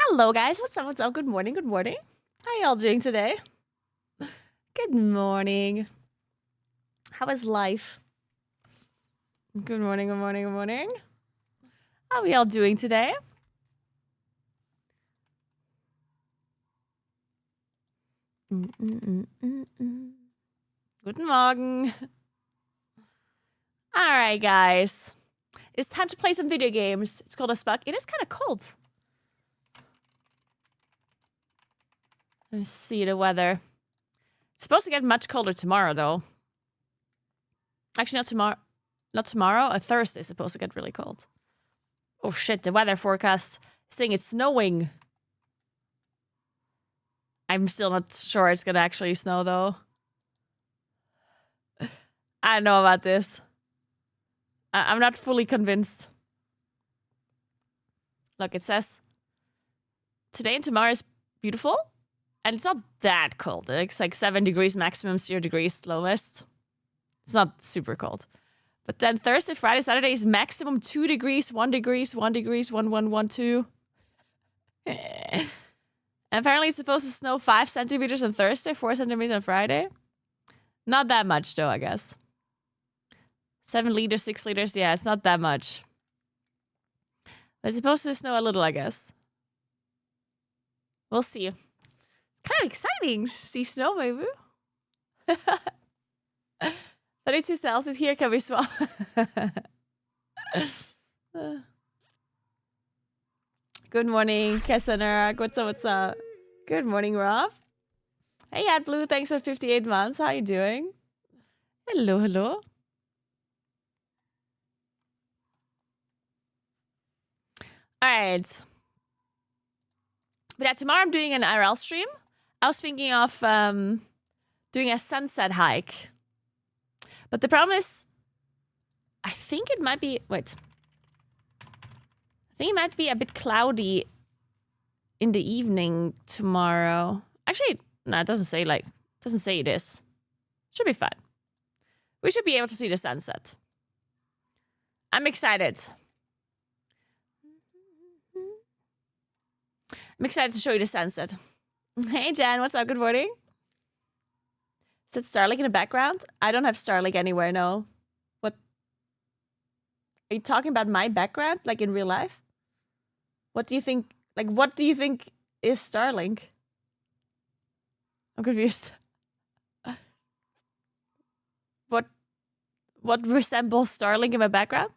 Hello, guys. What's up? What's up? Good morning. Good morning. How y'all doing today? Good morning. How is life? Good morning. Good morning. Good morning. How are y'all doing today? Guten Morgen. All right, guys. It's time to play some video games. It's cold as fuck. It is kind of cold. Let's see the weather. It's supposed to get much colder tomorrow, though. Actually, not tomorrow. Not tomorrow. A Thursday is supposed to get really cold. Oh shit! The weather forecast is saying it's snowing. I'm still not sure it's gonna actually snow, though. I don't know about this. I'm not fully convinced. Look, it says today and tomorrow is beautiful. And it's not that cold. It's like 7 degrees maximum, 0 degrees lowest. It's not super cold. But then Thursday, Friday, Saturday is maximum 2 degrees, 1 degrees, 1 degrees, 1, 1, 1, 2. And apparently it's supposed to snow 5 centimeters on Thursday, 4 centimeters on Friday. Not that much, though, I guess. 7 liters, 6 liters. Yeah, it's not that much. But it's supposed to snow a little, I guess. We'll see. Kind of exciting to see snow, maybe. 32 Celsius here can be small. Good morning, Kessener. What's up? What's up? Good morning, Rob. Hey, AdBlue. Thanks for 58 months. How you doing? Hello, hello. All right. But yeah, tomorrow I'm doing an IRL stream. I was thinking of doing a sunset hike. But the problem is, I think it might be... Wait. I think it might be a bit cloudy in the evening tomorrow. Actually, no, it doesn't say it is. Should be fine. We should be able to see the sunset. I'm excited. I'm excited to show you the sunset. Hey, Jan, what's up? Good morning. Is it Starlink in the background? I don't have Starlink anywhere, no. What? Are you talking about my background, like in real life? What do you think? Like, what do you think is Starlink? I'm confused. What resembles Starlink in my background?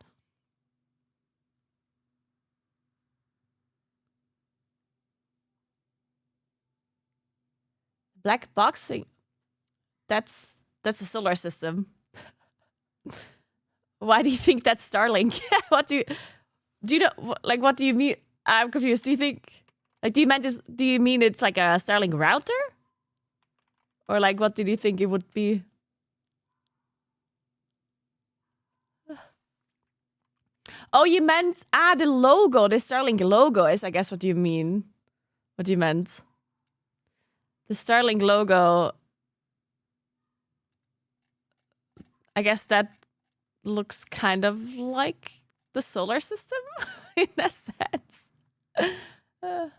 Black boxing. That's a solar system. Why do you think that's Starlink? What do you know? Like, what do you mean? I'm confused. Do you think, like, do you mean it's like a Starlink router? Or like, what did you think it would be? Oh, you meant, the logo, the Starlink logo is, I guess, what you mean. What you meant. The Starlink logo, I guess that looks kind of like the solar system in a sense. But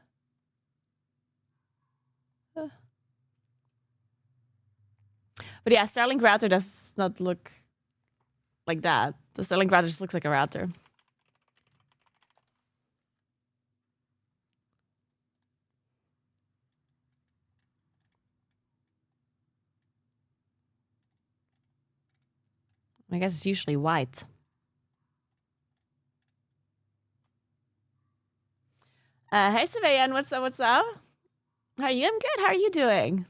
yeah, Starlink router does not look like that. The Starlink router just looks like a router. I guess it's usually white. Hey, Savayan, what's up? What's up? How are you? I'm good. How are you doing?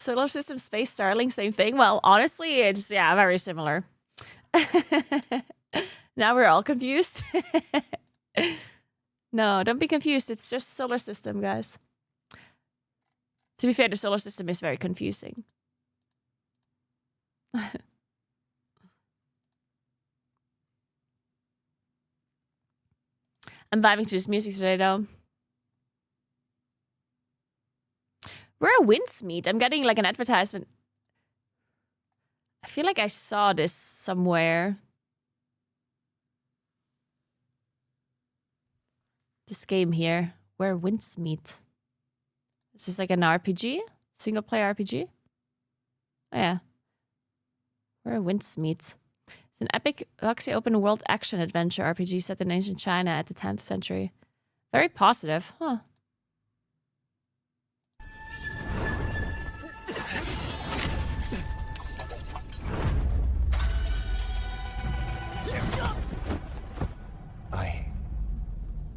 Solar system, space, Starlink, same thing? Well, honestly, it's, yeah, very similar. Now we're all confused. No, don't be confused. It's just solar system, guys. To be fair, the solar system is very confusing. I'm vibing to this music today, though. We're a Windsmeet. I'm getting like an advertisement. I feel like I saw this somewhere. This game here. Where winds meet. Is this like an RPG? Single player RPG? Oh, yeah. Where winds meet. It's an epic Roxy open world action adventure RPG set in ancient China at the 10th century. Very positive, huh?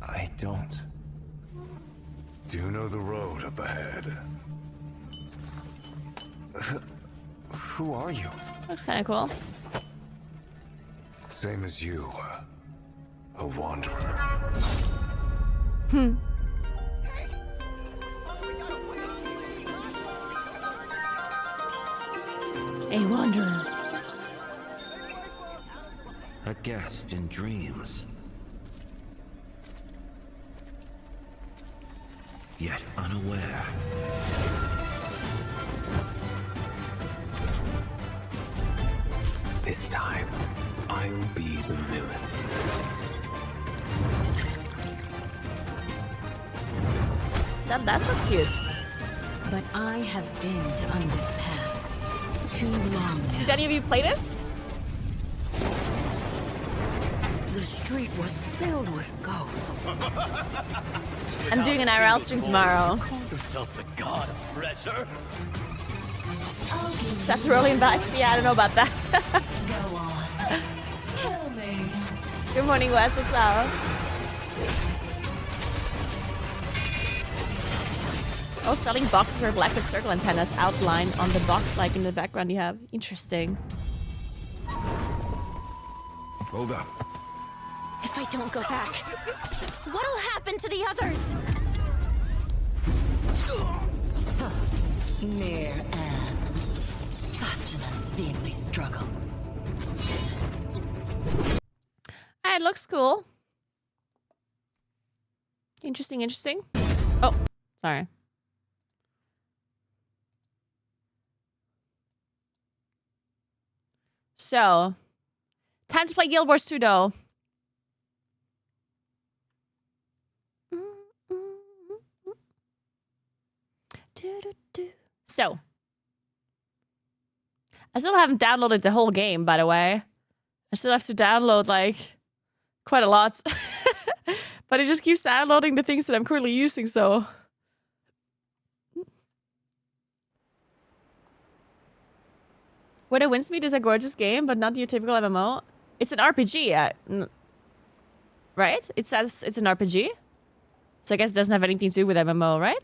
I don't. Do you know the road up ahead? Who are you? Looks kind of cool. Same as you. A wanderer. A wanderer. A guest in dreams. Yet unaware. This time, I'll be the villain. That's so cute. But I have been on this path too long now. Did any of you play this? The street was filled with ghosts. I'm doing an IRL stream tomorrow. Call yourself the god of treasure? Seth Rollin vibes? Yeah, I don't know about that. Go on. Kill me. Good morning, Wes. What's up? Oh, selling boxes for black with circle antennas outlined on the box like in the background you have. Interesting. Hold up. If I don't go back, what'll happen to the others? Mere end. Such an unseemly struggle. It looks cool. Interesting, interesting. Oh, sorry. So, time to play Guild Wars 2, though. So, I still haven't downloaded the whole game, by the way. I still have to download, like, quite a lot. But it just keeps downloading the things that I'm currently using, so... Where the Windsmeet is a gorgeous game, but not your typical MMO. It's an RPG, right? It says it's an RPG? So I guess it doesn't have anything to do with MMO, right?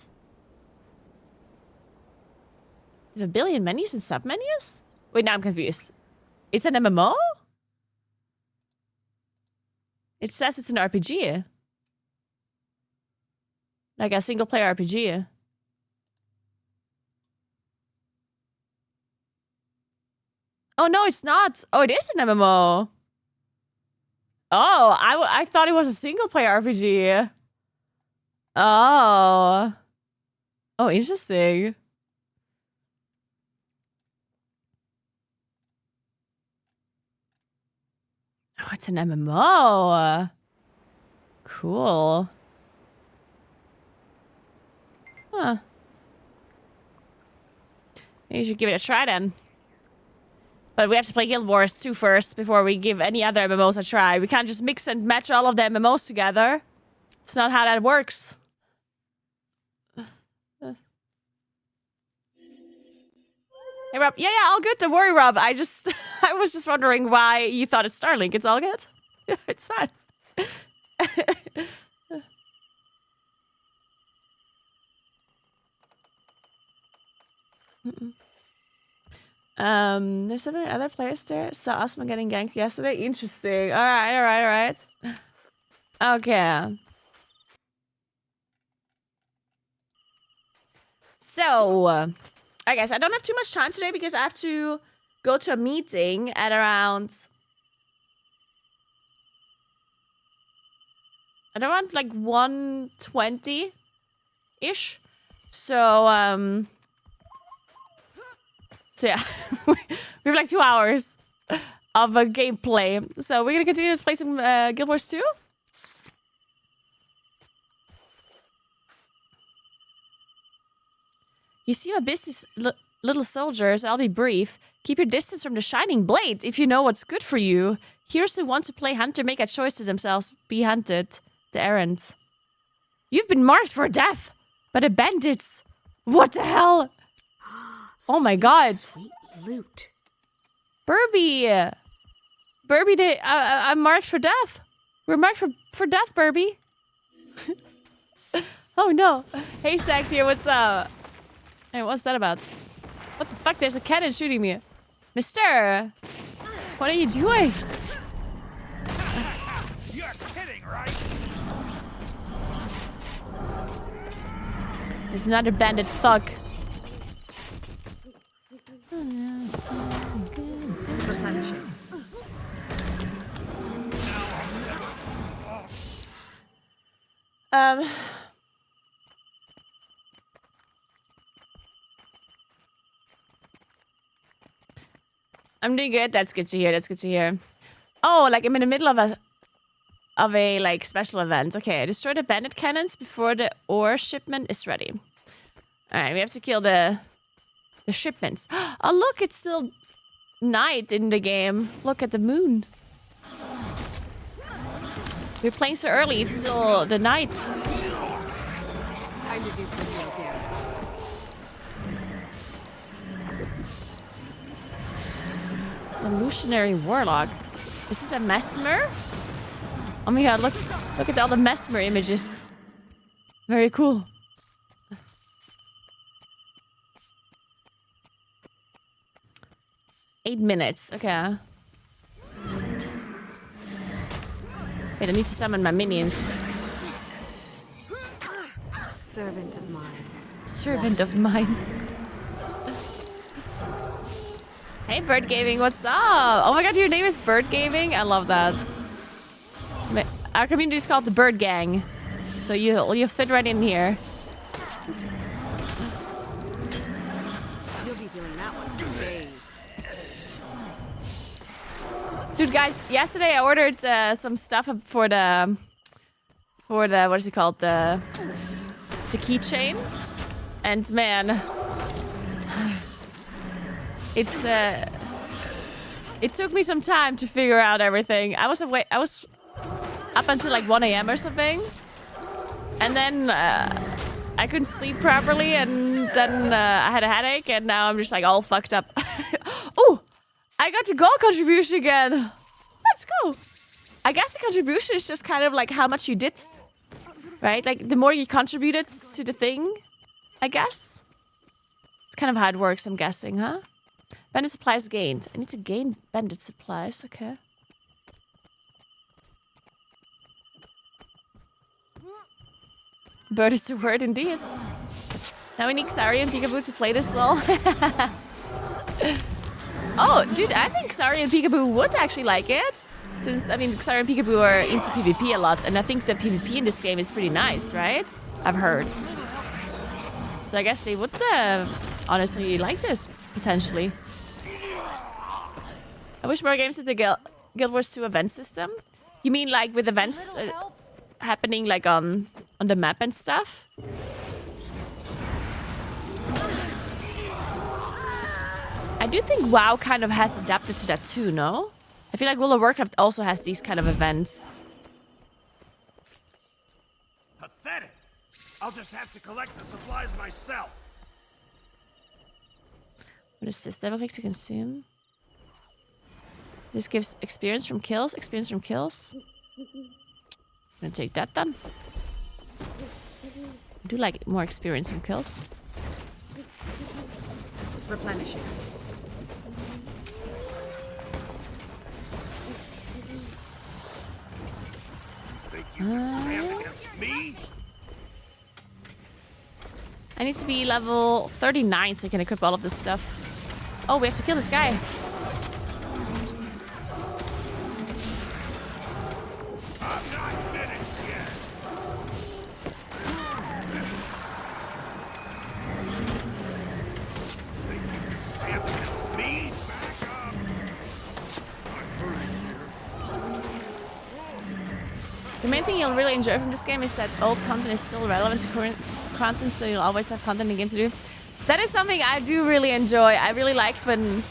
They have 1 billion menus and sub-menus? Wait, now I'm confused. It's an MMO? It says it's an RPG. Like a single-player RPG. Oh, no, it's not. Oh, it is an MMO. Oh, I thought it was a single-player RPG. Oh. Oh, interesting. Oh, it's an MMO. Cool. Huh. Maybe you should give it a try then. But we have to play Guild Wars 2 first before we give any other MMOs a try. We can't just mix and match all of the MMOs together. It's not how that works. Hey, Rob. Yeah, all good. Don't worry, Rob. I was just wondering why you thought it's Starlink. It's all good. It's fine. There's some other players there. Saw Osman getting ganked yesterday. Interesting. All right. Okay. So, I guess I don't have too much time today because I have to go to a meeting at around like 1:20-ish. So yeah, we have like 2 hours of a gameplay. So we're gonna continue to play some Guild Wars 2. You seem a busy little soldier, so I'll be brief. Keep your distance from the shining blade if you know what's good for you. Heroes who want to play hunter make a choice to themselves. Be hunted. The errant. You've been marked for death by the bandits. What the hell? Oh my god. Sweet loot. Burby. Burby, I'm marked for death. We're marked for death, Burby. Oh no. Hey, Sax here, what's up? Hey, what's that about? What the fuck? There's a cannon shooting me. Mister! What are you doing? You're kidding, right? There's another bandit thug. I'm doing good. That's good to hear. That's good to hear. Oh, like I'm in the middle of a like special event. Okay, destroy the bandit cannons before the ore shipment is ready. All right, we have to kill the shipments. Oh, look, it's still night in the game. Look at the moon. We're playing so early. It's still the night. Time to do some real damage. Illusionary warlock. Is this a mesmer? Oh my god, look at all the mesmer images. Very cool. Eight minutes, okay. Wait, I need to summon my minions. Servant of mine. Servant of mine. Hey, Bird Gaming, what's up? Oh my god, your name is Bird Gaming? I love that. Our community is called the Bird Gang. So you fit right in here. You'll be feeling that one for days. Dude, guys, yesterday I ordered some stuff for the what is it called? The keychain. And man, it took me some time to figure out everything. I was up until like 1 a.m. or something. And then I couldn't sleep properly, and then I had a headache, and now I'm just like all fucked up. Oh, I got the goal contribution again. Let's go. I guess the contribution is just kind of like how much you did, right? Like the more you contributed to the thing, I guess. It's kind of how it works, I'm guessing, huh? Bandit supplies gained. I need to gain bandit supplies, okay. Bird is the word indeed. Now we need Xari and Peekaboo to play this lol. Oh, dude, I think Xari and Peekaboo would actually like it. Since, I mean, Xari and Peekaboo are into PvP a lot, and I think the PvP in this game is pretty nice, right? I've heard. So I guess they would honestly like this, potentially. I wish more games had the Guild Wars 2 event system. You mean like with events happening like on the map and stuff? I do think WoW kind of has adapted to that too, no? I feel like World of Warcraft also has these kind of events. Pathetic. I'll just have to collect the supplies myself. What is this? Double click to consume. This gives experience from kills. Experience from kills. I'm gonna take that then. I do like more experience from kills. Replenishing. Think you can stand against me? I need to be level 39 so I can equip all of this stuff. Oh, we have to kill this guy. I'm not finished yet. Think you can stand against me? Back up. The main thing you'll really enjoy from this game is that old content is still relevant to current content, so you'll always have content in the game to do. That is something I do really enjoy. I really liked when...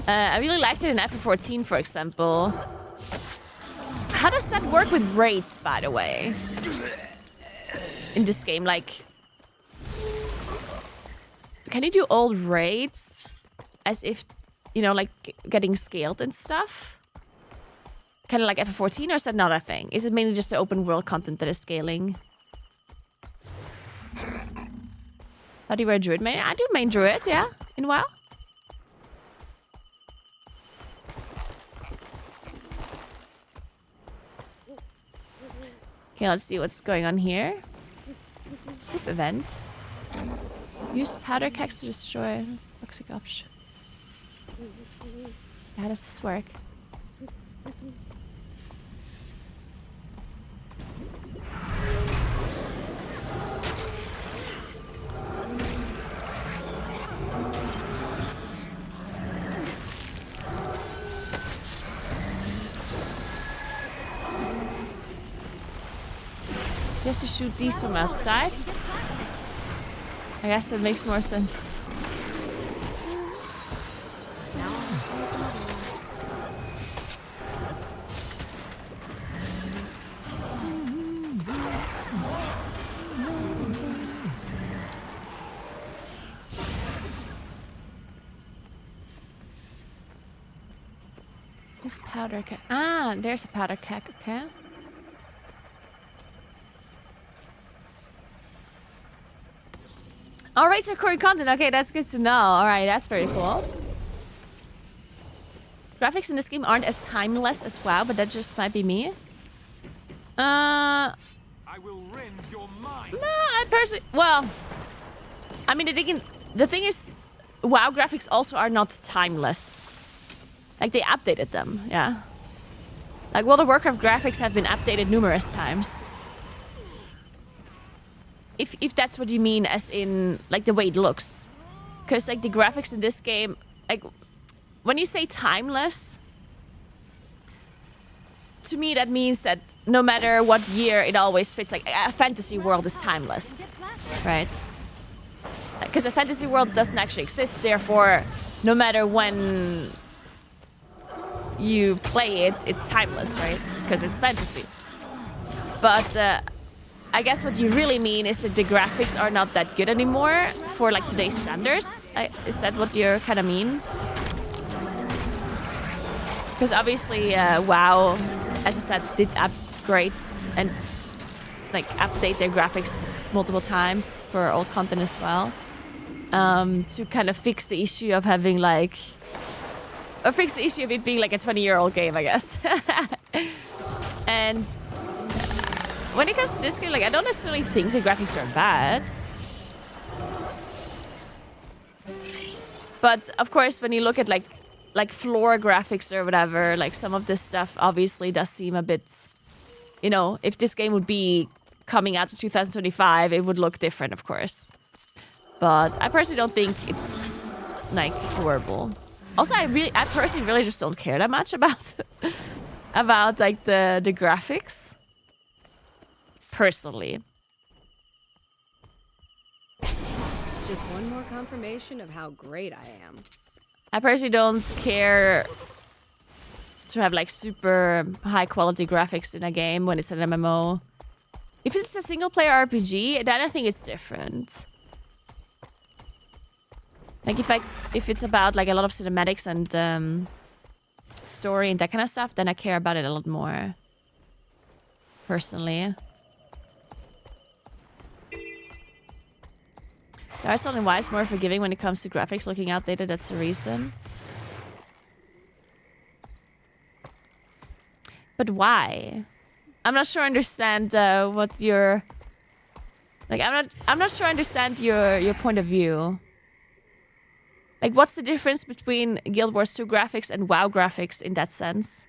I really liked it in FF14, for example. How does that work with raids, by the way? In this game, like... Can you do old raids? As if, you know, like getting scaled and stuff? Kind of like FF14, or is that not a thing? Is it mainly just the open world content that is scaling? How do you wear Druid main? I do main Druid, yeah, in WoW. Okay, let's see what's going on here. Group event. Use powder kegs to destroy toxic option. How does this work? You have to shoot these from outside. I guess that makes more sense. Use powder keg. Ah, there's a powder keg, okay. All right, so recording content. Okay, that's good to know. All right, that's very cool. Graphics in this game aren't as timeless as WoW, but that just might be me. I will rend your mind. No, I personally... Well, I mean, the thing is, WoW graphics also are not timeless. Like, they updated them, yeah. Like, World of Warcraft graphics have been updated numerous times. If that's what you mean, as in, like, the way it looks. Because, like, the graphics in this game... Like, when you say timeless... To me, that means that no matter what year, it always fits. Like, a fantasy world is timeless. Right? Because a fantasy world doesn't actually exist, therefore, no matter when you play it, it's timeless, right? Because it's fantasy. But... I guess what you really mean is that the graphics are not that good anymore for like today's standards. Is that what you kind of mean? Because obviously WoW, as I said, did upgrade and like update their graphics multiple times for old content as well. To kind of fix the issue of having like... Or fix the issue of it being like a 20-year-old game, I guess. And... when it comes to this game, like, I don't necessarily think the graphics are bad. But, of course, when you look at, like floor graphics or whatever, like, some of this stuff obviously does seem a bit... You know, if this game would be coming out in 2025, it would look different, of course. But I personally don't think it's, like, horrible. Also, I personally really just don't care that much about... about, like, the graphics. Personally. Just one more confirmation of how great I am. I personally don't care to have like super high quality graphics in a game when it's an MMO. If it's a single player RPG, then I think it's different. Like if it's about like a lot of cinematics and story and that kind of stuff, then I care about it a lot more. Personally. Aristotle and Y is more forgiving when it comes to graphics looking outdated, that's the reason. But why? I'm not sure I understand what your... Like, I'm not sure I understand your point of view. Like, what's the difference between Guild Wars 2 graphics and WoW graphics in that sense?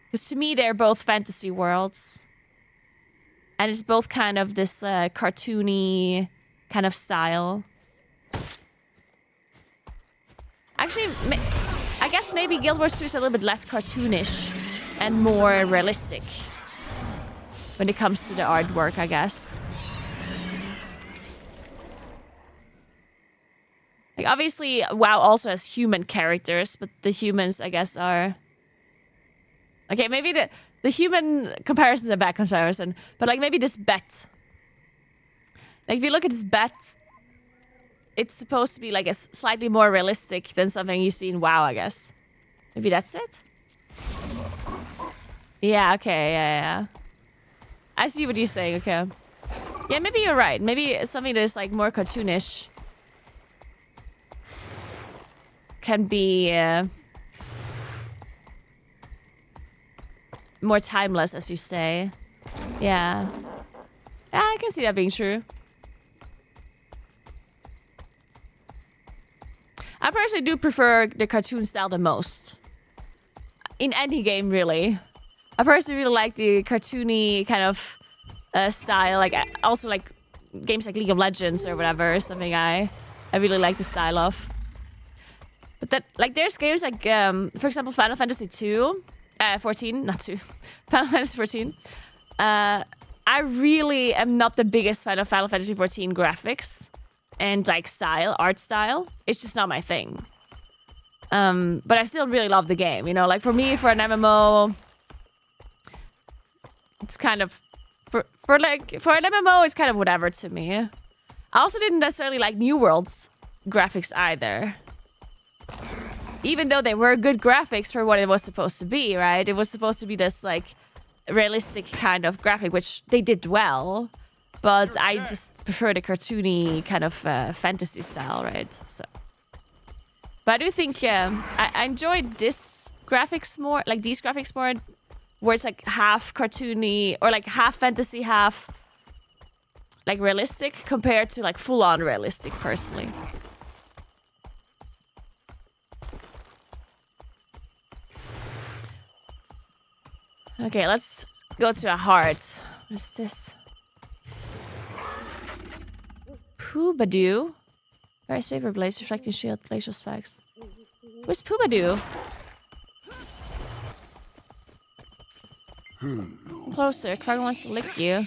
Because to me, they're both fantasy worlds. And it's both kind of this cartoony kind of style. Actually, I guess maybe Guild Wars 2 is a little bit less cartoonish and more realistic when it comes to the artwork, I guess. Like, obviously, WoW also has human characters, but the humans, I guess, are... Okay, maybe the human comparison is a bad comparison, but like maybe this bet. Like if you look at this bet, it's supposed to be like a slightly more realistic than something you see in WoW, I guess. Maybe that's it? Yeah, okay, yeah. I see what you're saying, okay. Yeah, maybe you're right. Maybe something that is like more cartoonish can be more timeless, as you say. Yeah. Yeah, I can see that being true. I personally do prefer the cartoon style the most. In any game, really. I personally really like the cartoony kind of style. Like, I also like games like League of Legends or whatever, something I really like the style of. But that, like, there's games like, for example, Final Fantasy 14, not 2. Final Fantasy 14. I really am not the biggest fan of Final Fantasy 14 graphics and like art style. It's just not my thing. But I still really love the game, you know, like for me, for an MMO, it's kind of, for an MMO, it's kind of whatever to me. I also didn't necessarily like New World's graphics either. Even though they were good graphics for what it was supposed to be, right? It was supposed to be this like realistic kind of graphic, which they did well. But I just prefer the cartoony kind of fantasy style, right? So, but I do think I enjoyed this graphics more, like these graphics more, where it's like half cartoony or like half fantasy, half like realistic, compared to like full-on realistic, personally. Okay, let's go to a heart. What is this? Poobadoo. Very favorite blaze, reflecting shield, glacial spikes. Where's Poobadoo? Closer, Kragan wants to lick you.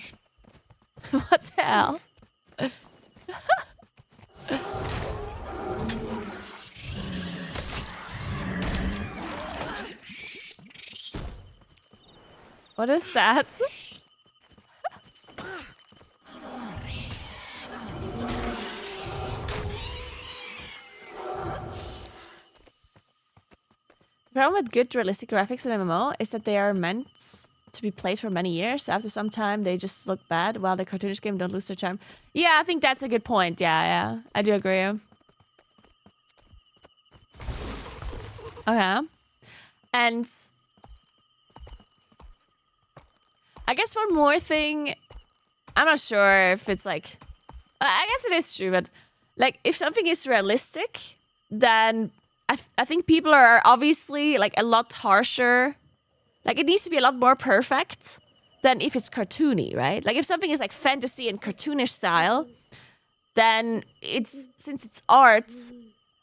What the hell? What is that? The problem with good realistic graphics in MMO is that they are meant to be played for many years. So after some time, they just look bad, while the cartoonish game don't lose their charm. Yeah, I think that's a good point. Yeah. I do agree. Okay. And I guess one more thing, I'm not sure if it's like, I guess it is true, but like if something is realistic, then I think people are obviously like a lot harsher. Like it needs to be a lot more perfect than if it's cartoony, right? Like if something is like fantasy and cartoonish style, then since it's art,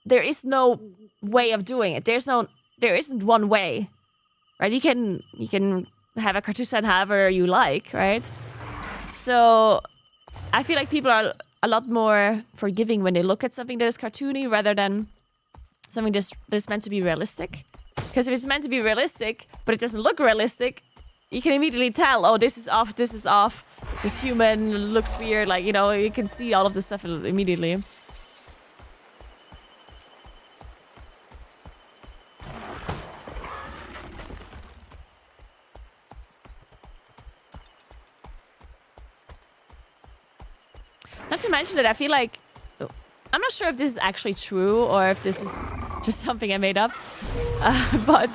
there is no way of doing it. There isn't one way, right? You can have a cartoon style however you like, right? So I feel like people are a lot more forgiving when they look at something that is cartoony rather than something that's meant to be realistic. Because if it's meant to be realistic, but it doesn't look realistic, you can immediately tell, oh, this is off, this human looks weird, like, you know, you can see all of this stuff immediately. Not to mention that I feel like, I'm not sure if this is actually true or if this is just something I made up, but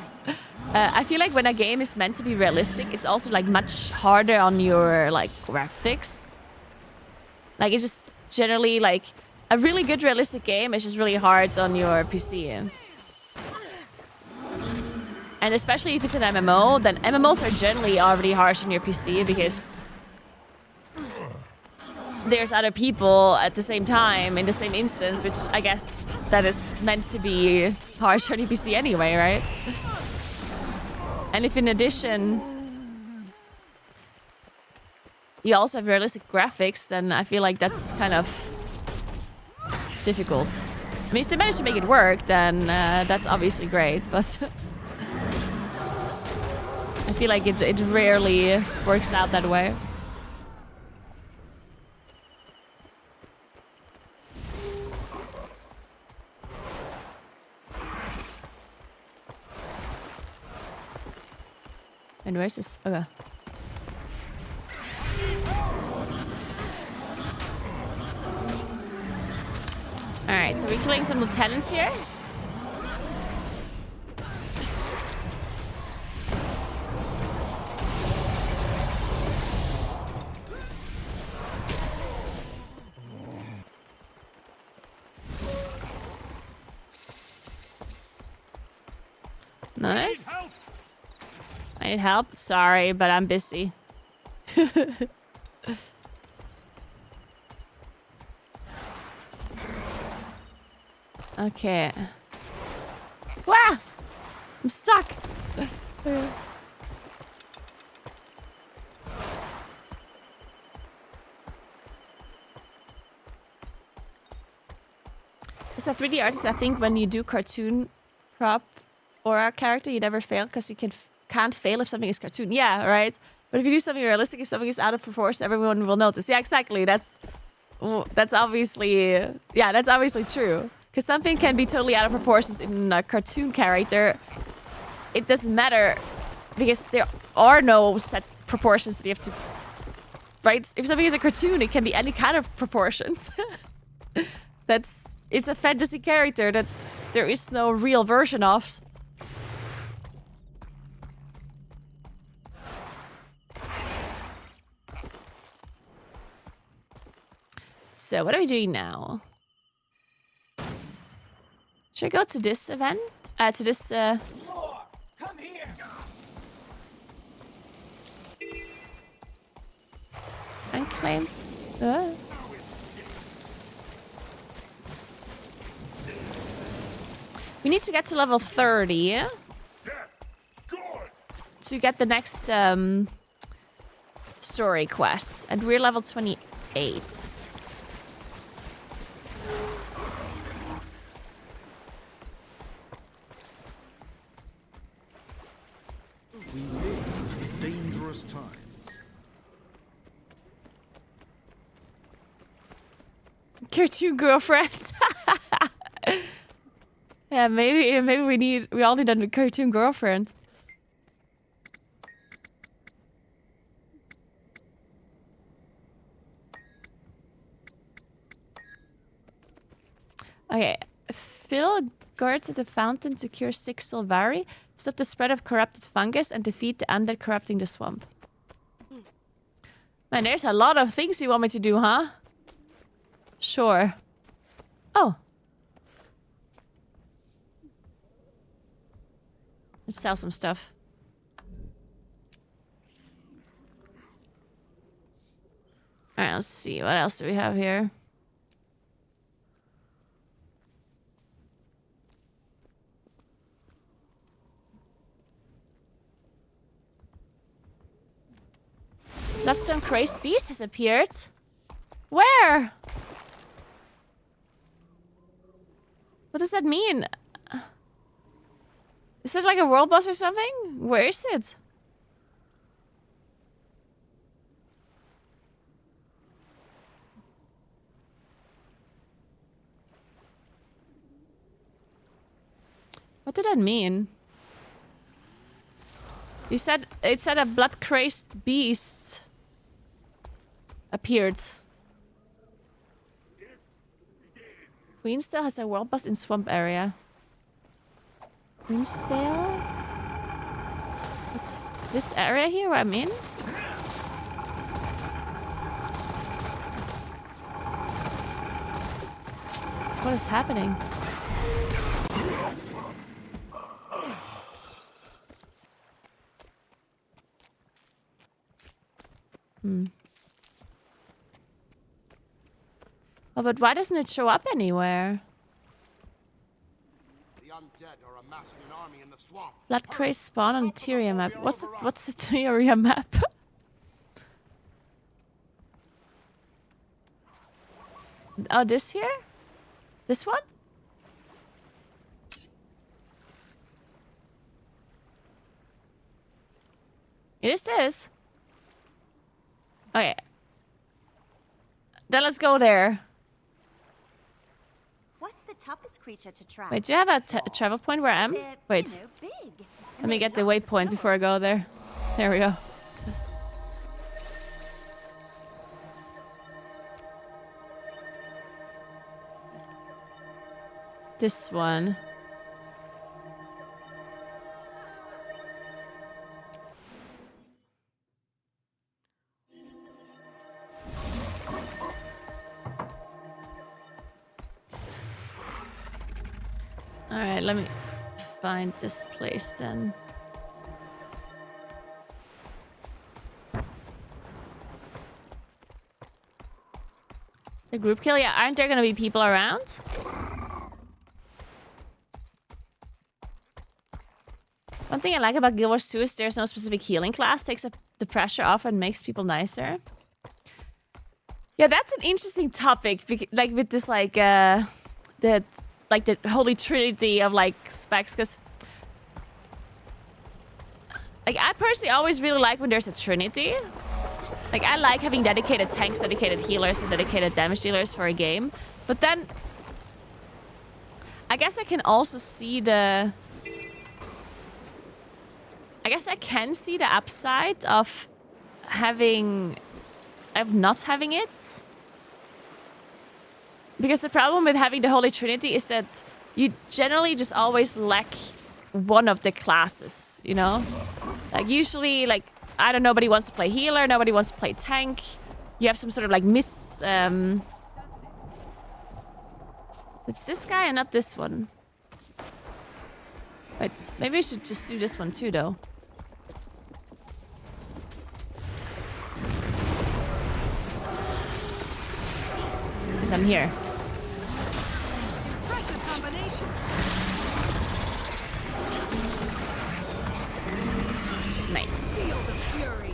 I feel like when a game is meant to be realistic, it's also like much harder on your like graphics. Like it's just generally like a really good realistic game is just really hard on your PC. And especially if it's an MMO, then MMOs are generally already harsh on your PC because there's other people at the same time in the same instance, which I guess that is meant to be harsh on your PC anyway, right? And if in addition you also have realistic graphics, then I feel like that's kind of difficult. I mean, if they manage to make it work, then that's obviously great, but I feel like it rarely works out that way. And where's this? Okay. Alright, so we're killing some lieutenants here. Nice. I need help. Sorry, but I'm busy. Okay. Wah! I'm stuck. As a 3D artist, I think when you do cartoon prop or a character, you never fail because you can't fail if something is cartoon. Yeah, right? But if you do something realistic, if something is out of proportion, everyone will notice. Yeah, exactly. That's obviously... Yeah, that's obviously true. Because something can be totally out of proportions in a cartoon character. It doesn't matter because there are no set proportions that you have to... Right? If something is a cartoon, it can be any kind of proportions. It's a fantasy character that there is no real version of. So what are we doing now? Should I go to this event? To this... Come here. Unclaimed... We need to get to level 30 to get the next story quest. And we're level 28. We live in dangerous times. Cartoon girlfriend. Yeah, maybe we all need a cartoon girlfriend. Okay, fill guards at the fountain to cure 6 Sylvari, stop the spread of corrupted fungus, and defeat the undead corrupting the swamp. Man, there's a lot of things you want me to do, huh? Sure. Oh. Let's sell some stuff. Alright, let's see. What else do we have here? Bloodstone Crazed Beast has appeared. Where? What does that mean? Is it like a world boss or something? Where is it? What did that mean? You said it said a blood crazed beast appeared. Queensdale has a world boss in swamp area. Queensdale? What's this area here where I'm in? What is happening? Oh, but why doesn't it show up anywhere? The undead are amassing an army in the swamp. Blood craze spawn on the Tyria map. What's the Tyria map? Oh, this here? This one? It is this. Okay. Then let's go there. What's the toughest creature to try? Wait, do you have a travel point where I am? They're, Wait, you know, big. let me get the waypoint before I go there. There we go. This one. Alright, let me find this place then. The group kill? Yeah, aren't there gonna be people around? One thing I like about Guild Wars 2 is there's no specific healing class. Takes up the pressure off and makes people nicer. Yeah, that's an interesting topic. Like with this the holy trinity of like specs, because like I personally always really like when there's a trinity. Like I like having dedicated tanks, dedicated healers, and dedicated damage dealers for a game. But then I guess I can also see the I can see the upside of not having it. Because the problem with having the Holy Trinity is that you generally just always lack one of the classes, you know? Like usually, like, I don't know, nobody wants to play healer, nobody wants to play tank. You have some sort of like it's this guy and not this one. Wait, maybe we should just do this one too, though. Because I'm here. Impressive combination. Nice. Feel the fury.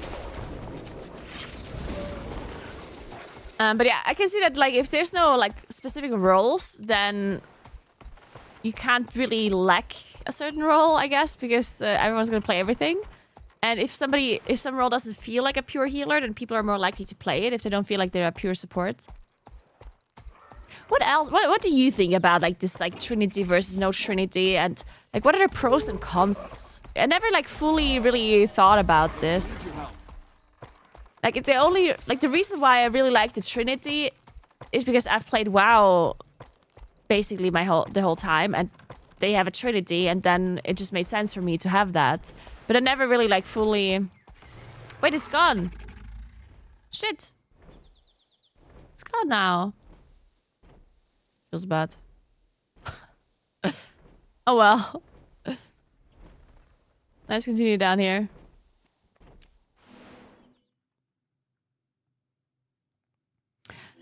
But yeah, I can see that like if there's no like specific roles, then you can't really lack a certain role, I guess, because everyone's gonna play everything. And if some role doesn't feel like a pure healer, then people are more likely to play it if they don't feel like they're a pure support. What else? What do you think about like this like Trinity versus no Trinity, and like what are the pros and cons? I never like fully really thought about this. Like the reason why I really like the Trinity is because I've played WoW basically the whole time, and they have a Trinity, and then it just made sense for me to have that. But I never really like fully. Wait, it's gone. Shit. It's gone now. Feels bad. Oh well. Let's continue down here.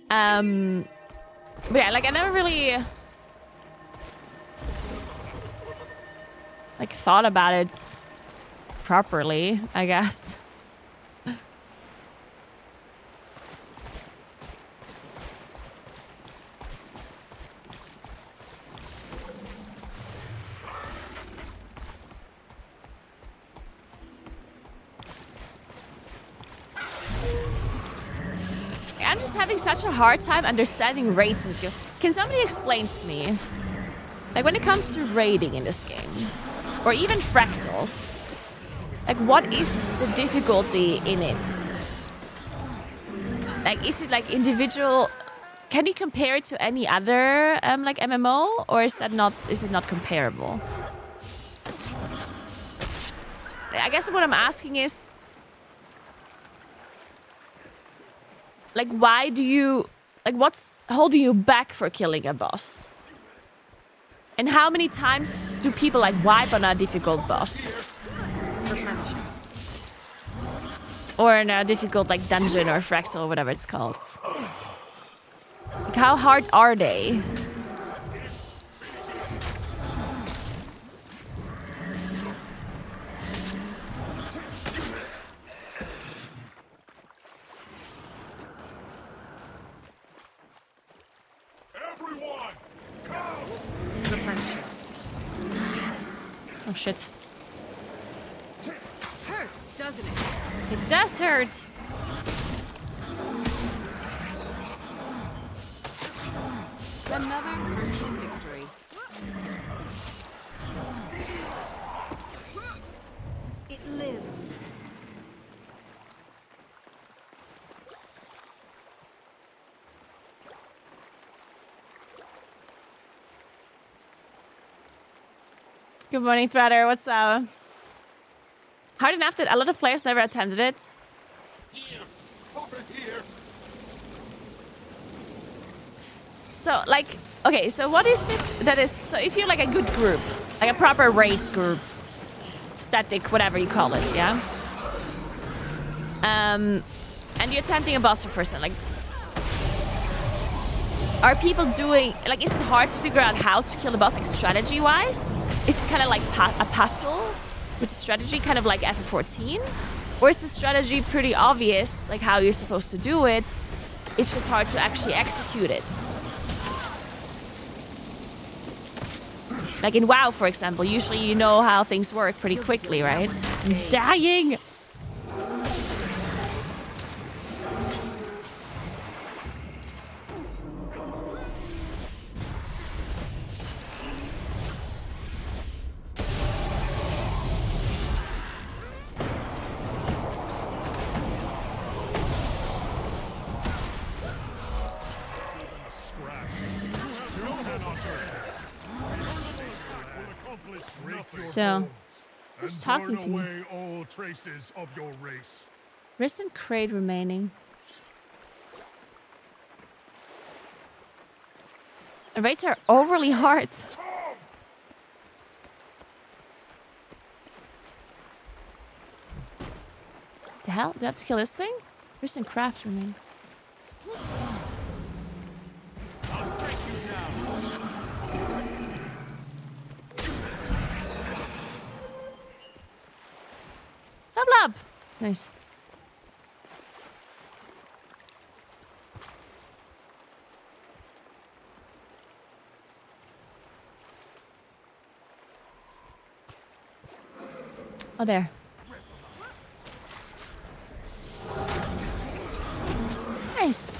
But yeah, like I never really like thought about it properly, I guess. I'm just having such a hard time understanding raids in this game. Can somebody explain to me, like when it comes to raiding in this game, or even fractals, like what is the difficulty in it? Like is it like individual? Can you compare it to any other like MMO, or is it not comparable? I guess what I'm asking is, like, why do you... Like, what's holding you back for killing a boss? And how many times do people, like, wipe on a difficult boss? Or in a difficult, like, dungeon or fractal or whatever it's called. Like, how hard are they? Replenishing. Oh, shit. Hurts, doesn't doesn't it? It does hurt. Another personal victory. It lives. Good morning, Threader. What's up? Hard enough that a lot of players never attempted it. Here, over here. So, like, okay, so what is it that is... So if you're like a good group, like a proper raid group, static, whatever you call it, yeah? And you're attempting a boss for first time, like... Are people doing... Like, is it hard to figure out how to kill the boss, like, strategy-wise? Is it kind of like a puzzle with strategy, kind of like FF14? Or is the strategy pretty obvious, like how you're supposed to do it? It's just hard to actually execute it. Like in WoW, for example, usually you know how things work pretty quickly, right? I'm dying! So, who's talking to me? All traces of your race. Recent crate remaining. The raids are overly hard. The hell? Do I have to kill this thing? Recent craft remaining. Level up! Nice. Oh, there. Nice.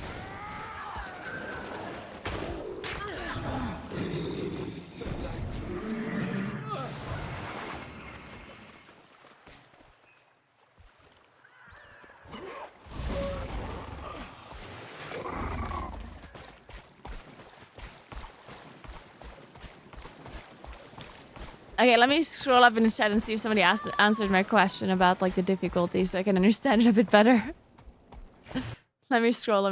Okay, let me scroll up in the chat and see if somebody answered my question about like the difficulty so I can understand it a bit better. Let me scroll.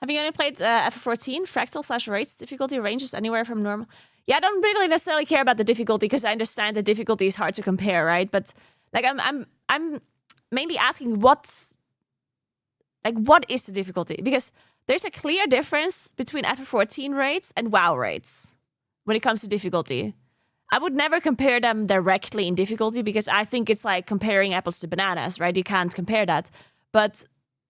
Have you only played FF14? Fractal / rates difficulty ranges anywhere from normal. Yeah, I don't really necessarily care about the difficulty because I understand the difficulty is hard to compare, right? But like I'm mainly asking what is the difficulty? Because there's a clear difference between FF14 rates and WoW rates when it comes to difficulty. I would never compare them directly in difficulty because I think it's like comparing apples to bananas, right? You can't compare that. But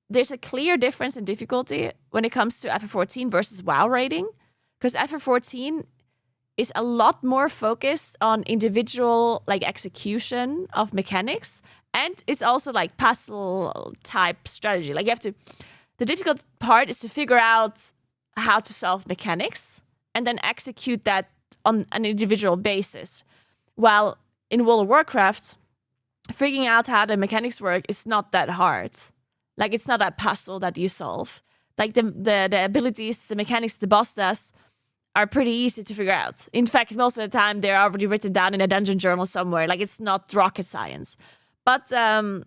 there's a clear difference in difficulty when it comes to FF14 versus WoW rating. Because FF14 is a lot more focused on individual like execution of mechanics. And it's also like puzzle type strategy. Like the difficult part is to figure out how to solve mechanics and then execute that on an individual basis. While in World of Warcraft, figuring out how the mechanics work is not that hard. Like it's not a puzzle that you solve. Like the abilities, the mechanics the boss does are pretty easy to figure out. In fact, most of the time they're already written down in a dungeon journal somewhere. Like it's not rocket science. But there's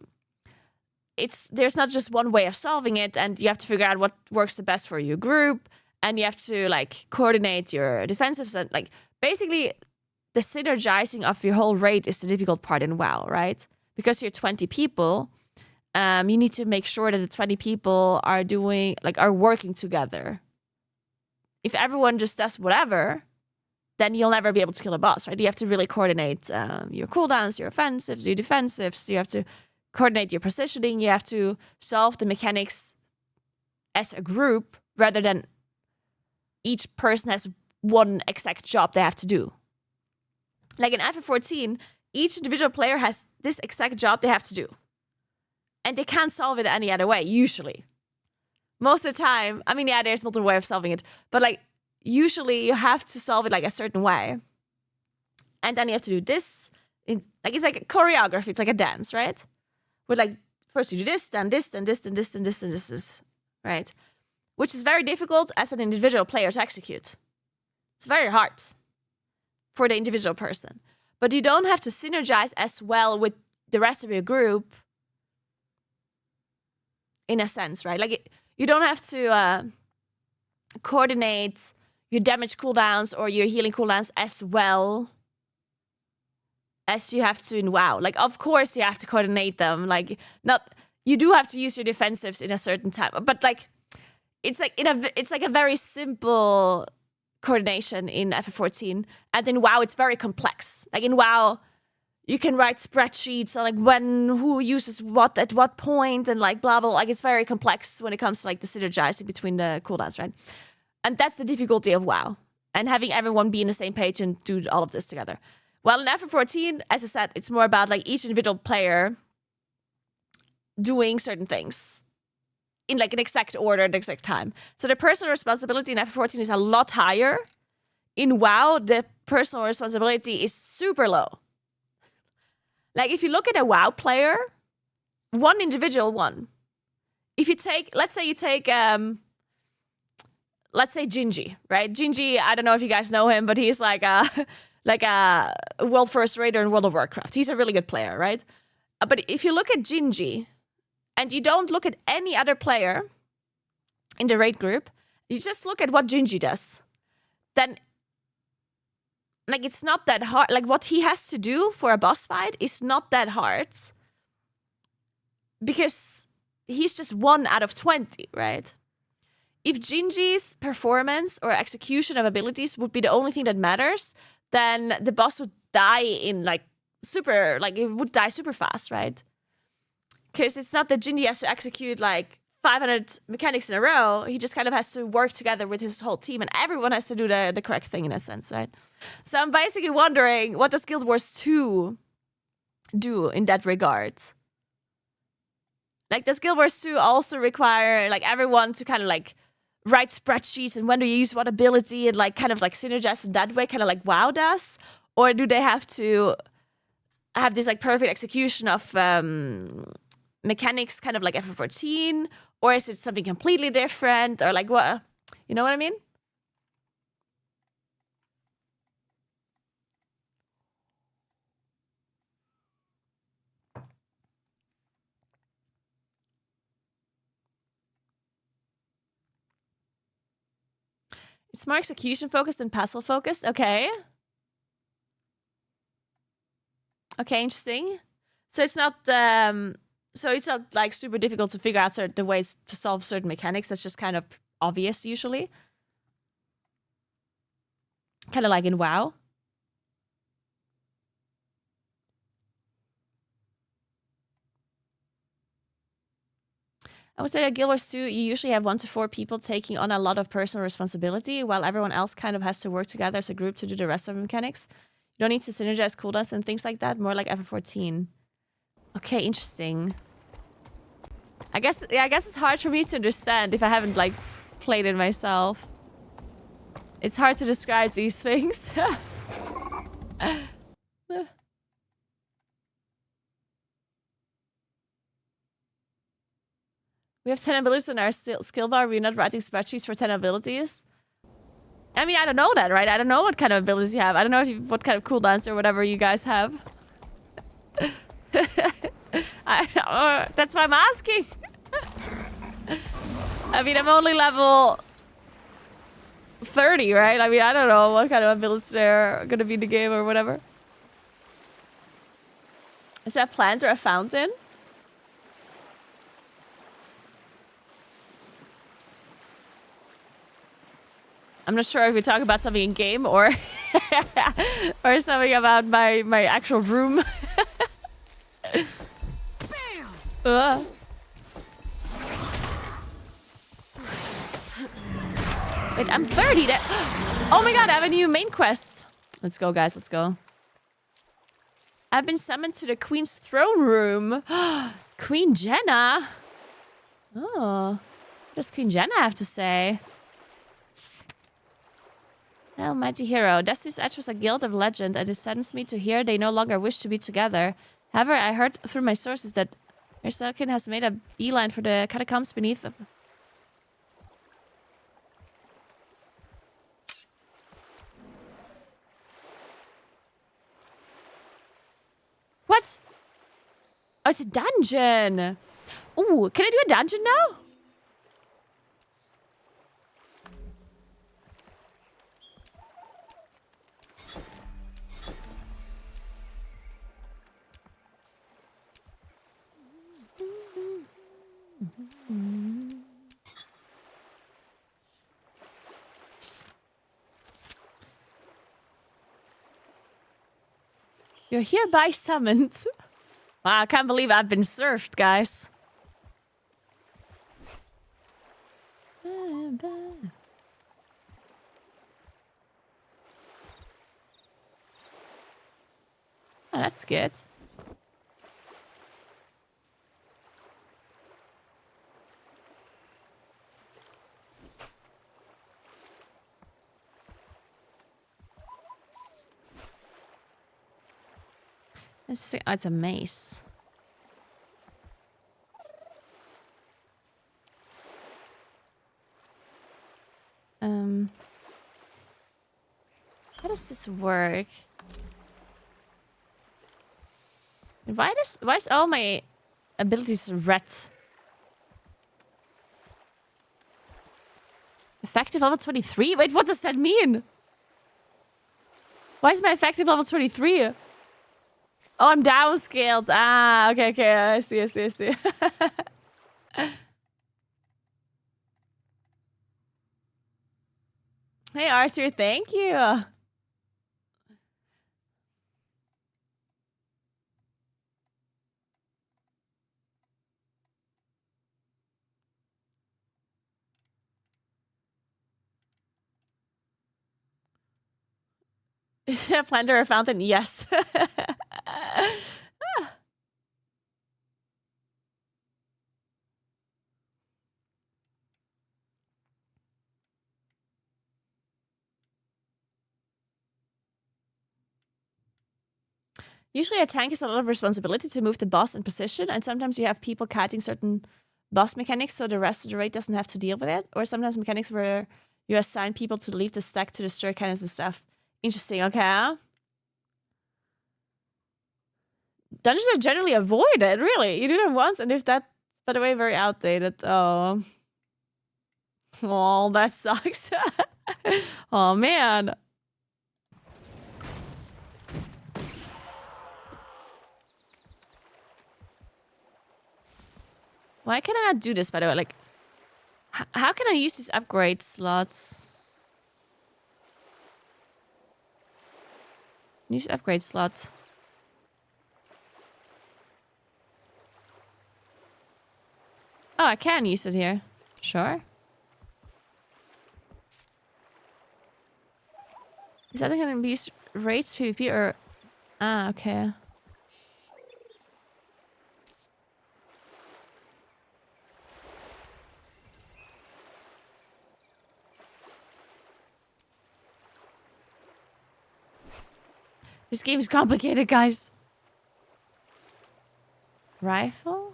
not just one way of solving it, and you have to figure out what works the best for your group, and you have to like coordinate your defensives and like basically the synergizing of your whole raid is the difficult part in WoW, right? Because you're 20 people, you need to make sure that the 20 people are working together. If everyone just does whatever, then you'll never be able to kill a boss, right? You have to really coordinate your cooldowns, your offensives, your defensives. You have to coordinate your positioning. You have to solve the mechanics as a group rather than each person has one exact job they have to do. Like in FF14, each individual player has this exact job they have to do. And they can't solve it any other way, usually. Most of the time, I mean, yeah, there's multiple ways of solving it, but like, usually you have to solve it like a certain way. And then you have to do this. It's like a choreography. It's like a dance, right? With like, first you do this, then this, then this, then this, then this, then this, right? Which is very difficult as an individual player to execute. It's very hard for the individual person. But you don't have to synergize as well with the rest of your group in a sense, right? Like, you don't have to coordinate your damage cooldowns or your healing cooldowns as well as you have to in WoW. Like, of course, you have to coordinate them. Like, you do have to use your defensives in a certain time, but like, it's like a very simple coordination in FF14, and in WoW it's very complex. Like in WoW, you can write spreadsheets on like who uses what at what point, and like blah blah. Like it's very complex when it comes to like the synergizing between the cooldowns, right? And that's the difficulty of WoW, and having everyone be on the same page and do all of this together. Well, in FF14, as I said, it's more about like each individual player doing certain things in like an exact order, the exact time. So the personal responsibility in FF14 is a lot higher. In WoW, the personal responsibility is super low. Like if you look at a WoW player, one individual one. If you take, let's say Gingy, right? Gingy, I don't know if you guys know him, but he's like a world first raider in World of Warcraft. He's a really good player, right? But if you look at Gingy, and you don't look at any other player in the raid group, you just look at what Gingy does, then like it's not that hard. Like what he has to do for a boss fight is not that hard because he's just 1 out of 20, right? If Gingy's performance or execution of abilities would be the only thing that matters, then the boss would die in it would die super fast, right? Because it's not that Gingy has to execute like 500 mechanics in a row. He just kind of has to work together with his whole team, and everyone has to do the correct thing in a sense, right? So I'm basically wondering, what does Guild Wars 2 do in that regard? Like, does Guild Wars 2 also require like everyone to kind of like write spreadsheets and when do you use what ability and like kind of like synergize in that way, kind of like WoW does? Or do they have to have this like perfect execution of mechanics kind of like FF14, or is it something completely different, or like what, you know what I mean? It's more execution focused than puzzle focused. Okay, interesting. So it's not like super difficult to figure out certain ways to solve certain mechanics. That's just kind of obvious usually. Kind of like in WoW. I would say that Guild Wars 2, you usually have 1 to 4 people taking on a lot of personal responsibility while everyone else kind of has to work together as a group to do the rest of the mechanics. You don't need to synergize cooldowns and things like that. More like FF14. Okay, interesting. I guess it's hard for me to understand if I haven't like played it myself. It's hard to describe these things. We have 10 abilities in our skill bar. We're not writing spreadsheets for 10 abilities. I mean, I don't know that, right? I don't know what kind of abilities you have. I don't know what kind of cooldowns or whatever you guys have. That's why I'm asking. I mean, I'm only level 30, right? I mean, I don't know what kind of abilities there are gonna be in the game or whatever. Is that a plant or a fountain? I'm not sure if we talk about something in game or or something about my actual room. Bam! Wait, I'm 30. Oh my god, I have a new main quest. Let's go, guys. Let's go. I've been summoned to the Queen's throne room. Queen Jenna. Oh. What does Queen Jenna have to say? Oh, mighty hero. Destiny's Edge was a guild of legend, and it saddens me to hear they no longer wish to be together. However, I heard through my sources that Erselkin has made a beeline for the catacombs beneath. What? Oh, it's a dungeon. Ooh, can I do a dungeon now? You're hereby summoned. Wow, I can't believe I've been served, guys. Oh, that's good. Oh, it's a mace. How does this work? Why is all my abilities red? Effective level 23? Wait, what does that mean? Why is my effective level 23? Oh, I'm downscaled. Ah, okay. I see. Hey, Arthur, thank you. Is there a plant or a fountain? Yes. Usually a tank is a lot of responsibility to move the boss in position, and sometimes you have people kiting certain boss mechanics so the rest of the raid doesn't have to deal with it, or sometimes mechanics where you assign people to leave the stack to destroy cannons and stuff. Interesting, okay. Dungeons are generally avoided, really. You do them once, and if that's, by the way, very outdated. Oh, that sucks. Oh, man. Why can I not do this, by the way? Like, how can I use these upgrade slots? Use upgrade slot. Oh, I can use it here. Sure. Is that going to be used raids, PvP, or... Ah, okay. This game is complicated, guys. Rifle?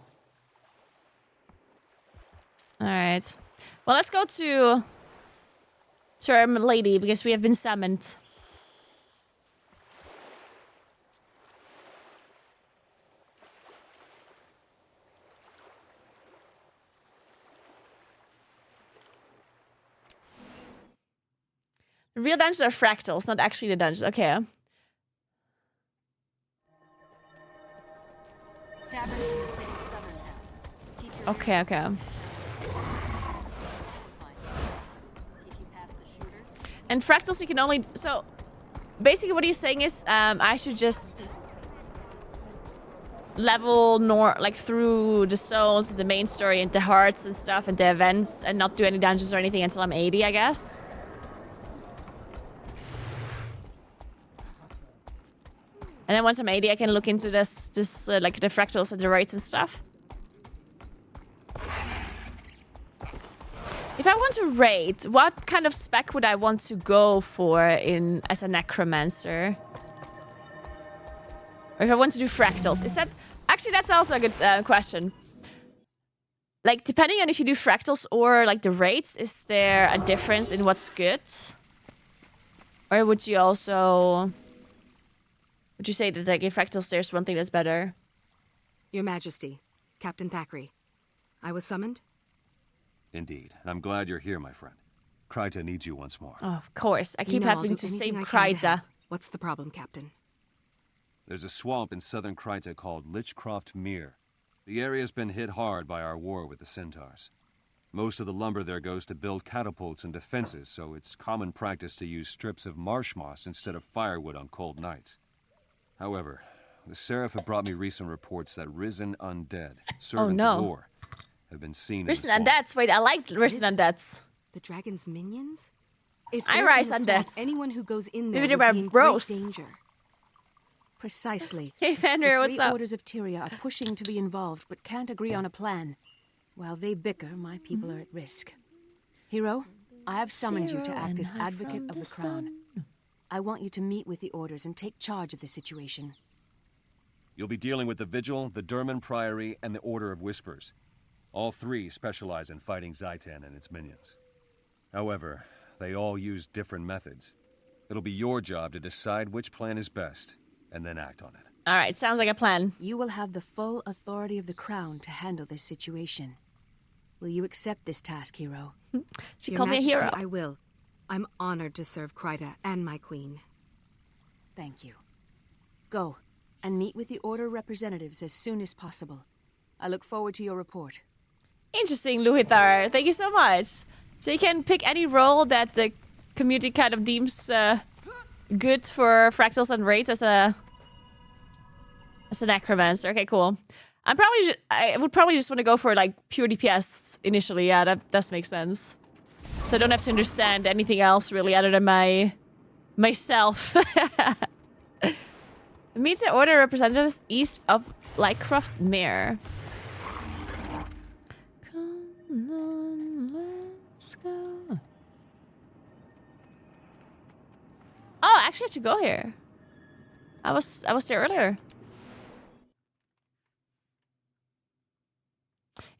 Alright. Well, let's go to Term Lady, because we have been summoned. The real dungeons are fractals, not actually the dungeons. Okay. Okay. And fractals you can only... So, basically what he's saying is I should just level like through the zones, the main story and the hearts and stuff and the events and not do any dungeons or anything until I'm 80, I guess. And then once I'm 80, I can look into this like the fractals and the rates and stuff. If I want to raid, what kind of spec would I want to go for as a necromancer? Or if I want to do fractals, is that... Actually, that's also a good question. Like, depending on if you do fractals or, like, the raids, is there a difference in what's good? Or would you also... Would you say that, like, in fractals there's one thing that's better? Your Majesty, Captain Thackeray. I was summoned? Indeed. I'm glad you're here, my friend. Kryta needs you once more. Oh, of course. I keep I'll having do to save anything I can to Kryta. help. What's the problem, Captain? There's a swamp in southern Kryta called Lichcroft Mere. The area's been hit hard by our war with the Centaurs. Most of the lumber there goes to build catapults and defenses, so it's common practice to use strips of marsh moss instead of firewood on cold nights. However, the Seraph have brought me recent reports that risen undead, servants of war, have been seen Risen in the swamp. undeads. Wait, I like risen undeads. The dragon's minions? If I they're rise in the swamp, undeads. anyone who goes in there Maybe will they're be in gross. great danger. Precisely. Hey, Fenrir, The what's three up? orders of Tyria are pushing to be involved, but can't agree on a plan. While they bicker, my people are at risk. Hero, I have summoned you to act as advocate of the crown. I want you to meet with the orders and take charge of the situation. You'll be dealing with the Vigil, the Durman Priory, and the Order of Whispers. All three specialize in fighting Zaitan and its minions. However, they all use different methods. It'll be your job to decide which plan is best, and then act on it. All right, sounds like a plan. You will have the full authority of the crown to handle this situation. Will you accept this task, Hero? She Your called me a Majesty, hero. I will. I'm honored to serve Kryta and my queen. Thank you. Go, and meet with the Order representatives as soon as possible. I look forward to your report. Interesting, Luhithar. Thank you so much. So you can pick any role that the community kind of deems good for fractals and raids as a necromancer. Okay, cool. I would probably just want to go for like pure DPS initially. Yeah, that does make sense. So I don't have to understand anything else really other than myself. Meet the Order representatives east of Lycroft Mere. Come on, let's go. Oh, I actually have to go here. I was there earlier.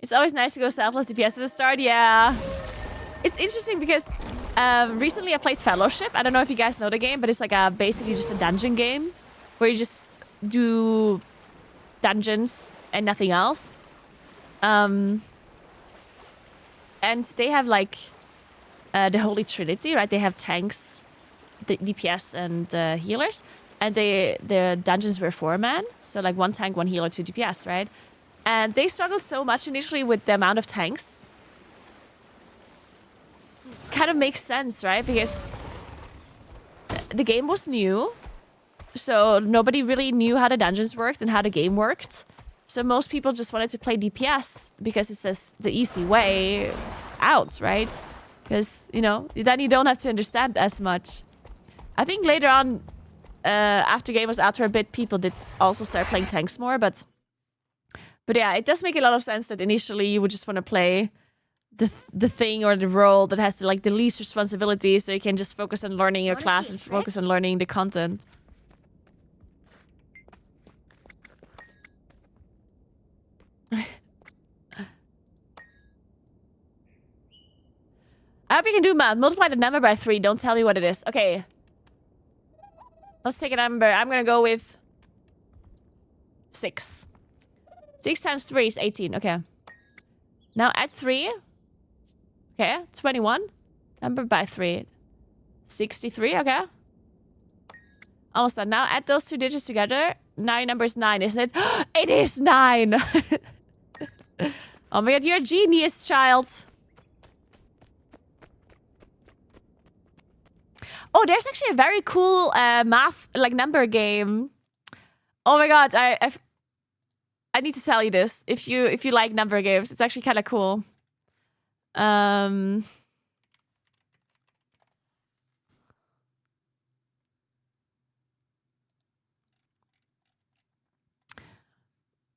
It's always nice to go selfless DPS at the start, yeah. It's interesting because recently I played Fellowship. I don't know if you guys know the game, but it's like basically just a dungeon game where you just do dungeons and nothing else. And they have like the Holy Trinity, right? They have tanks, the DPS, and healers. And the dungeons were 4-man, so like 1 tank, 1 healer, 2 DPS, right? And they struggled so much initially with the amount of tanks. Kind of makes sense, right? Because the game was new, so nobody really knew how the dungeons worked and how the game worked. So most people just wanted to play DPS because it's the easy way out, right? Because, you know, then you don't have to understand as much. I think later on, after the game was out for a bit, people did also start playing tanks more, but yeah, it does make a lot of sense that initially you would just want to play the thing or the role that has the least responsibility, so you can just focus on learning your class and focus on learning the content. I hope you can do math. Multiply the number by 3. Don't tell me what it is. Okay. Let's take a number. I'm gonna go with 6. 6 times 3 is 18. Okay. Now add 3. Okay, 21. Number by 3. 63, okay. Almost done. Now add those 2 digits together. Now your number is 9, isn't it? It is 9! Oh my god, you're a genius, child. Oh, there's actually a very cool math, like number game. Oh my god, I need to tell you this. If you like number games, it's actually kind of cool.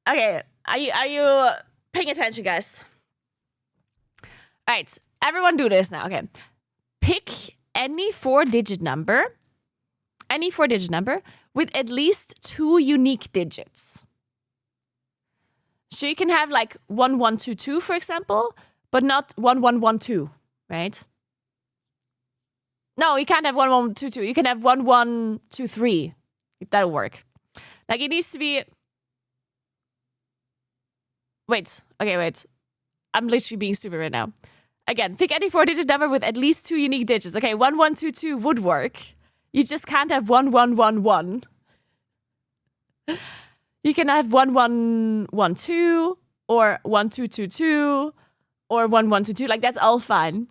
Okay, are you paying attention, guys? All right, everyone do this now. Okay, pick any 4-digit number with at least 2 unique digits. So you can have like 1122, for example, but not 1112, right? No, you can't have 1122. You can have 1123. That'll work. Like it needs to be. Wait. Okay, wait. I'm literally being stupid right now. Again, pick any 4-digit number with at least 2 unique digits. Okay, 1122 would work. You just can't have 1111. You can have 1112 or 1222 or 1122. Like, that's all fine.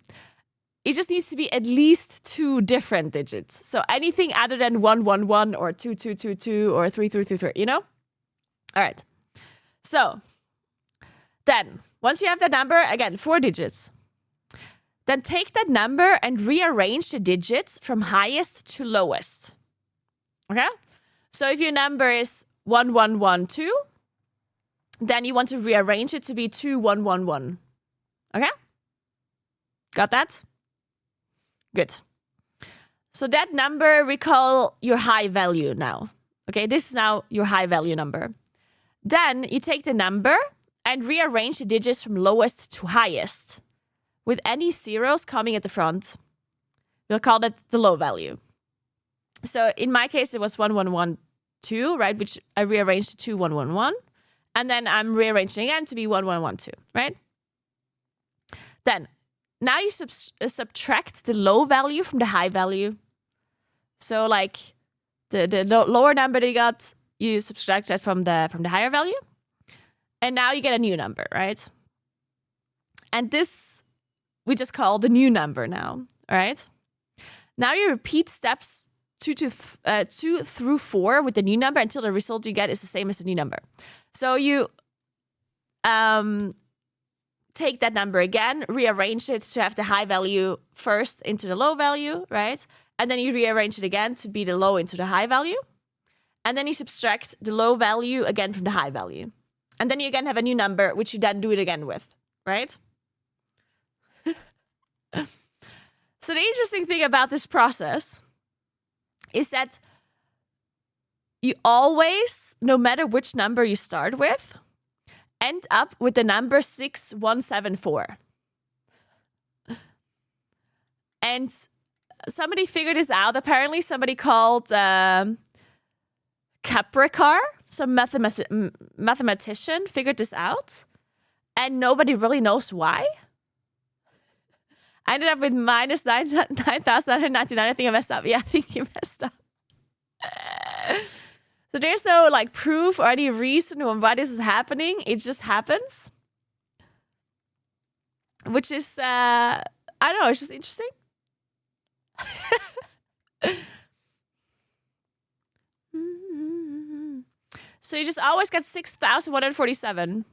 It just needs to be at least 2 different digits. So anything other than 111 or 2222 or 3333, you know? All right. So then, once you have that number, again, 4 digits. Then take that number and rearrange the digits from highest to lowest. Okay? So if your number is 1112, then you want to rearrange it to be 2111. Okay? Got that? Good. So that number we call your high value now. Okay, this is now your high value number. Then you take the number and rearrange the digits from lowest to highest with any zeros coming at the front. We'll call that the low value. So in my case, it was 1112, right? Which I rearranged to 2111. And then I'm rearranging again to be 1112, right? Then, now you subtract the low value from the high value. So like the lower number that you got, you subtract that from the higher value. And now you get a new number, right? And this we just call the new number now, all right? Now you repeat steps 2 through 4 with the new number until the result you get is the same as the new number. So you take that number again, rearrange it to have the high value first into the low value, right? And then you rearrange it again to be the low into the high value. And then you subtract the low value again from the high value. And then you again have a new number, which you then do it again with, right? So the interesting thing about this process is that you always, no matter which number you start with, end up with the number 6174. And somebody figured this out. Apparently somebody called Capricar, some mathematician, figured this out. And nobody really knows why. I ended up with minus 9,999. I think I messed up. Yeah, I think you messed up. So there's no like proof or any reason why this is happening. It just happens. Which is, I don't know, it's just interesting. So you just always get 6,147.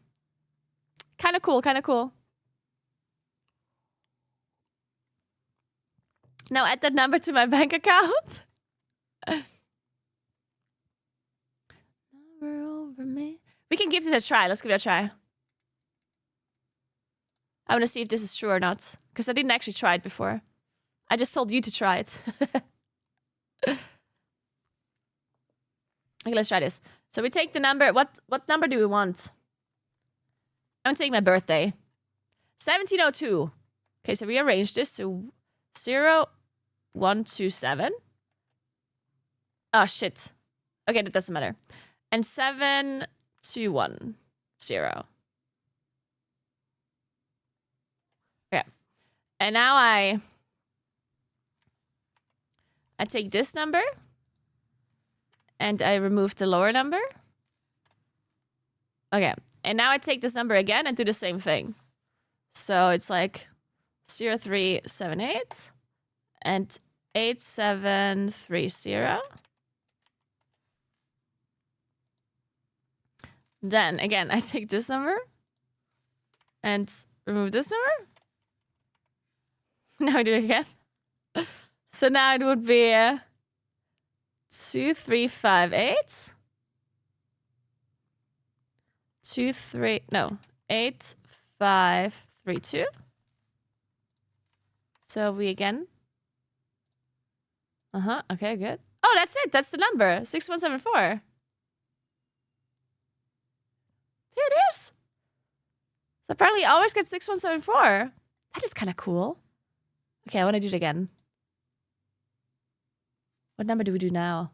Kind of cool, kind of cool. Now add that number to my bank account. Number over me. We can give this a try. Let's give it a try. I want to see if this is true or not. Because I didn't actually try it before. I just told you to try it. Okay, let's try this. So we take the number. What number do we want? I'm taking my birthday. 1702. Okay, so rearrange this to 0127. Oh, shit. Okay, that doesn't matter. And 7210. Okay. And now I take this number and I remove the lower number. Okay. And now I take this number again and do the same thing. So it's like 0378 and 8730. Then again, I take this number and remove this number. Now I do it again. So now it would be 2358. 8532. So we again. Okay, good. Oh, that's it. That's the number. 6174. There it is. So apparently I always get 6174. That is kind of cool. Okay, I want to do it again. What number do we do now?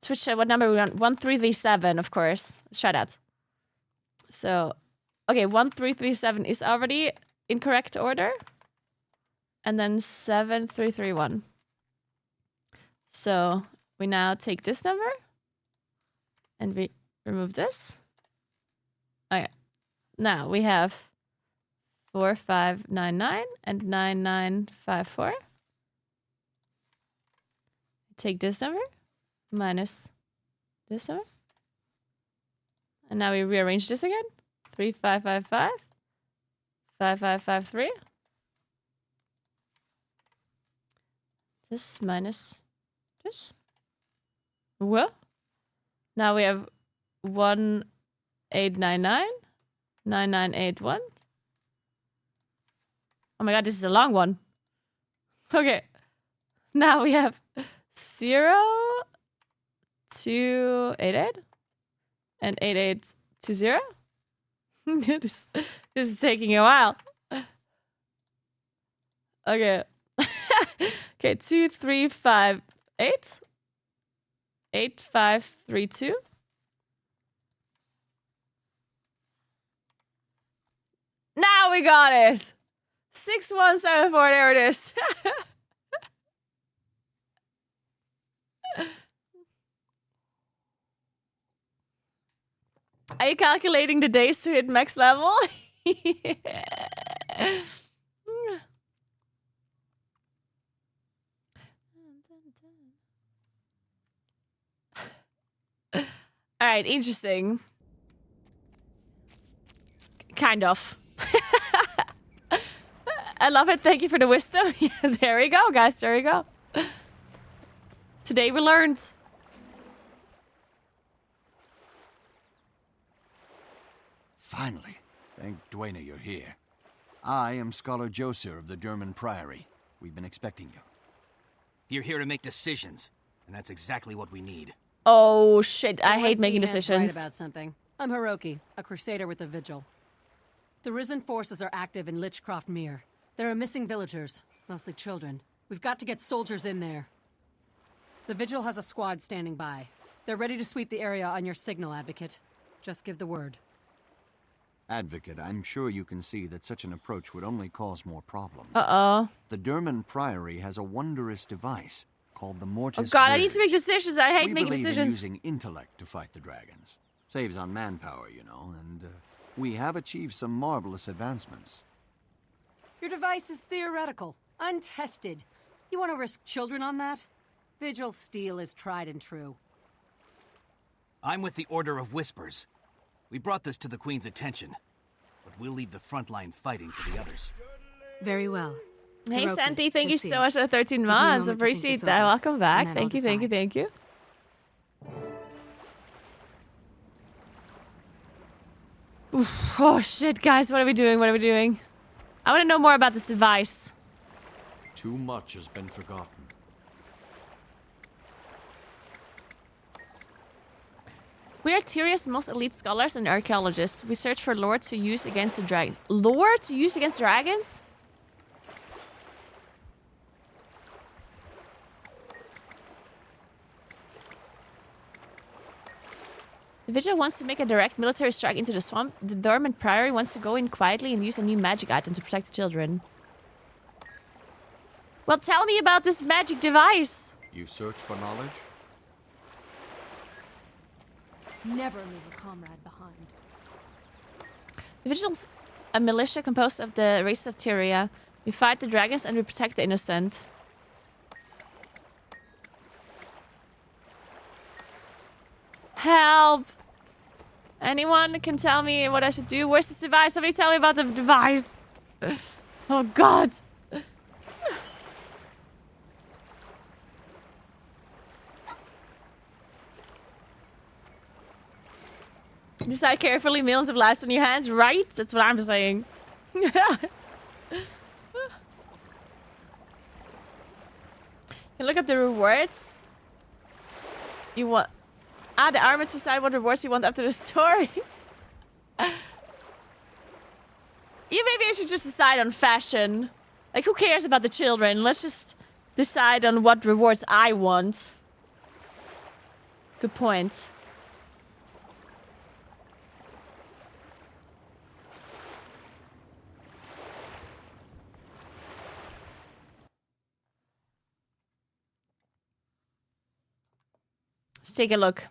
Switch to what number we want? 1337, of course. Let's try that. So, okay, 1337 is already in correct order. And then 7331. So, we now take this number. And we remove this. Okay. Now, we have 4599 and 9954. Take this number. Minus this number. And now we rearrange this again. 3555. 5553. This minus this. What? Now we have 1899. 9981. Oh my god, this is a long one. Okay. Now we have 0288 and 8820. this is taking a while. Okay. Okay, 2358 8532. Now we got it. 6174. There it is. Are you calculating the days to hit max level? All right, interesting. Kind of. I love it. Thank you for the wisdom. Yeah, there we go, guys. There we go. Today we learned. Finally. Thank Duena you're here. I am Scholar Joser of the German Priory. We've been expecting you. You're here to make decisions, and that's exactly what we need. Oh, shit. I hate Once making Ian's decisions. Right about something. I'm Hiroki, a crusader with the Vigil. The Risen forces are active in Lichcroft Mere. There are missing villagers, mostly children. We've got to get soldiers in there. The Vigil has a squad standing by. They're ready to sweep the area on your signal, Advocate. Just give the word. Advocate, I'm sure you can see that such an approach would only cause more problems. Uh-oh. The German Priory has a wondrous device called the Mortis. Oh god, I need Verde. to make decisions. I hate We making believe in decisions. using intellect to fight the dragons. Saves on manpower, you know, and we have achieved some marvelous advancements. Your device is theoretical, untested. You want to risk children on that? Vigil steel is tried and true. I'm with the Order of Whispers. We brought this to the Queen's attention, but we'll leave the frontline fighting to the others. Very well. Hey, Hiroki, Santi, thank you Jesse, so much for the 13 me a months. moment to think Appreciate this that. over, Welcome back. and then Thank I'll you, thank you, decide. thank you. Oof. Oh, shit, guys. What are we doing? What are we doing? I want to know more about this device. Too much has been forgotten. We are Tyria's most elite scholars and archaeologists. We search for lore to use against the dragons. Lore to use against dragons? The Vigil wants to make a direct military strike into the swamp. The dormant priory wants to go in quietly and use a new magic item to protect the children. Well, tell me about this magic device. You search for knowledge? Never leave a comrade behind. The Vigil's a militia composed of the race of Tyria. We fight the dragons and we protect the innocent. Help! Anyone can tell me what I should do? Where's this device? Somebody tell me about the device. Oh god. Decide carefully, millions of lives on your hands, right? That's what I'm saying. You look up the rewards. You want... Ah, the armor to decide what rewards you want after the story. Yeah, maybe I should just decide on fashion. Like, who cares about the children? Let's just decide on what rewards I want. Good point. Let's take a look.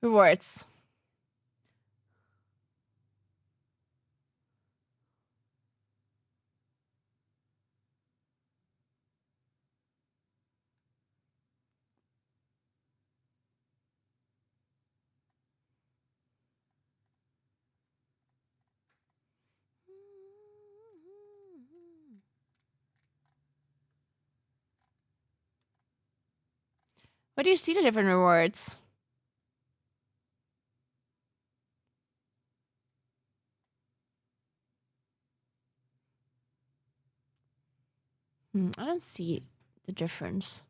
Rewards. Where do you see the different rewards? I don't see the difference.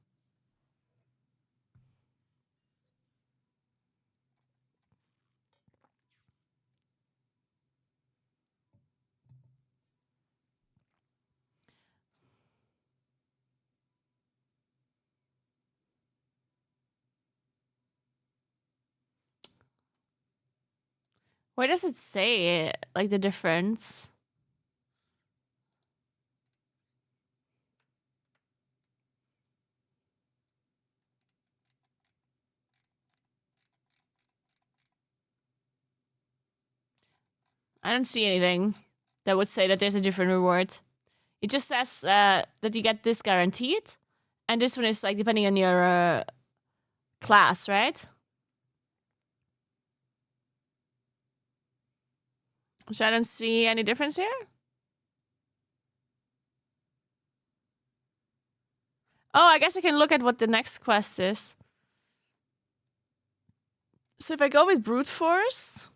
Where does it say, like, the difference? I don't see anything that would say that there's a different reward. It just says that you get this guaranteed, and this one is, like, depending on your class, right? So I don't see any difference here. Oh, I guess I can look at what the next quest is. So if I go with brute force,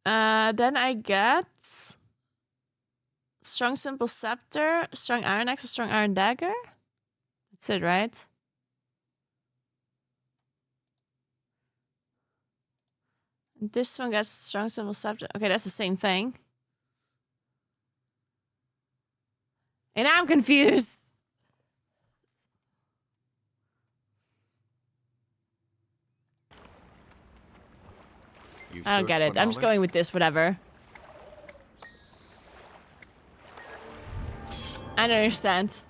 then I get strong simple scepter, strong iron axe, strong iron dagger. That's it, right? And this one gets strong simple scepter. Okay, that's the same thing. And I'm confused. I don't get it. I'm just going with this, whatever. I don't understand.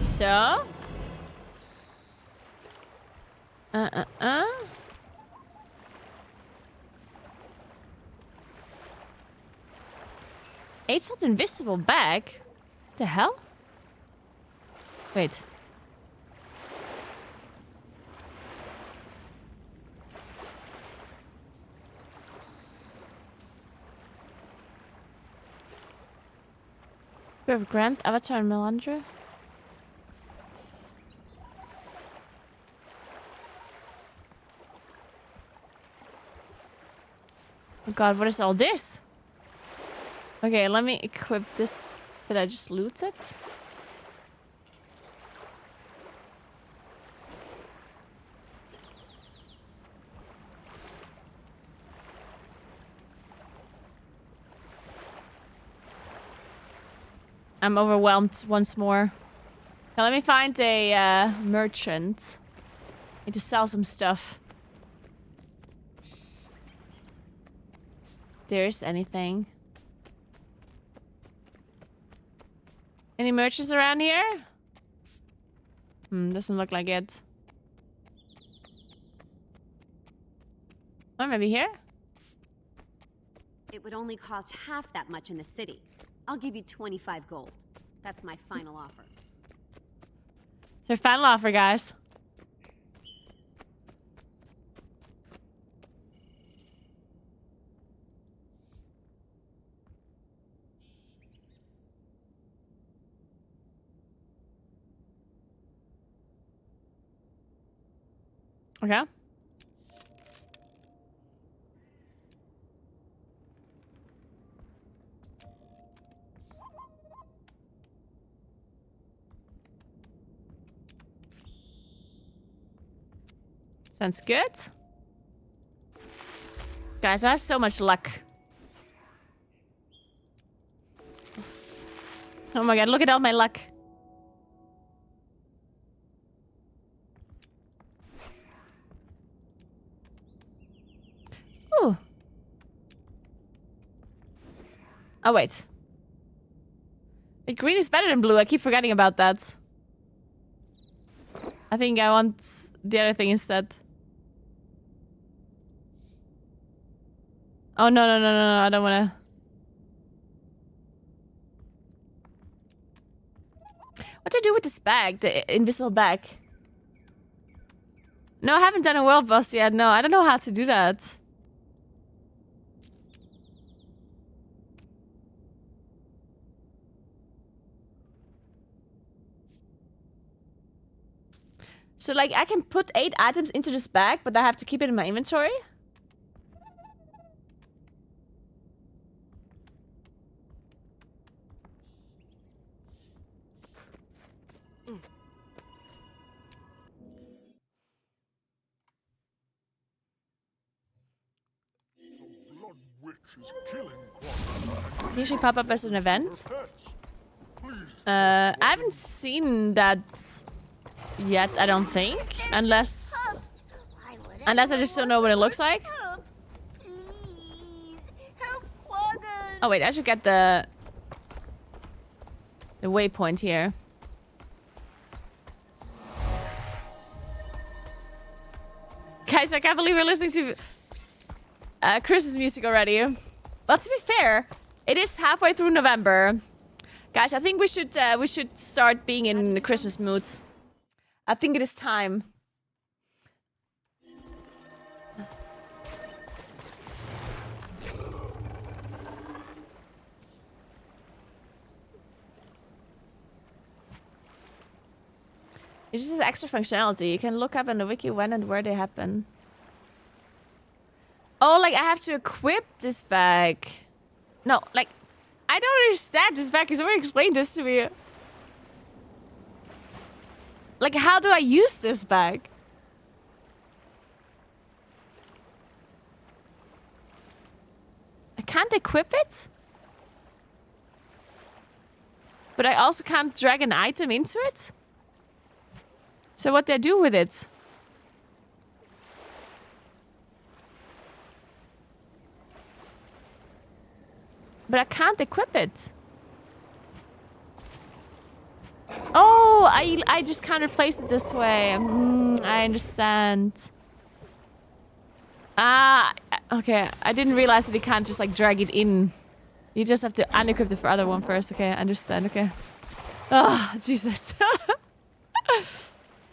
So? It's not invisible bag. What the hell? Wait. We have Grant, Avatar, and Melandra. Oh god, what is all this? Okay, let me equip this. Did I just loot it? I'm overwhelmed once more. Now let me find a merchant. Need to sell some stuff. If there's anything. Any merchants around here? Doesn't look like it. Or maybe here? It would only cost half that much in the city. I'll give you 25 gold. That's my final offer. It's our final offer, guys. Okay. Sounds good. Guys, I have so much luck. Oh my god, look at all my luck. Ooh. Oh, wait. Wait, green is better than blue. I keep forgetting about that. I think I want the other thing instead. Oh, no, no, no, no, no. I don't want to... What do I do with this bag? The invisible bag? No, I haven't done a world boss yet. No, I don't know how to do that. So, like, I can put 8 items into this bag, but I have to keep it in my inventory? Usually pop up as an event. I haven't seen that yet, I don't think. Unless I just don't know what it looks like. Oh wait, I should get the waypoint here. Guys, I can't believe we're listening to Christmas music already. Well, to be fair, it is halfway through November. Guys, I think we should start being in the Christmas mood. I think it is time. It just has extra functionality. You can look up in the wiki when and where they happen. Oh, like I have to equip this bag. No, like, I don't understand this bag. Can somebody explain this to me? Like, how do I use this bag? I can't equip it? But I also can't drag an item into it? So what do I do with it? But I can't equip it. Oh, I just can't replace it this way. I understand. Ah, okay. I didn't realize that you can't just like drag it in. You just have to unequip the other one first. Okay, I understand. Okay. Oh, Jesus.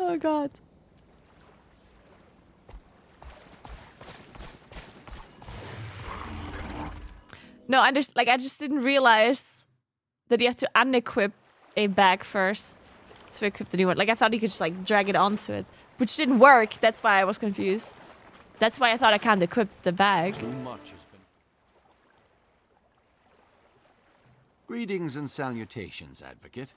Oh, God. No, I just didn't realize that you have to unequip a bag first to equip the new one. Like, I thought you could just, like, drag it onto it. Which didn't work. That's why I was confused. That's why I thought I can't equip the bag. Too much has been... Greetings and salutations, Advocate.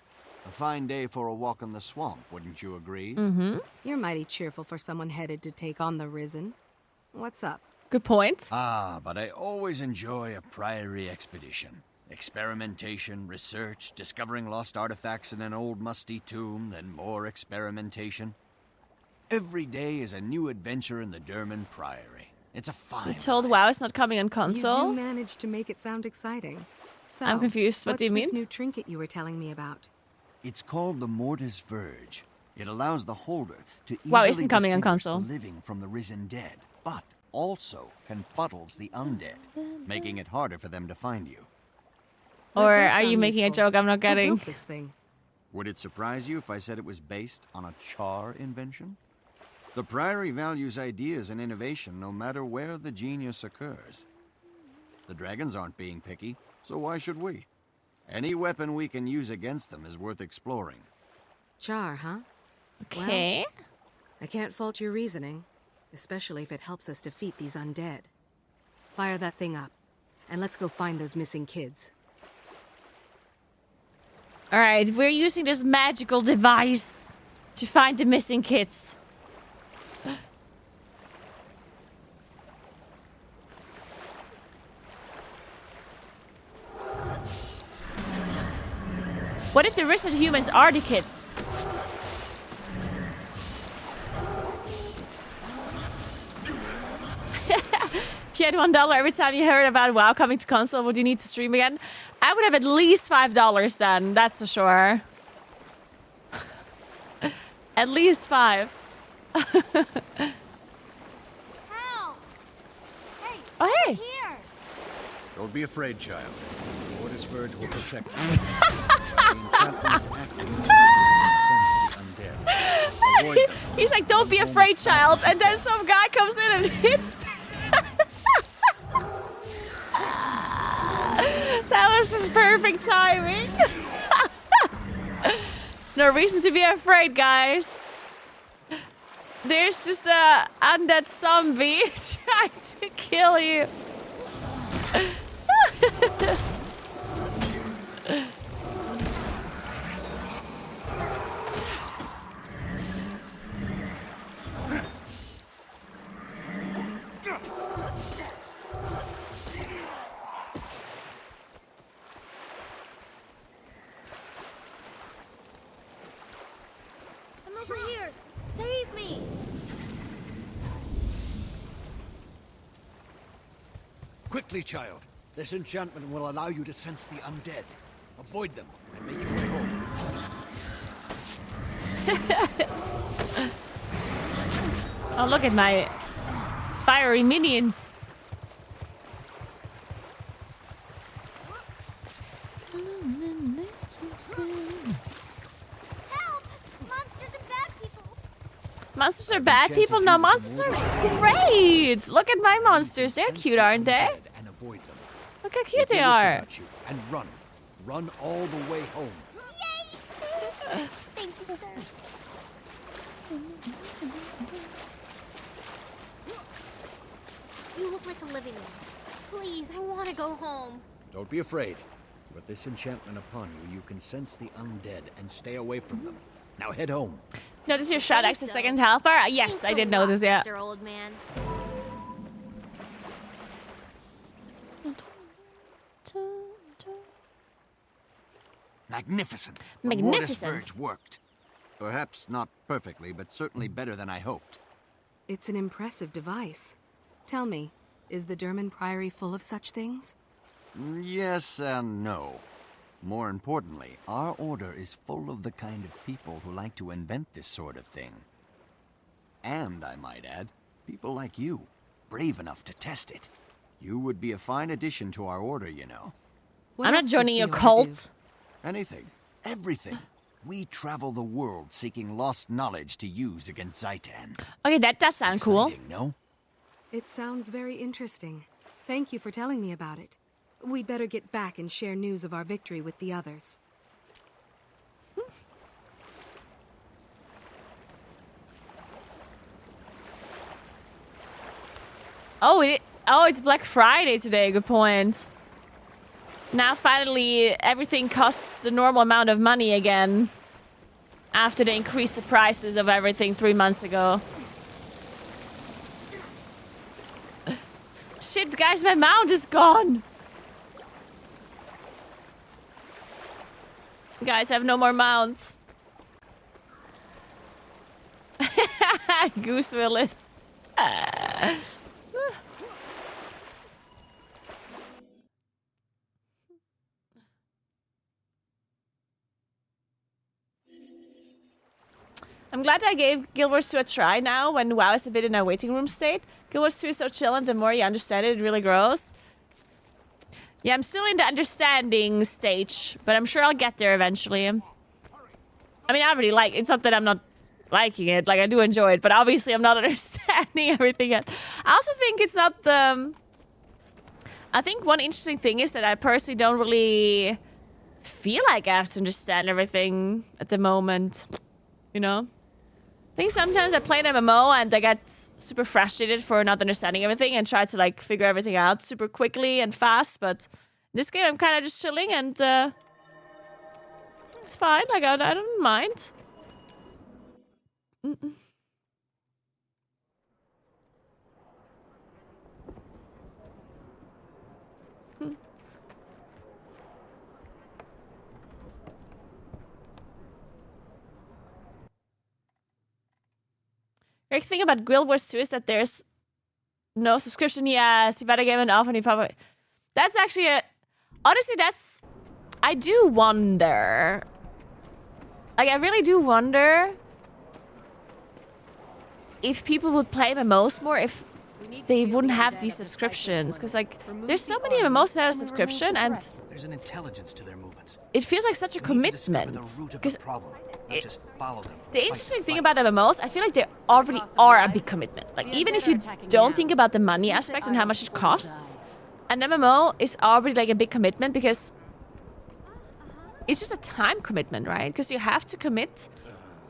A fine day for a walk in the swamp, wouldn't you agree? Mm-hmm. You're mighty cheerful for someone headed to take on the Risen. What's up? Good point. Ah, but I always enjoy a priory expedition. Experimentation, research, discovering lost artifacts in an old musty tomb, then more experimentation. Every day is a new adventure in the Derman Priory. It's a fine... You told WoW it's not coming on console? You managed to make it sound exciting. So, I'm confused. What do you mean? What's this new trinket you were telling me about? It's called the Mortis Verge. It allows the holder to easily Wow, isn't coming on distinguish console. the living from the risen dead, but also confuddles the undead, making it harder for them to find you. Or are you making a joke I'm not Who getting? built this thing? Would it surprise you if I said it was based on a char invention? The Priory values ideas and innovation no matter where the genius occurs. The dragons aren't being picky, so why should we? Any weapon we can use against them is worth exploring. Char, huh? Okay. Well, I can't fault your reasoning, especially if it helps us defeat these undead. Fire that thing up, and let's go find those missing kids. Alright, we're using this magical device to find the missing kids. What if the risen humans are the kids? If you had $1 every time you heard about WoW coming to console, would you need to stream again? I would have at least $5 then, that's for sure. At least 5. Help! Hey! Oh, hey! Here! Don't be afraid, child. The Mortis Verge will protect you. The enchantment is active and sense the undead. Avoid them. He's like, don't be afraid, child. And then some guy comes in and hits. That was just perfect timing. No reason to be afraid, guys. There's just a undead zombie trying to kill you. I'm over here! Save me! Quickly, child. This enchantment will allow you to sense the undead. Avoid them and make your way home. Oh, look at my fiery minions. Help! Monsters and bad people! Monsters are bad people? No, monsters are great. Look at my monsters. They're cute, aren't they? And avoid them. Look how cute they Make your wits are. about you and run. Run all the way home. Yay! Thank you, sir. You look like a living one. Please, I want to go home. Don't be afraid. With this enchantment upon you, you can sense the undead and stay away from them. Now head home. Notice your shot X the second health bar? Yes, I did notice, yeah. Mr. Old Man. Magnificent. Magnificent. The Mortis Verge worked. Perhaps not perfectly, but certainly better than I hoped. It's an impressive device. Tell me, is the Derman Priory full of such things? Yes and no. More importantly, our order is full of the kind of people who like to invent this sort of thing. And, I might add, people like you, brave enough to test it. You would be a fine addition to our order, you know. I'm not joining your cult. Anything. Everything. We travel the world seeking lost knowledge to use against Zaitan. Okay, that does sound cool. Exciting, no? It sounds very interesting. Thank you for telling me about it. We'd better get back and share news of our victory with the others. Oh, it's Black Friday today. Good point. Now finally everything costs the normal amount of money again. After they increased the prices of everything 3 months ago. Shit, guys, my mount is gone. Guys, I have no more mount. Goose Willis. glad I gave Guild Wars 2 a try now when WoW is a bit in a waiting room state. Guild Wars 2 is so chill, and the more you understand it, it really grows. Yeah, I'm still in the understanding stage, but I'm sure I'll get there eventually. I mean, I really like it. It's not that I'm not liking it. Like, I do enjoy it, but obviously I'm not understanding everything yet. I also think it's not... I think one interesting thing is that I personally don't really feel like I have to understand everything at the moment. You know? I think sometimes I play an MMO and I get super frustrated for not understanding everything and try to like figure everything out super quickly and fast, but in this game I'm kind of just chilling and it's fine, like I don't mind. Great thing about Guild Wars 2 is that there's no subscription. Yes, you better get it off and you probably... That's actually a... Honestly, that's... I do wonder. Like, I really do wonder if people would play MMOs more if they wouldn't have these subscriptions. Because, like, there's so many MMOs that have a subscription and... There's an intelligence to their movements. It feels like such a commitment. Because just follow them. The interesting thing about MMOs, I feel like they already are a big commitment. Like, even if you don't think about the money aspect and how much it costs, an MMO is already like a big commitment because it's just a time commitment, right? Because you have to commit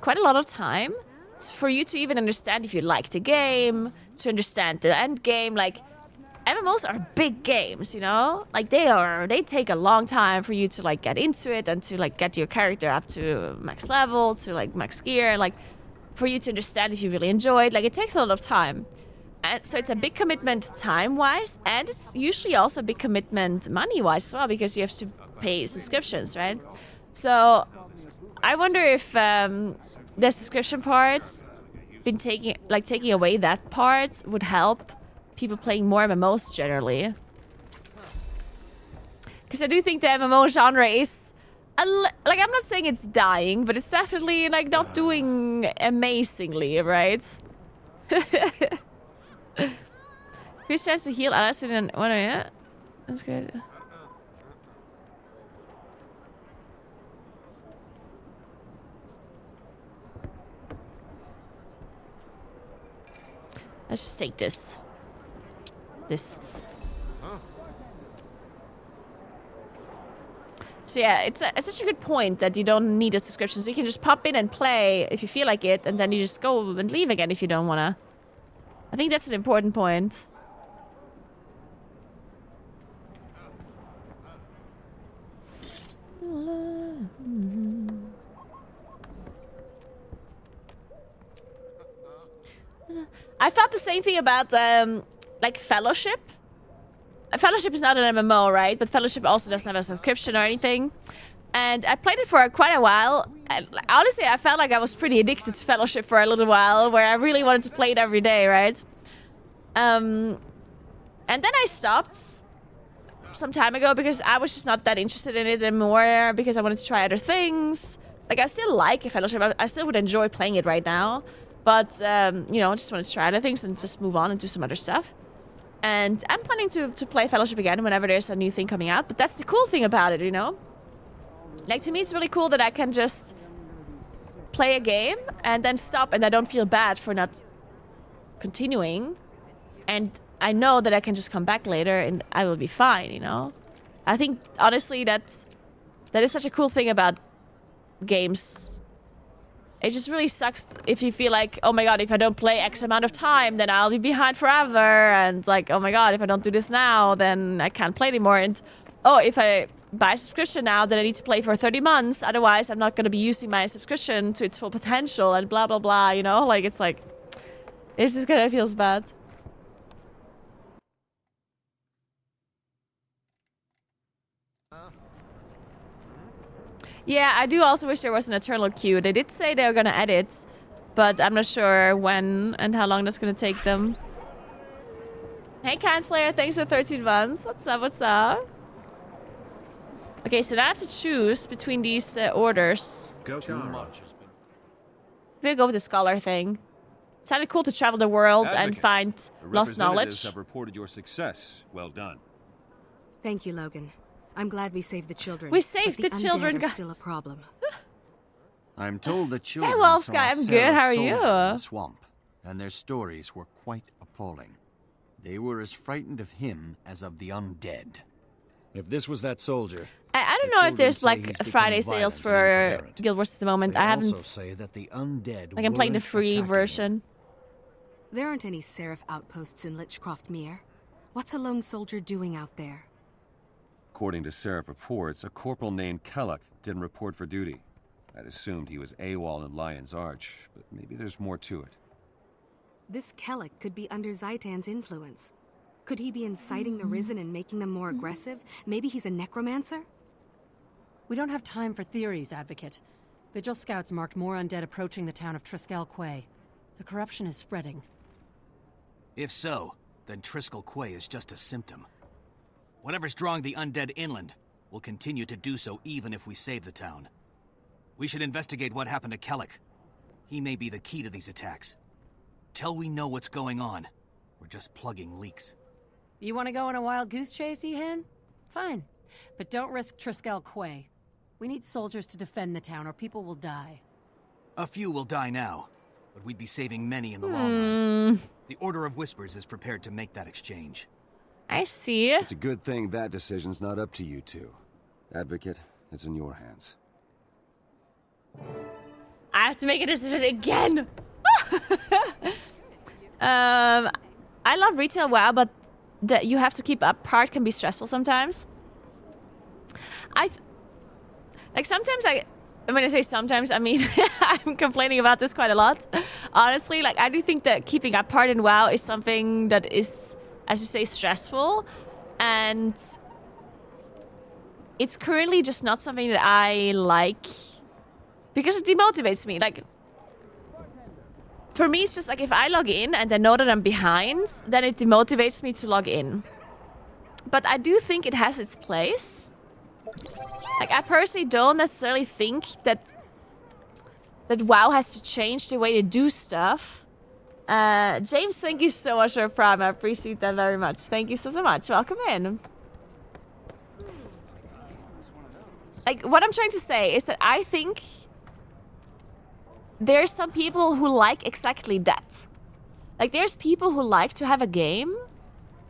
quite a lot of time for you to even understand if you like the game, to understand the end game. Like, MMOs are big games, you know? Like, they take a long time for you to, like, get into it and to, like, get your character up to max level, to, like, max gear, like, for you to understand if you really enjoy it. Like, it takes a lot of time. And so it's a big commitment time-wise, and it's usually also a big commitment money-wise as well, because you have to pay subscriptions, right? So I wonder if the subscription parts been taking away that part would help people playing more MMOs generally. Because I do think the MMO genre is... like, I'm not saying it's dying, but it's definitely, like, not doing amazingly, right? Who's chance to heal us within one area? That's good. Let's just take this. So yeah, it's such a good point that you don't need a subscription. So you can just pop in and play if you feel like it, and then you just go and leave again if you don't wanna. I think that's an important point. I felt the same thing about like Fellowship. Fellowship is not an MMO, right? But Fellowship also doesn't have a subscription or anything. And I played it for quite a while. And honestly, I felt like I was pretty addicted to Fellowship for a little while, where I really wanted to play it every day, right? And then I stopped some time ago because I was just not that interested in it anymore, because I wanted to try other things. Like, I still like Fellowship. I still would enjoy playing it right now. But, you know, I just wanted to try other things and just move on and do some other stuff. And I'm planning to play Fellowship again whenever there's a new thing coming out. But that's the cool thing about it, you know? Like, to me, it's really cool that I can just play a game and then stop, and I don't feel bad for not continuing. And I know that I can just come back later and I will be fine, you know? I think, honestly, that is such a cool thing about games. It just really sucks if you feel like, oh my god, if I don't play X amount of time, then I'll be behind forever. And like, oh my god, if I don't do this now, then I can't play anymore. And oh, if I buy a subscription now, then I need to play for 30 months. Otherwise, I'm not going to be using my subscription to its full potential and blah, blah, blah, you know? Like, it's like, it just kind of feels bad. Yeah, I do also wish there was an eternal queue. They did say they were gonna edit, but I'm not sure when and how long that's gonna take them. Hey, Canslayer, thanks for 13 months. What's up, what's up? Okay, so now I have to choose between these orders. Go too much. We'll go with the scholar thing. It sounded cool to travel the world and Advocate. find The lost representatives knowledge. have reported your success. Well done. Thank you, Logan. I'm glad we saved the children. We saved but the children, undead are guys. still a problem. I'm told the children Wolf saw Sky, a I'm good, Seraph how are soldier you? in the swamp, and their stories were quite appalling. They were as frightened of him as of the undead. If this was that soldier, I don't the know if children there's say like he's a become Friday violent sales and for incoherent. Guild Wars at the moment. They I also haven't. say that the undead Like I'm playing the weren't free attacking him. version. There aren't any Seraph outposts in Lichcroft Mere. What's a lone soldier doing out there? According to Seraph reports, a corporal named Kellock didn't report for duty. I'd assumed he was AWOL in Lion's Arch, but maybe there's more to it. This Kellic could be under Zaitan's influence. Could he be inciting the Risen and making them more aggressive? Maybe he's a necromancer? We don't have time for theories, Advocate. Vigil scouts marked more undead approaching the town of Triskel Quay. The corruption is spreading. If so, then Triskel Quay is just a symptom. Whatever's drawing the undead inland will continue to do so even if we save the town. We should investigate what happened to Kellic. He may be the key to these attacks. Till we know what's going on, we're just plugging leaks. You want to go on a wild goose chase, Ehan? Fine. But don't risk Triskel Quay. We need soldiers to defend the town or people will die. A few will die now, but we'd be saving many in the long run. The Order of Whispers is prepared to make that exchange. I see. It's a good thing that decision's not up to you two. Advocate, it's in your hands. I have to make a decision again. I love retail WoW, but that you have to keep up part can be stressful sometimes. Sometimes when I say sometimes, I mean I'm complaining about this quite a lot. Honestly, like I do think that keeping up part in WoW is something that is, as you say, stressful, and it's currently just not something that I like because it demotivates me. Like for me, it's just like if I log in and I know that I'm behind, then it demotivates me to log in. But I do think it has its place. Like, I personally don't necessarily think that WoW has to change the way they do stuff. James, thank you so much for a Prime. I appreciate that very much. Thank you so much. Welcome in. Like, what I'm trying to say is that I think there's some people who like exactly that. Like, there's people who like to have a game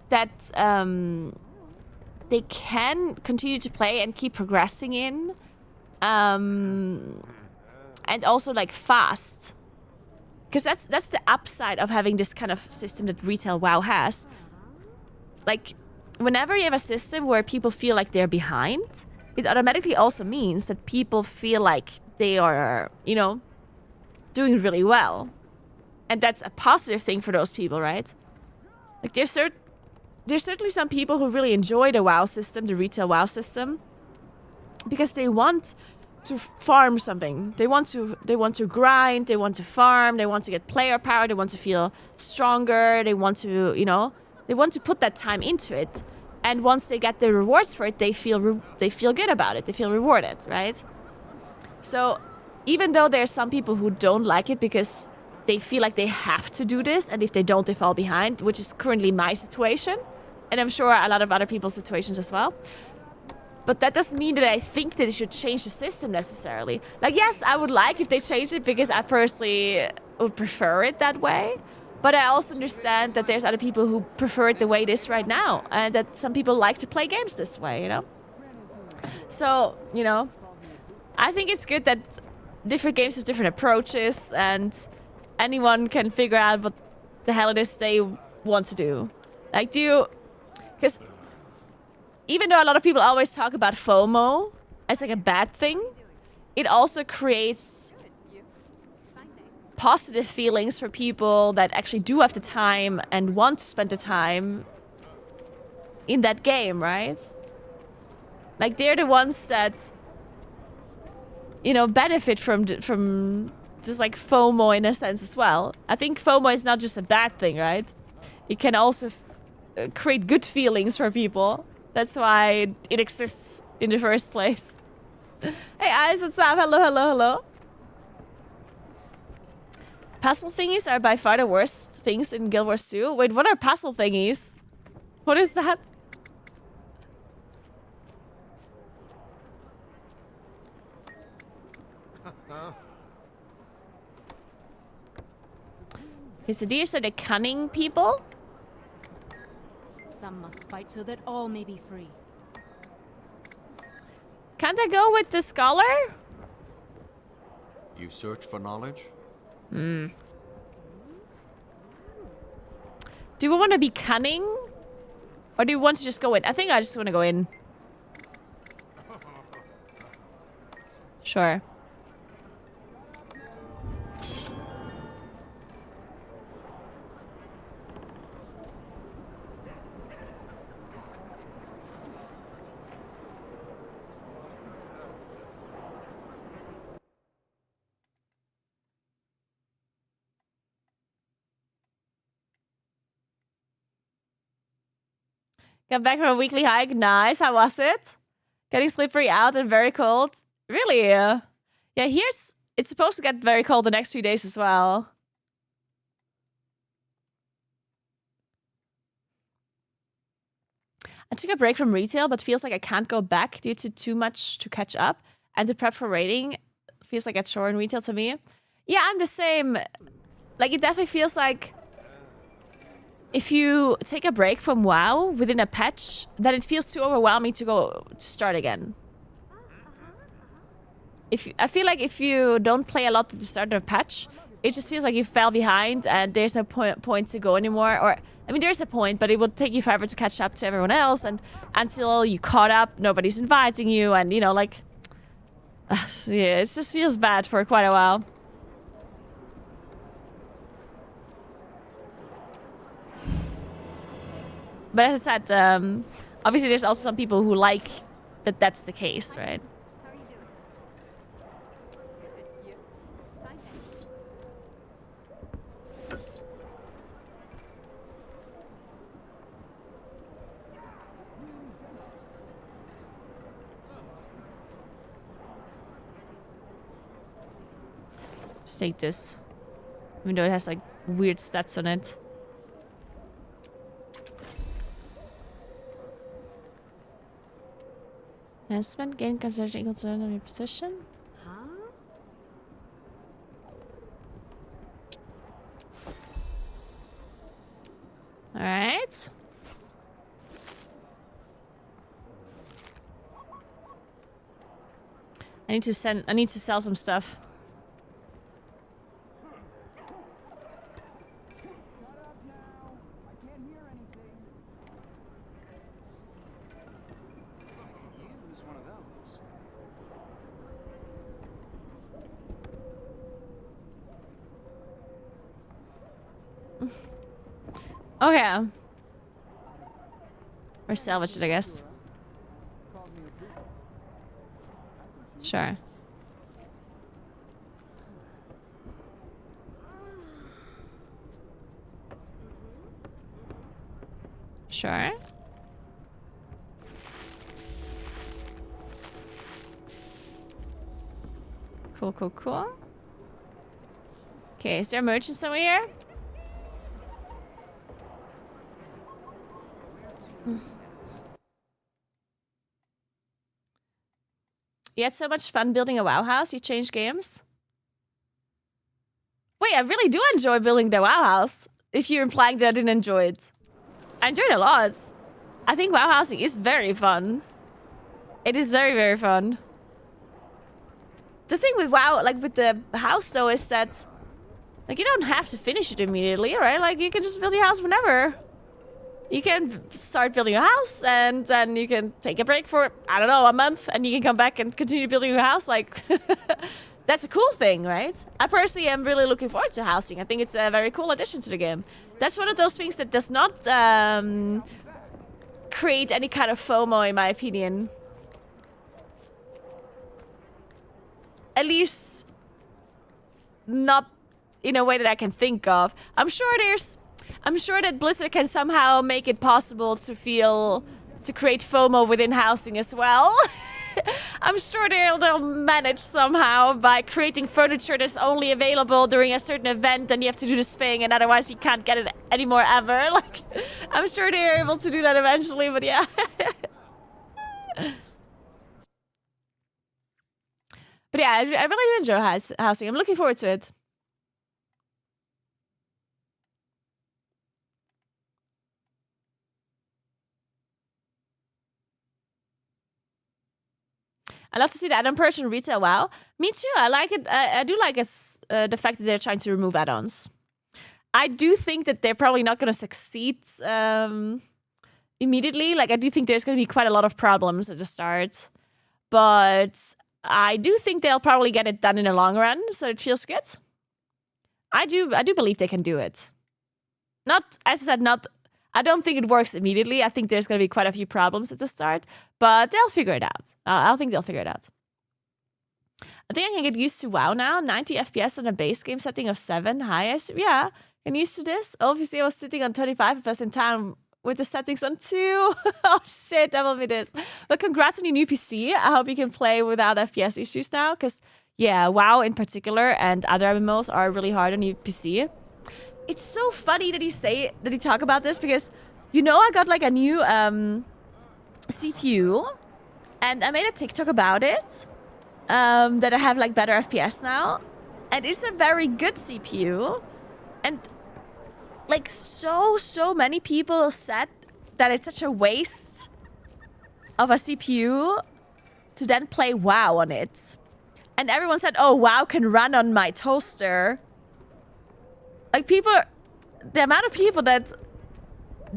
that they can continue to play and keep progressing in. And also, like, fast. Because that's the upside of having this kind of system that retail WoW has. Like, whenever you have a system where people feel like they're behind, it automatically also means that people feel like they are, you know, doing really well. And that's a positive thing for those people, right? Like, there's certainly some people who really enjoy the WoW system, the retail WoW system, because they want to farm something. They want to grind, they want to farm, they want to get player power, they want to feel stronger, they want to, you know, they want to put that time into it. And once they get the rewards for it, they feel good about it. They feel rewarded, right? So even though there's some people who don't like it because they feel like they have to do this, and if they don't, they fall behind, which is currently my situation, and I'm sure a lot of other people's situations as well. But that doesn't mean that I think that they should change the system necessarily. Like, yes, I would like if they changed it because I personally would prefer it that way. But I also understand that there's other people who prefer it the way it is right now, and that some people like to play games this way, you know? So, you know, I think it's good that different games have different approaches, and anyone can figure out what the hell it is they want to do. Like, because even though a lot of people always talk about FOMO as like a bad thing, it also creates positive feelings for people that actually do have the time and want to spend the time in that game, right? Like, they're the ones that, you know, benefit from just like FOMO in a sense as well. I think FOMO is not just a bad thing, right? It can also create good feelings for people. That's why it exists in the first place. Hey, Ice, what's up? Hello, hello, hello. Puzzle thingies are by far the worst things in Guild Wars 2. Wait, what are puzzle thingies? What is that? Okay, so these are the cunning people. Some must fight so that all may be free. Can't I go with the scholar? You search for knowledge? Hmm. Do we want to be cunning? Or do we want to just go in? I think I just want to go in. Sure. Got back from a weekly hike. Nice. How was it? Getting slippery out and very cold. Really? Yeah, here's... It's supposed to get very cold the next few days as well. I took a break from retail, but feels like I can't go back due to too much to catch up. And the prep for raiding feels like a chore in retail to me. Yeah, I'm the same. Like, it definitely feels like... If you take a break from WoW within a patch, then it feels too overwhelming to start again. I feel like if you don't play a lot at the start of a patch, it just feels like you fell behind and there's no point to go anymore. Or, I mean, there's a point, but it will take you forever to catch up to everyone else. And until you caught up, nobody's inviting you. And, you know, like... yeah, it just feels bad for quite a while. But as I said, obviously there's also some people who like that that's the case, right? How are you doing? Fine, Just take this. Even though it has like weird stats on it. Enhancement, gain concentration equal to enemy position. Huh? Alright. I need to sell some stuff. Okay. Or salvage it, I guess. Sure. Sure. Cool, cool, cool. Okay, is there a merchant somewhere here? You had so much fun building a WoW house, you changed games? Wait, I really do enjoy building the WoW house. If you're implying that I didn't enjoy it. I enjoyed it a lot. I think WoW housing is very fun. It is very, very fun. The thing with WoW, like with the house though, is that like you don't have to finish it immediately, right? Like you can just build your house whenever. You can start building a house and then you can take a break for, I don't know, a month and you can come back and continue building your house. Like, that's a cool thing, right? I personally am really looking forward to housing. I think it's a very cool addition to the game. That's one of those things that does not create any kind of FOMO, in my opinion. At least, not in a way that I can think of. I'm sure that Blizzard can somehow make it possible to create FOMO within housing as well. I'm sure they'll manage somehow by creating furniture that's only available during a certain event, and you have to do the sping, and otherwise you can't get it anymore ever. Like, I'm sure they're able to do that eventually, but yeah. But yeah, I really do enjoy housing. I'm looking forward to it. I love to see the add-on purge in retail. WoW. Me too. I like it. I do like the fact that they're trying to remove add-ons. I do think that they're probably not going to succeed immediately. Like, I do think there's going to be quite a lot of problems at the start. But I do think they'll probably get it done in the long run, so it feels good. I do believe they can do it. Not, as I said, I don't think it works immediately. I think there's going to be quite a few problems at the start, but they'll figure it out. I think they'll figure it out. I think I can get used to WoW now. 90 FPS on a base game setting of 7. Highest. Yeah, I'm used to this. Obviously, I was sitting on 25 FPS in time with the settings on 2. Oh, shit, that will be this. But congrats on your new PC. I hope you can play without FPS issues now, because, yeah, WoW in particular and other MMOs are really hard on your PC. It's so funny that you talk about this, because, you know, I got like a new CPU, and I made a TikTok about it, that I have like better FPS now, and it's a very good CPU, and like so many people said that it's such a waste of a CPU to then play WoW on it, and everyone said, oh, WoW can run on my toaster. Like, the amount of people that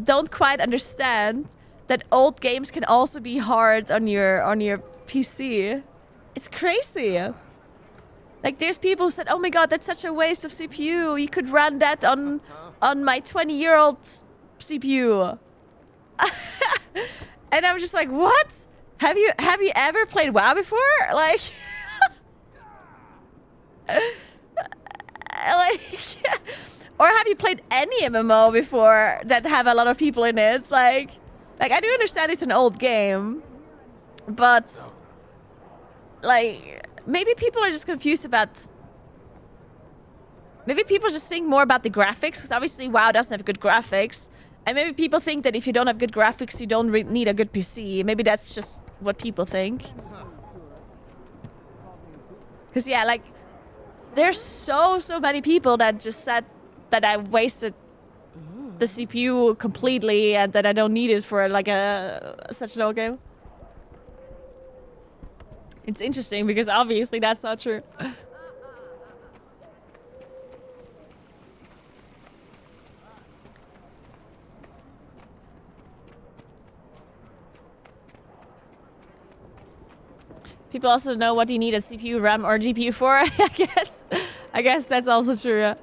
don't quite understand that old games can also be hard on your PC. It's crazy. Like, there's people who said, oh my god, that's such a waste of CPU. You could run that on my 20-year-old CPU. And I'm just like, what? Have you ever played WoW before? Like... Or have you played any MMO before that have a lot of people in it? Like I do understand it's an old game, but like maybe people are just confused about. Maybe people just think more about the graphics, because obviously WoW doesn't have good graphics, and maybe people think that if you don't have good graphics, you don't need a good PC. Maybe that's just what people think. Because yeah, like. There's so many people that just said that I wasted the CPU completely and that I don't need it for like such an old game. It's interesting because obviously that's not true. People also know what you need a CPU, RAM, or GPU for, I guess that's also true, yeah.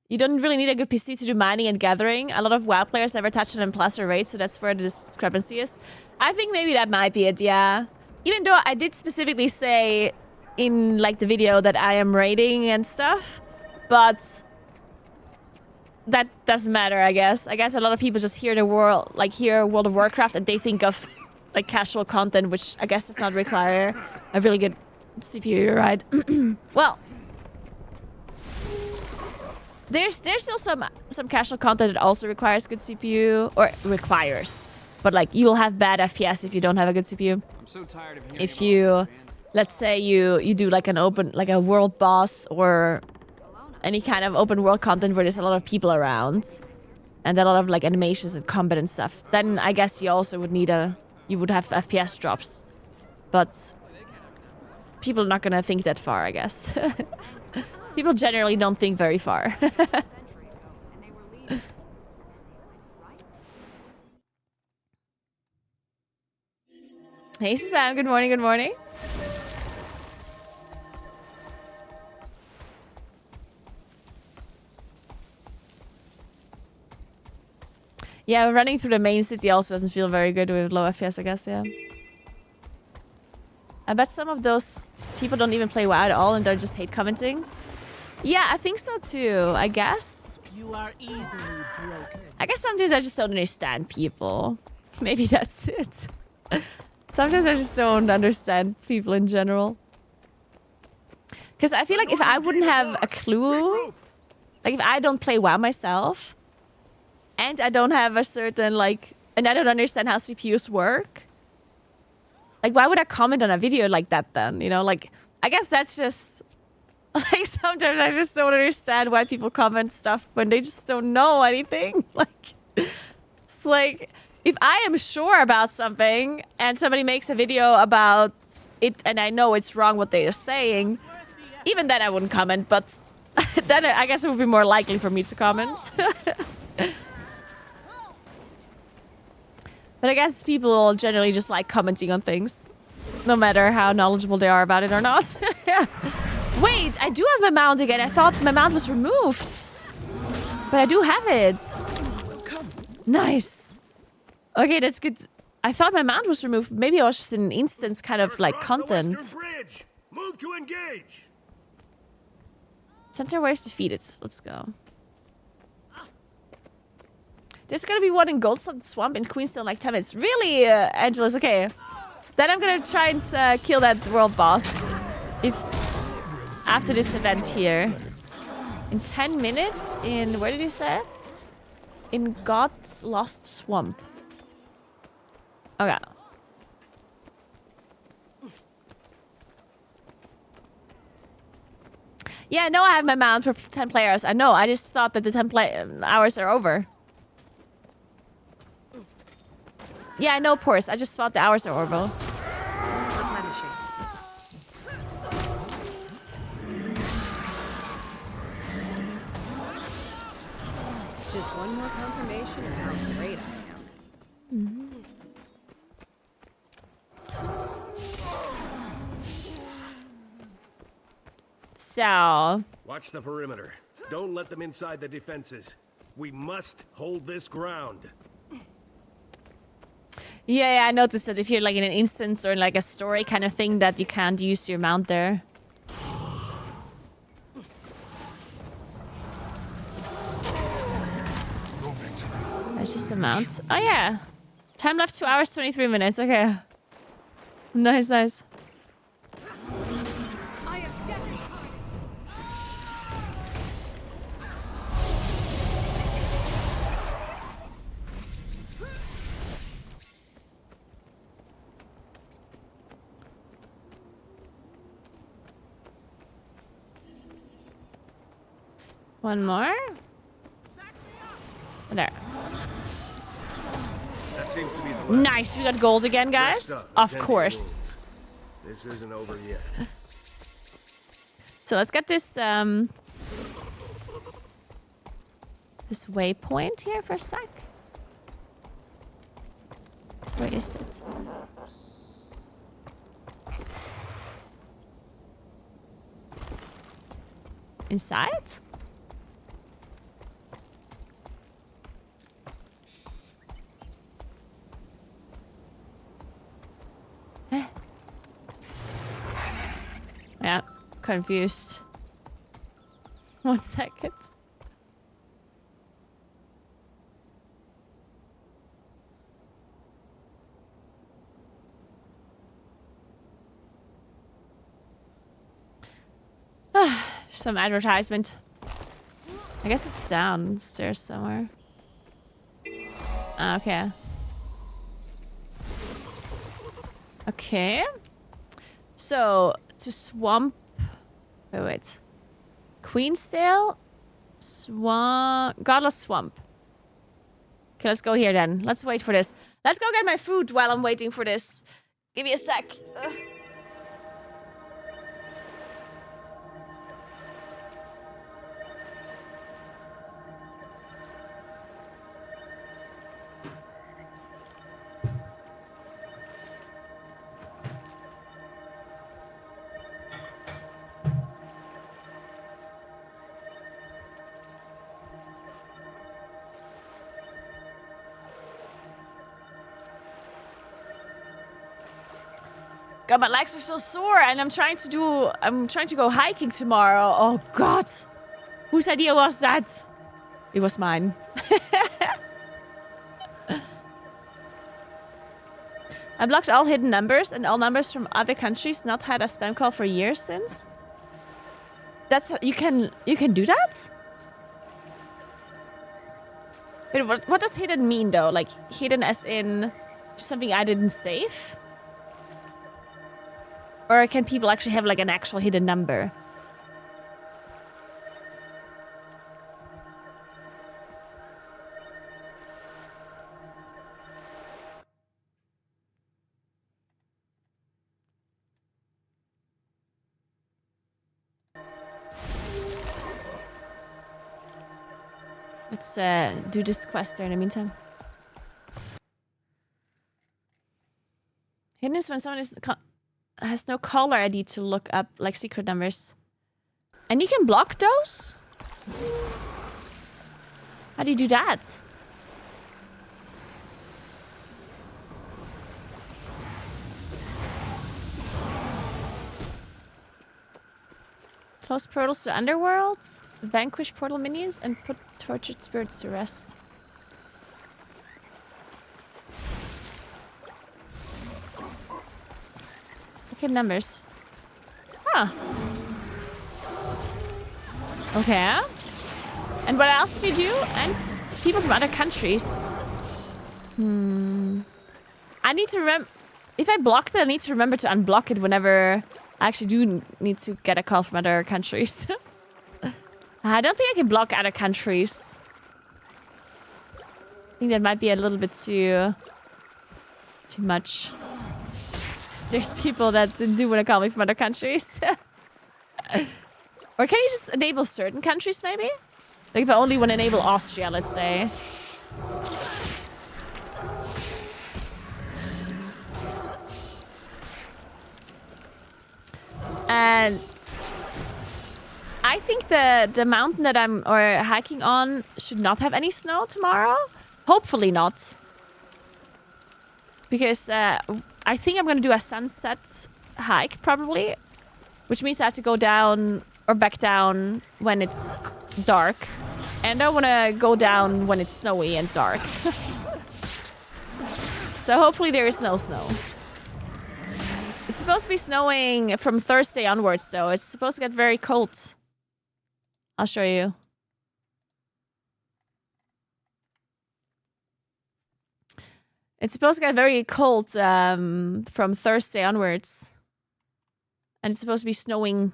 You don't really need a good PC to do mining and gathering. A lot of WoW players never touch an M+ or raid, so that's where the discrepancy is. I think maybe that might be it, yeah. Even though I did specifically say in like the video that I am raiding and stuff, but that doesn't matter, I guess. I guess a lot of people just hear World of Warcraft and they think of like casual content, which I guess does not require a really good CPU, right? Well, there's still some casual content that also requires good CPU, or requires, but like you will have bad FPS if you don't have a good CPU. I'm so tired of hearing if you, let's say you do like a world boss or any kind of open world content where there's a lot of people around and a lot of like animations and combat and stuff, then I guess you also would need you would have FPS drops. But people are not gonna think that far, I guess. People generally don't think very far. Hey Sam, good morning, good morning. Yeah, running through the main city also doesn't feel very good with low FPS, I guess, yeah. I bet some of those people don't even play WoW at all and they just hate commenting. Yeah, I think so too, I guess. You are easily broken. I guess sometimes I just don't understand people. Maybe that's it. Sometimes I just don't understand people in general. Because I feel like if I wouldn't have a clue, like if I don't play WoW myself, and I don't have a certain like, and I don't understand how CPUs work, like why would I comment on a video like that then? You know, like I guess that's just like sometimes I just don't understand why people comment stuff when they just don't know anything. Like it's like if I am sure about something and somebody makes a video about it and I know it's wrong what they are saying, even then I wouldn't comment, but then I guess it would be more likely for me to comment. But I guess people generally just like commenting on things, no matter how knowledgeable they are about it or not. Wait, I do have my mount again. I thought my mount was removed. But I do have it. Nice. Okay, that's good. I thought my mount was removed. Maybe I was just in an instance kind of like content. Move to engage. Center waves defeated. Let's go. There's gonna be one in Gold Swamp in Queenstown in like 10 minutes. Really, Angelus? Okay. Then I'm gonna try and kill that world boss. After this event here. In 10 minutes? In, where did he say? In God's Lost Swamp. Okay. Yeah, no, I have my mount for 10 players. I know, I just thought that the 10 hours are over. Yeah, I know, Porce. I just thought the hours are over. Just one more confirmation of how great I am. So... Watch the perimeter. Don't let them inside the defenses. We must hold this ground. Yeah, I noticed that if you're like in an instance or like a story kind of thing that you can't use your mount there. There's just a mount. Oh yeah. Time left 2 hours, 23 minutes. Okay. Nice, nice. One more. There. That seems to be the nice, we got gold again, guys. Of course. This isn't over yet. So let's get this this waypoint here for a sec. Where is it? Inside? Yeah, confused. 1 second. Some advertisement. I guess it's downstairs somewhere. Okay. Okay. So, to swamp... Wait. Queensdale? Godless Swamp. Okay, let's go here then. Let's wait for this. Let's go get my food while I'm waiting for this. Give me a sec. God, my legs are so sore, and I'm trying to go hiking tomorrow. Oh God, whose idea was that? It was mine. I blocked all hidden numbers and all numbers from other countries not had a spam call for years since. That's you can do that? Wait, what does hidden mean though? Like hidden as in just something I didn't save? Or can people actually have like an actual hidden number? Let's do this quest there in the meantime. Hidden is when someone has no caller ID to look up, like secret numbers. And you can block those? How do you do that? Close portals to underworlds, vanquish portal minions, and put tortured spirits to rest. Okay, numbers. Huh. Okay. And what else did you do? And people from other countries. I need to remember... If I blocked it, I need to remember to unblock it whenever I actually do need to get a call from other countries. I don't think I can block other countries. I think that might be a little bit too much. There's people that do want to call me from other countries. Or can you just enable certain countries, maybe? Like if I only want to enable Austria, let's say. And I think the mountain that I'm hiking on should not have any snow tomorrow. Hopefully not. Because I think I'm going to do a sunset hike, probably. Which means I have to go down or back down when it's dark. And I want to go down when it's snowy and dark. So hopefully there is no snow. It's supposed to be snowing from Thursday onwards, though. It's supposed to get very cold. I'll show you. It's supposed to get very cold from Thursday onwards. And it's supposed to be snowing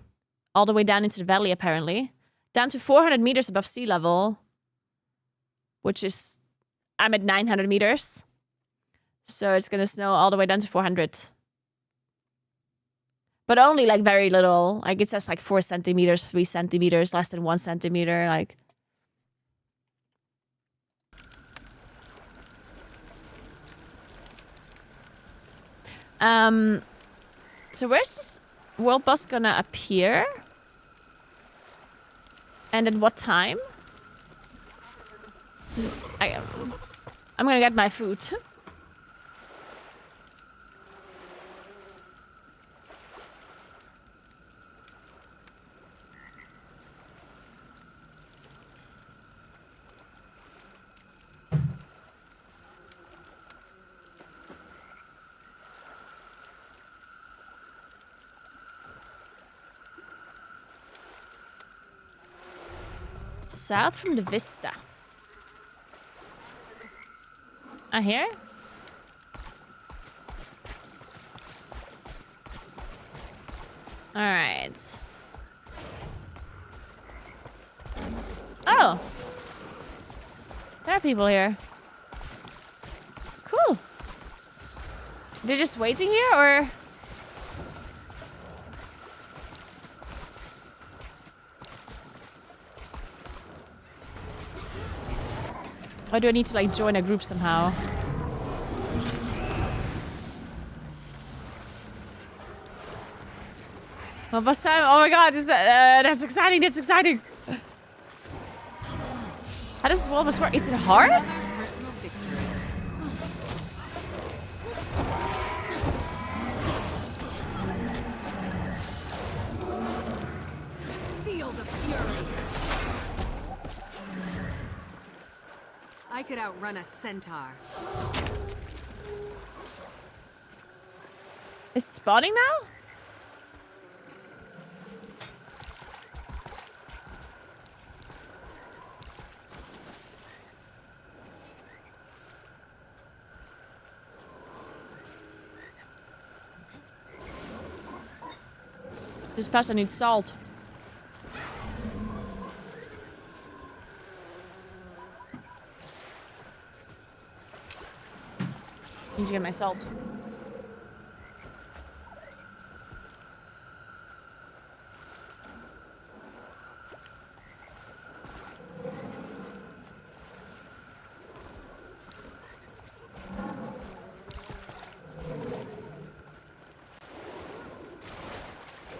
all the way down into the valley, apparently. Down to 400 meters above sea level. Which is... I'm at 900 meters. So it's going to snow all the way down to 400. But only like very little. Like it says like 4 centimeters, 3 centimeters, less than 1 centimeter. Like... So where's this world boss gonna appear? And at what time? So I'm gonna get my food. South from the vista. Here? Alright. Oh! There are people here. Cool. They're just waiting here, or...? Or do I need to, like, join a group somehow? Well, boss time? Oh my god, that's exciting, that's exciting! How does this wall work? Is it hard? Personal victory. Feel the fury. I could outrun a centaur. Is it spawning now? This pasta needs salt. Need to get my salt.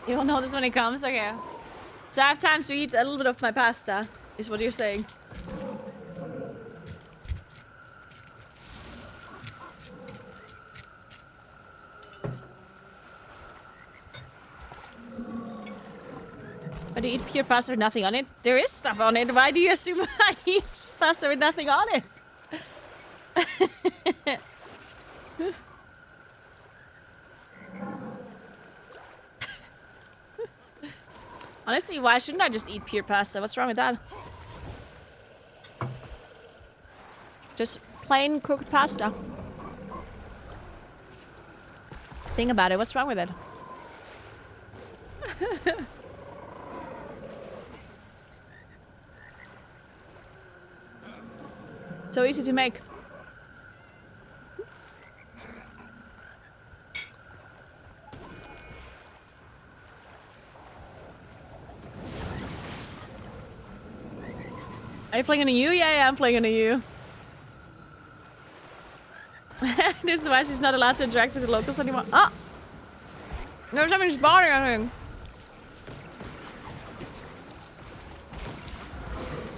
You'll notice when it comes? Okay. So I have time to eat a little bit of my pasta, is what you're saying. But you eat pure pasta with nothing on it? There is stuff on it. Why do you assume I eat pasta with nothing on it? Honestly, why shouldn't I just eat pure pasta? What's wrong with that? Just plain cooked pasta. Think about it. What's wrong with it? So easy to make. Are you playing on a U? Yeah, I'm playing on a U. This is why she's not allowed to interact with the locals anymore. Ah! There's something spawning, I think.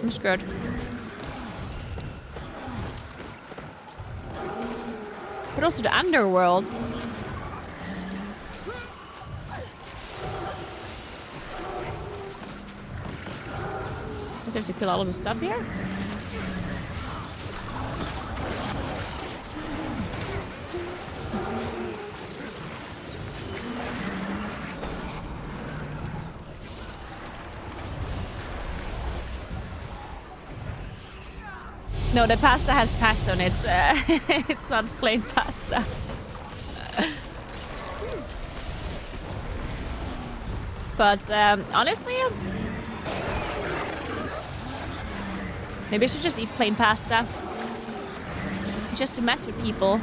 I'm scared. But also the underworld. I have to kill all of the stuff here. No, the pasta has pasta on it. It's not plain pasta. But honestly, maybe I should just eat plain pasta. Just to mess with people.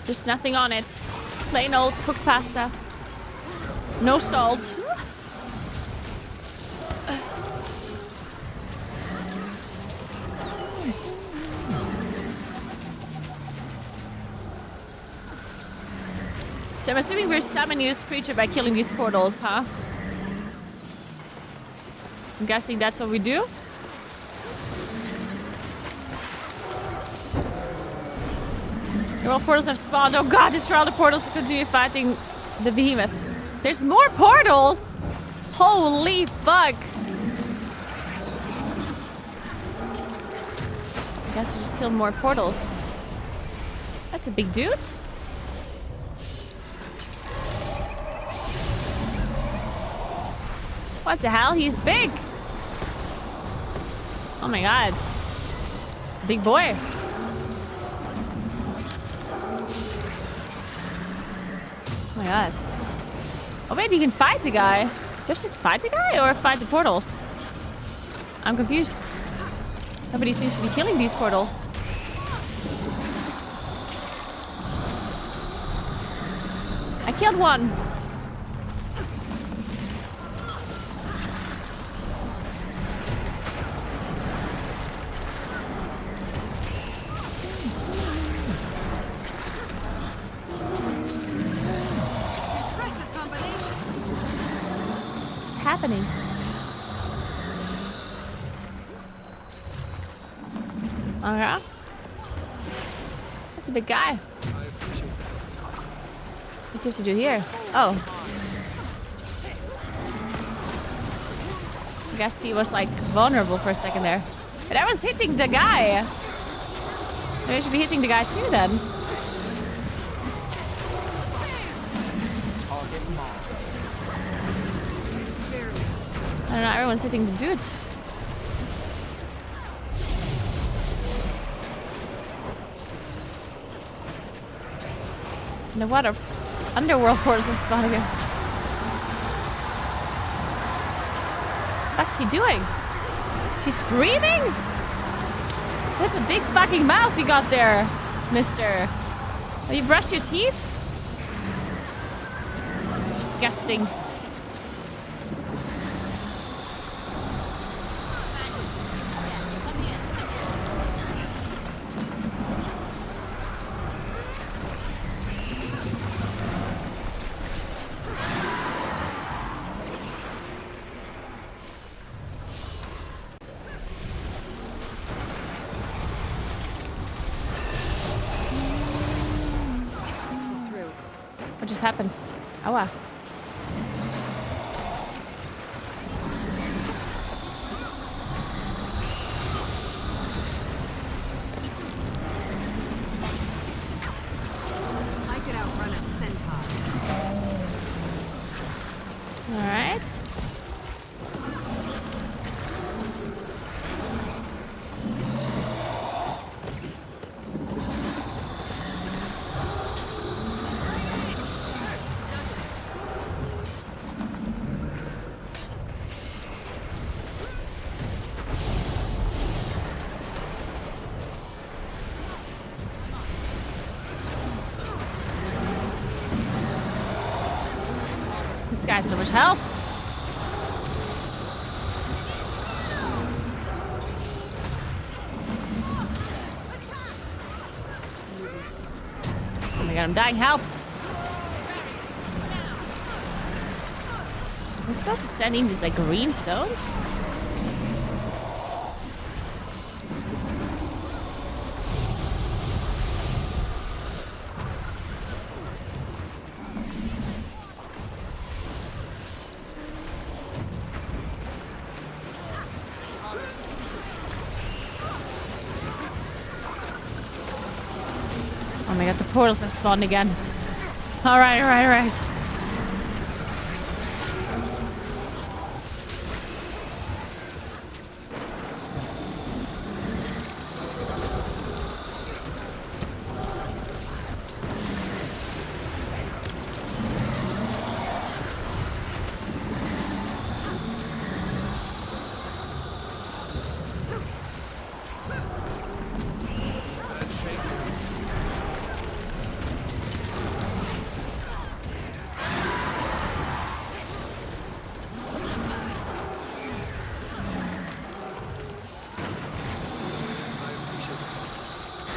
Just nothing on it. Plain old cooked pasta. No salt. So I'm assuming we're summoning this creature by killing these portals, huh? I'm guessing that's what we do. All portals have spawned. Oh god, destroy all the portals to continue fighting the behemoth. There's more portals! Holy fuck! I guess we just killed more portals. That's a big dude. What the hell? He's big! Oh my god. Big boy. Oh my god. Oh wait, you can fight the guy. Do you have to fight the guy or fight the portals? I'm confused. Nobody seems to be killing these portals. I killed one. Happening. Okay. That's a big guy. What do you have to do here? Oh. I guess he was like vulnerable for a second there. But I was hitting the guy. Maybe I should be hitting the guy too then. don't know, everyone's hitting the dude. The water underworld portals are spawning here. What's he doing? Is he screaming? That's a big fucking mouth you got there, mister. Have you brushed your teeth? Disgusting. What just happened? Oh wow. I could outrun a centaur. All right. This guy has so much health. Oh my god, I'm dying. Help! Am I supposed to stand in these like green zones? Oh my god, the portals have spawned again. Alright, alright, alright.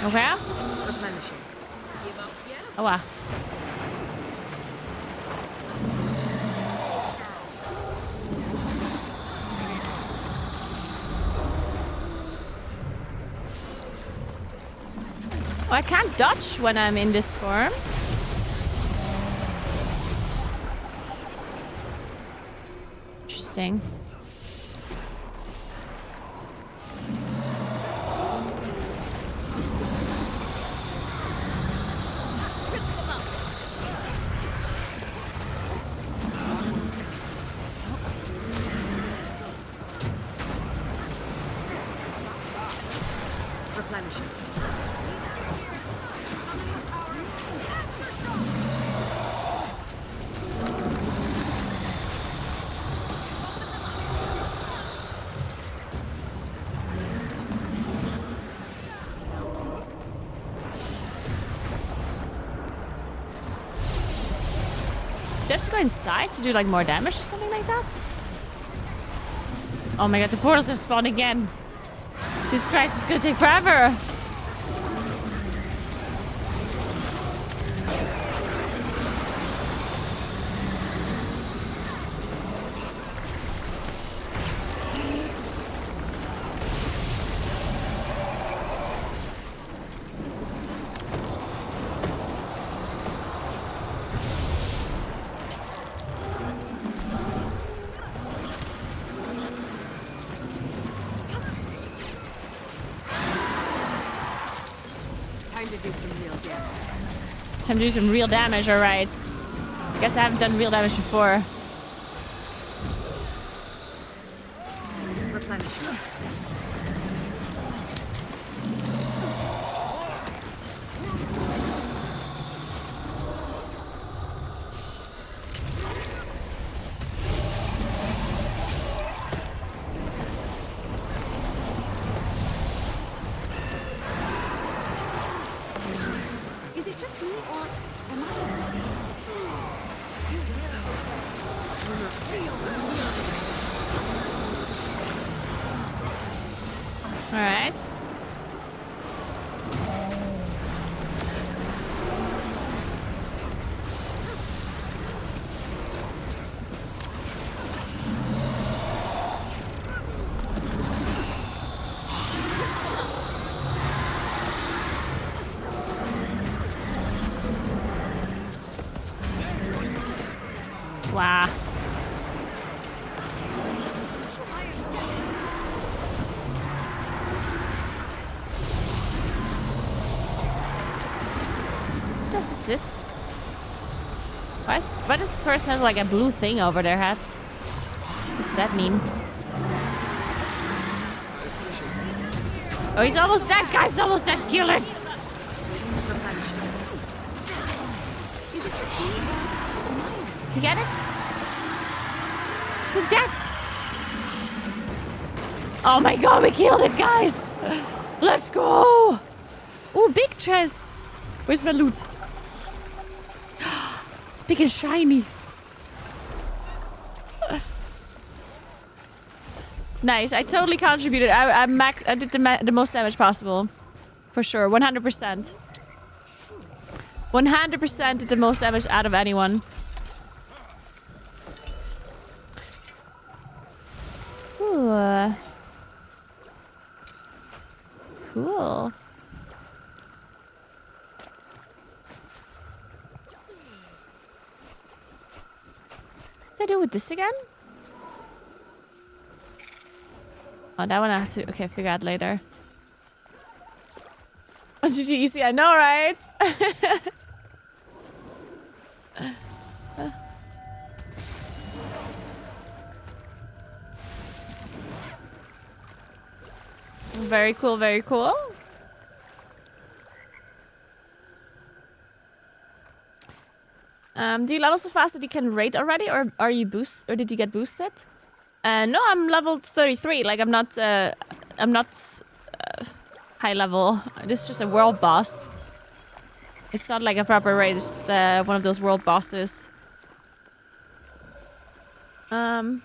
Okay. Replenishing. Oh wow. Oh, I can't dodge when I'm in this form. Interesting. Replenishing. Do I have to go inside to do like more damage or something like that? Oh my god, the portals have spawned again. Jesus Christ, it's gonna take forever. Time to do some real damage. Time to do some real damage, alright. I guess I haven't done real damage before. Is it just me, or am I? All right. Wow. What is this? Why does this person have like a blue thing over their head? What's that mean? Oh, he's almost dead, guys! He's almost dead! Kill it! You get it? Is it dead? Oh my god, we killed it, guys! Let's go! Ooh, big chest! Where's my loot? It's big and shiny. Nice, I totally contributed. I did the most damage possible. For sure, 100%. 100% did the most damage out of anyone. Ooh. Cool. What do I do with this again? Oh, that one I have to... Okay, figure out later. Oh, GG easy, I know, right? Very cool, very cool. Do you level so fast that you can raid already, or are you did you get boosted? No, I'm level 33. Like I'm not high level. This is just a world boss. It's not like a proper raid. It's one of those world bosses. If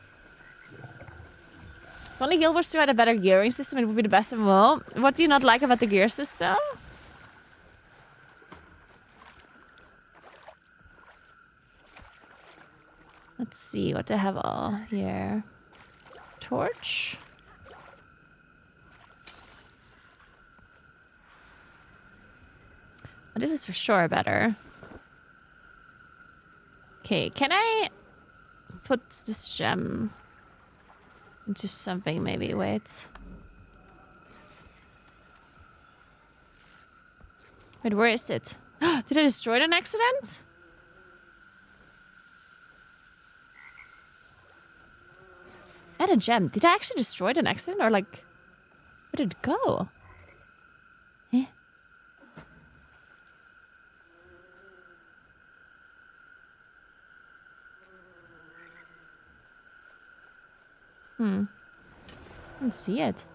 only Guild Wars 2 had a better gearing system, it would be the best MMO. What do you not like about the gear system? Let's see what they have all here. Torch. Oh, this is for sure better. Okay, can I put this gem into something maybe? Wait. Wait, where is it? Did I destroy it on accident? I had a gem. Did I actually destroy it on accident, or like, where did it go? Eh? I don't see it.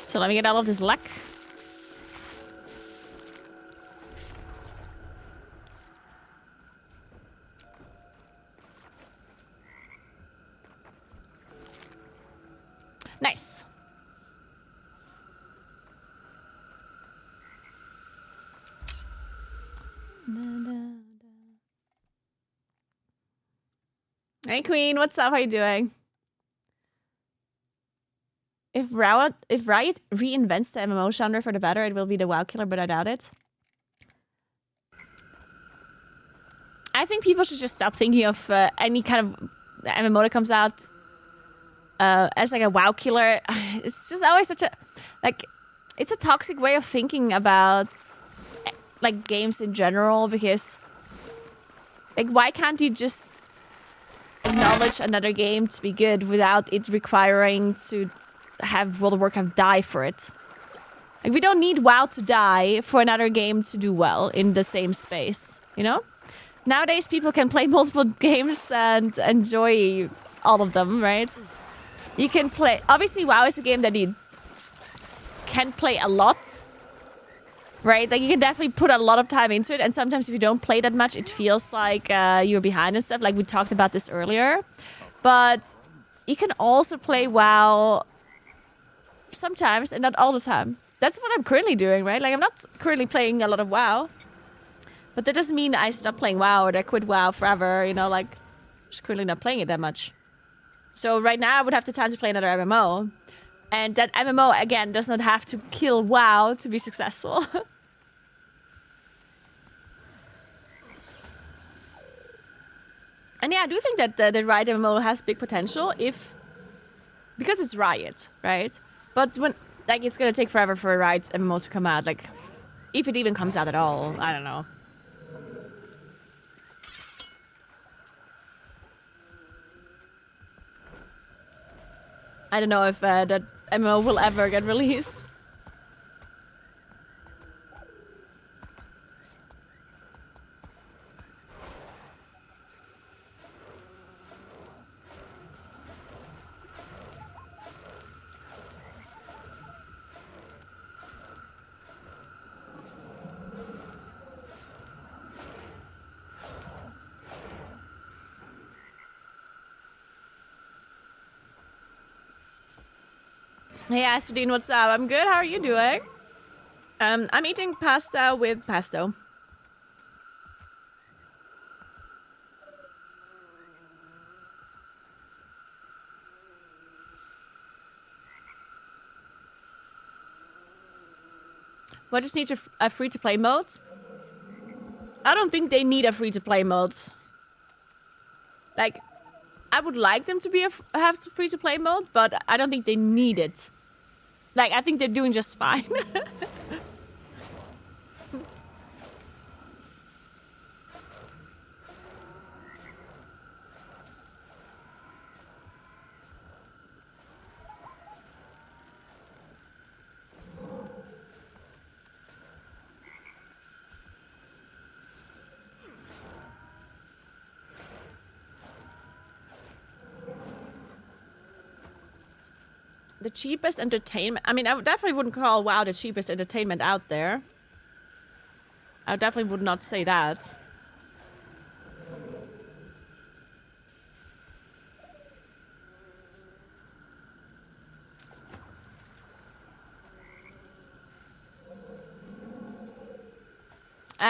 So let me get all of this luck. Nice. Hey Queen, what's up? How you doing? If Riot reinvents the MMO genre for the better, it will be the WoW killer, but I doubt it. I think people should just stop thinking of any kind of MMO that comes out as like a WoW killer. It's just always such a it's a toxic way of thinking about like games in general, because like why can't you just acknowledge another game to be good without it requiring to have World of Warcraft die for it. Like, we don't need WoW to die for another game to do well in the same space, you know? Nowadays, people can play multiple games and enjoy all of them, right? You can play... Obviously, WoW is a game that you can play a lot, right? Like, you can definitely put a lot of time into it, and sometimes if you don't play that much, it feels like you're behind and stuff. Like, we talked about this earlier. But you can also play WoW sometimes and not all the time. That's what I'm currently doing, right? Like, I'm not currently playing a lot of WoW. But that doesn't mean I stop playing WoW or that I quit WoW forever, you know, like, I'm just currently not playing it that much. So right now I would have the time to play another MMO. And that MMO, again, does not have to kill WoW to be successful. And yeah, I do think that the Riot MMO has big potential because it's Riot, right? But when... Like, it's gonna take forever for a Riot MMO to come out. Like, if it even comes out at all. I don't know. I don't know if that MMO will ever get released. Hey Astridine, what's up? I'm good, how are you doing? I'm eating pasta with pesto. What just needs a free-to-play mode? I don't think they need a free-to-play mode. Like, I would like them to have free-to-play mode, but I don't think they need it. Like, I think they're doing just fine. The cheapest entertainment... I mean, I definitely wouldn't call WoW the cheapest entertainment out there. I definitely would not say that.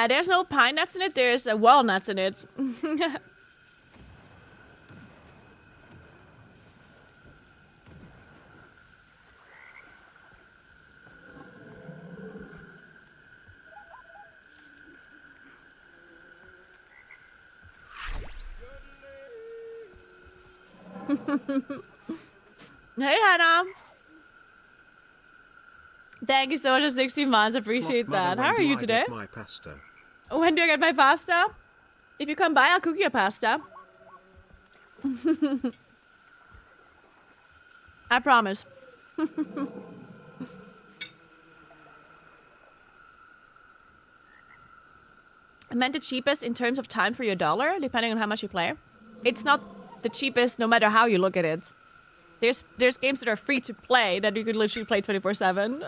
There's no pine nuts in it, there's walnuts in it. Hey, Hannah. Thank you so much for 60 months. Appreciate that. How are you today? My pasta. When do I get my pasta? If you come by, I'll cook you a pasta. I promise. I meant the cheapest in terms of time for your dollar, depending on how much you play. It's not the cheapest no matter how you look at it. There's games that are free to play that you could literally play 24/7.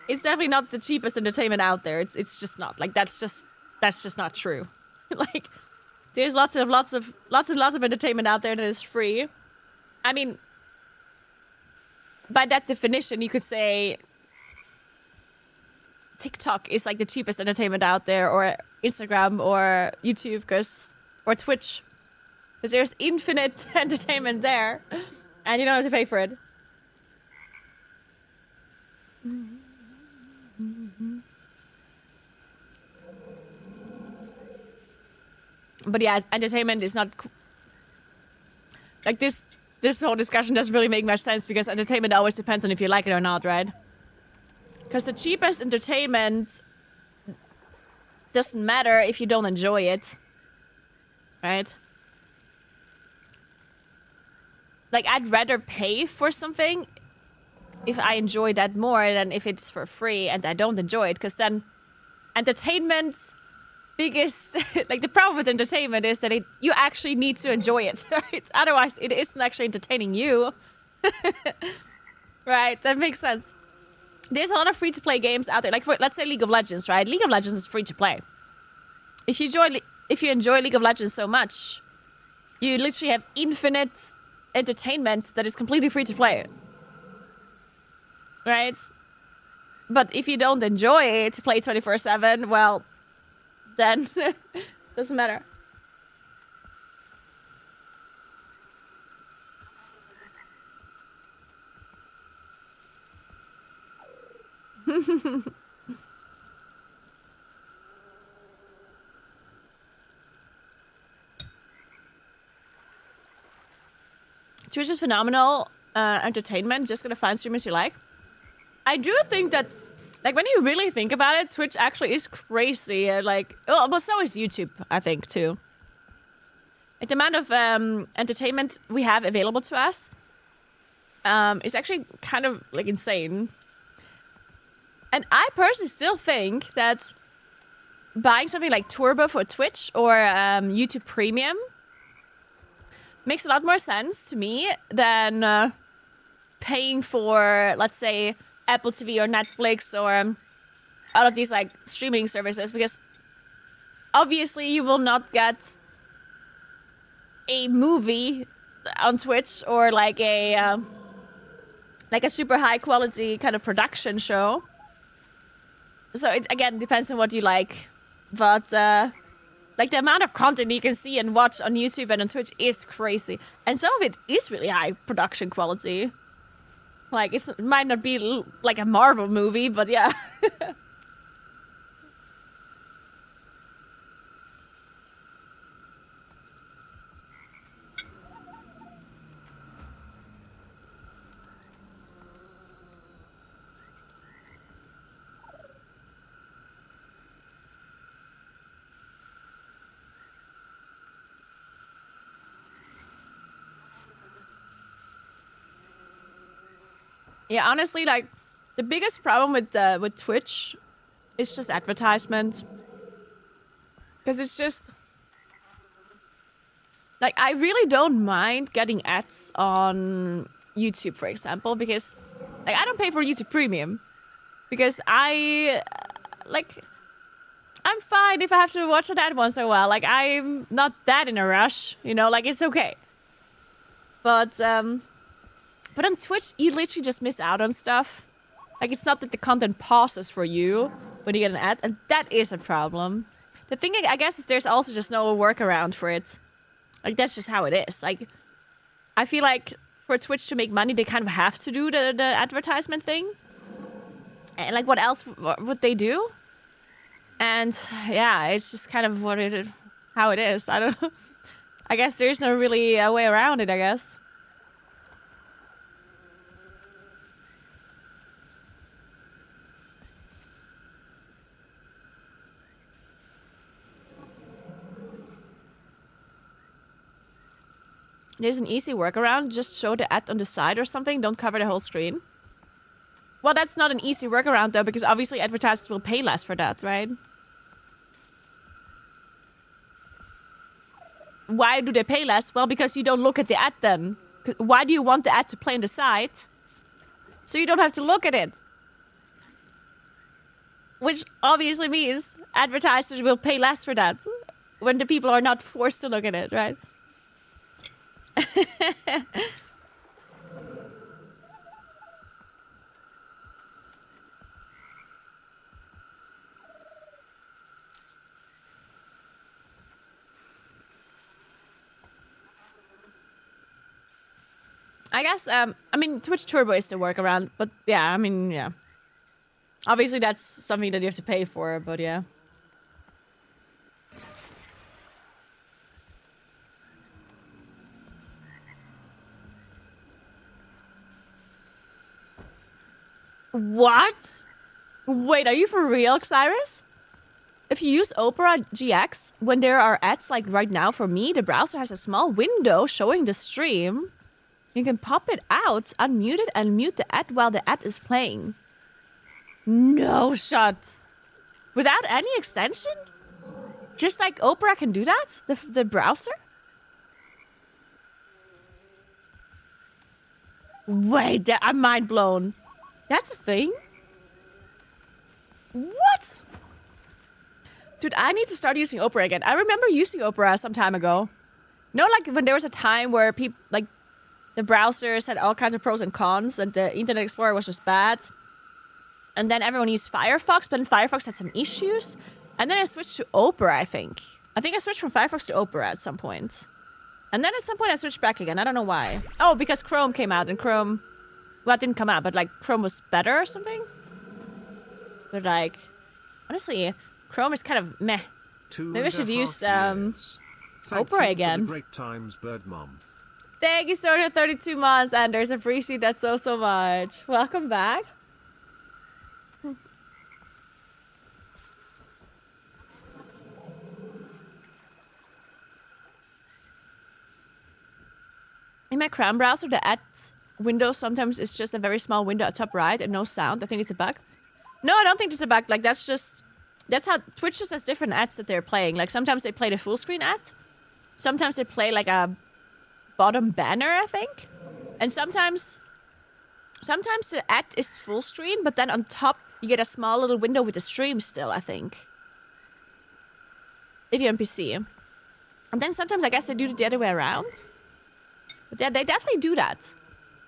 It's definitely not the cheapest entertainment out there. It's just not. Like, that's just not true. Like, there's lots of entertainment out there that is free. I mean, by that definition, you could say TikTok is like the cheapest entertainment out there, or Instagram, or YouTube, or Twitch. Because there's infinite entertainment there, and you don't have to pay for it. But yeah, entertainment is not... Like, this whole discussion doesn't really make much sense, because entertainment always depends on if you like it or not, right? Because the cheapest entertainment doesn't matter if you don't enjoy it, right? like, I'd rather pay for something if I enjoy that more than if it's for free and I don't enjoy it. Because then entertainment, biggest, like, the problem with entertainment is that you actually need to enjoy it, right? Otherwise, it isn't actually entertaining you. Right, that makes sense. There's a lot of free-to-play games out there. Like, let's say League of Legends, right? League of Legends is free-to-play. If you enjoy League of Legends so much, you literally have infinite entertainment that is completely free-to-play. Right? But if you don't enjoy it to play 24/7, well, then doesn't matter. Twitch is phenomenal entertainment. Just gonna find streamers you like. I do think that, like, when you really think about it, Twitch actually is crazy. Like, well, so is YouTube, I think, too. Like, the amount of entertainment we have available to us is actually kind of, like, insane. And I personally still think that buying something like Turbo for Twitch or YouTube Premium makes a lot more sense to me than paying for, let's say, Apple TV or Netflix or all of these, like, streaming services, because obviously you will not get a movie on Twitch or like a super high quality kind of production show. So it again depends on what you like, but like, the amount of content you can see and watch on YouTube and on Twitch is crazy, and some of it is really high production quality. Like, it might not be like a Marvel movie, but yeah. Yeah, honestly, like, the biggest problem with Twitch is just advertisement. Because it's just, like, I really don't mind getting ads on YouTube, for example, because, like, I don't pay for YouTube Premium. Because I'm fine if I have to watch an ad once in a while. Like, I'm not that in a rush, you know, like, it's okay. But on Twitch, you literally just miss out on stuff. Like, it's not that the content pauses for you when you get an ad, and that is a problem. The thing, I guess, is there's also just no workaround for it. Like, that's just how it is. Like, I feel like for Twitch to make money, they kind of have to do the advertisement thing. And, like, what else would they do? And, yeah, it's just kind of how it is. I don't know. I guess there's no really way around it, I guess. There's an easy workaround. Just show the ad on the side or something. Don't cover the whole screen. Well, that's not an easy workaround, though, because obviously advertisers will pay less for that, right? Why do they pay less? Well, because you don't look at the ad then. Why do you want the ad to play on the side? So you don't have to look at it. Which obviously means advertisers will pay less for that when the people are not forced to look at it, right? I guess, I mean, Twitch Turbo is the workaround, but yeah, I mean, yeah. Obviously, that's something that you have to pay for, but yeah. What? Wait, are you for real, Cyrus? If you use Opera GX, when there are ads like right now for me, the browser has a small window showing the stream. You can pop it out, unmute it, and mute the ad while the ad is playing. No shot. Without any extension? Just like Opera can do that? The browser? Wait, I'm mind blown. That's a thing? What? Dude, I need to start using Opera again. I remember using Opera some time ago. No, like when there was a time where people, like, the browsers had all kinds of pros and cons, and the Internet Explorer was just bad. And then everyone used Firefox, but then Firefox had some issues. And then I switched to Opera, I think. I think I switched from Firefox to Opera at some point. And then at some point I switched back again. I don't know why. Oh, because Chrome came out, and Chrome... Well, it didn't come out, but, like, Chrome was better or something? But, like... Honestly, Chrome is kind of meh. Maybe I should use, Opera again. Great times, Bird Mom. Thank you so much for 32 months, Anders. Appreciate that so much. Welcome back. In my Chrome browser, the ad window sometimes is just a very small window at top right and no sound. I think it's a bug. No, I don't think it's a bug. Like, that's how Twitch just has different ads that they're playing. Like, sometimes they play the full screen ad. Sometimes they play, like, a bottom banner, I think. And sometimes the ad is full screen, but then on top you get a small little window with the stream still, I think. If you're on PC. And then sometimes I guess they do it the other way around. But yeah, they definitely do that.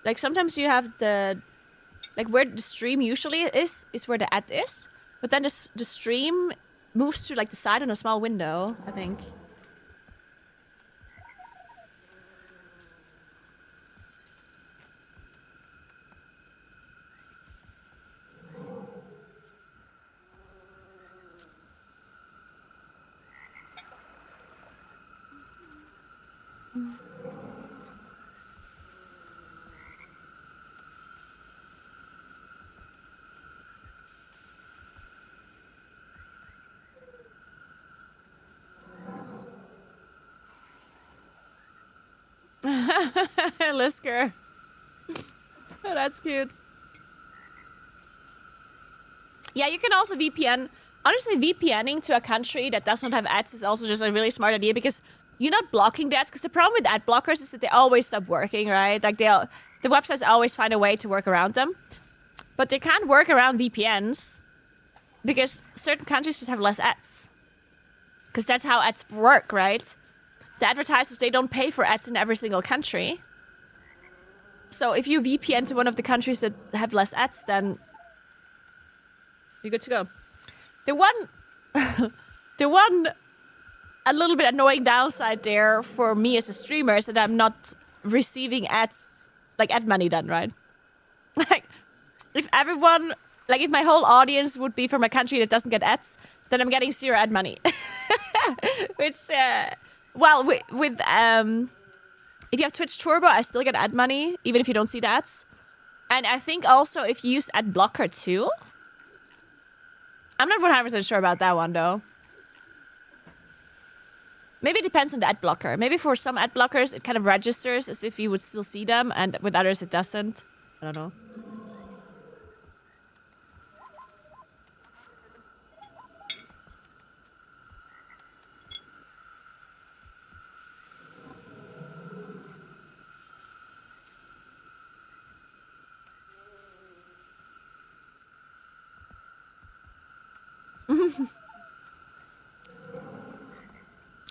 Like, sometimes you have the... Like, where the stream usually is where the ad is. But then the stream moves to, like, the side on a small window, I think. Lisker. Oh, that's cute. Yeah, you can also VPN. Honestly, VPNing to a country that does not have ads is also just a really smart idea because you're not blocking the ads. Because the problem with ad blockers is that they always stop working, right? Like, the websites always find a way to work around them. But they can't work around VPNs because certain countries just have less ads. Because that's how ads work, right? The advertisers, they don't pay for ads in every single country. So if you VPN to one of the countries that have less ads, then you're good to go. The one a little bit annoying downside there for me as a streamer is that I'm not receiving ads, like ad money then, right? Like, if everyone, like if my whole audience would be from a country that doesn't get ads, then I'm getting 0 ad money. Which, well, with if you have Twitch Turbo, I still get ad money, even if you don't see the ads. And I think also if you use ad blocker too. I'm not 100% sure about that one, though. Maybe it depends on the ad blocker. Maybe for some ad blockers, it kind of registers as if you would still see them, and with others, it doesn't. I don't know.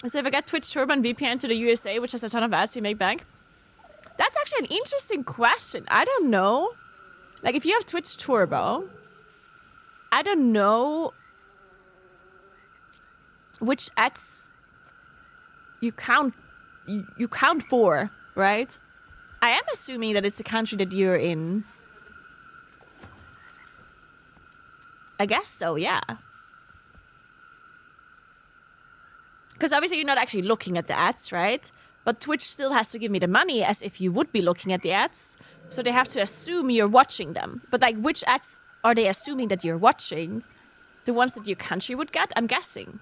So if I get Twitch Turbo and VPN to the USA, which has a ton of ads, you make bank? That's actually an interesting question. I don't know. Like, if you have Twitch Turbo, I don't know which ads you count for, right? I am assuming that it's a country that you're in. I guess so, yeah. Because obviously you're not actually looking at the ads, right? But Twitch still has to give me the money as if you would be looking at the ads. So they have to assume you're watching them. But, like, which ads are they assuming that you're watching? The ones that your country would get? I'm guessing.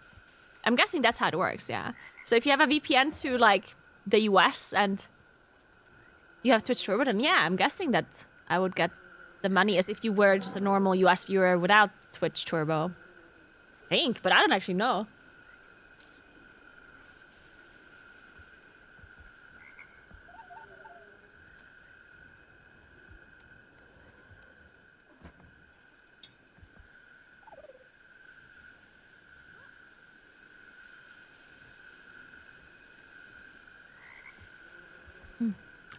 I'm guessing that's how it works, yeah. So if you have a VPN to, like, the US and you have Twitch Turbo, then yeah, I'm guessing that I would get the money as if you were just a normal US viewer without Twitch Turbo. I think, but I don't actually know.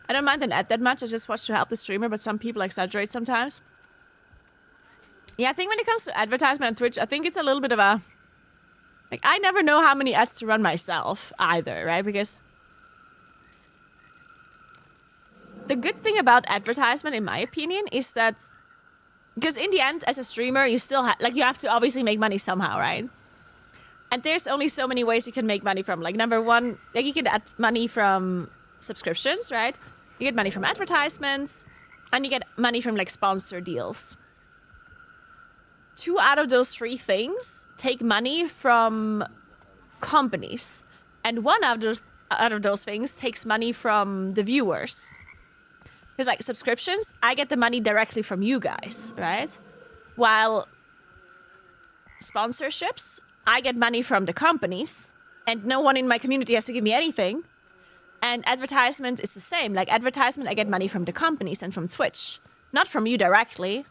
I don't mind an ad that much. I just watch to help the streamer, but some people exaggerate sometimes. Yeah, I think when it comes to advertisement on Twitch, I think it's a little bit of a... Like, I never know how many ads to run myself either, right? Because the good thing about advertisement, in my opinion, is that... Because in the end, as a streamer, you still have... Like, you have to obviously make money somehow, right? And there's only so many ways you can make money from. Like, number one, like, you can add money from subscriptions, right? You get money from advertisements, and you get money from, like, sponsor deals. 2 out of those 3 things take money from companies. And 1 out of those things takes money from the viewers. Because, like, subscriptions, I get the money directly from you guys, right? While sponsorships, I get money from the companies, and no one in my community has to give me anything. And advertisement is the same. Like, advertisement, I get money from the companies and from Twitch, not from you directly.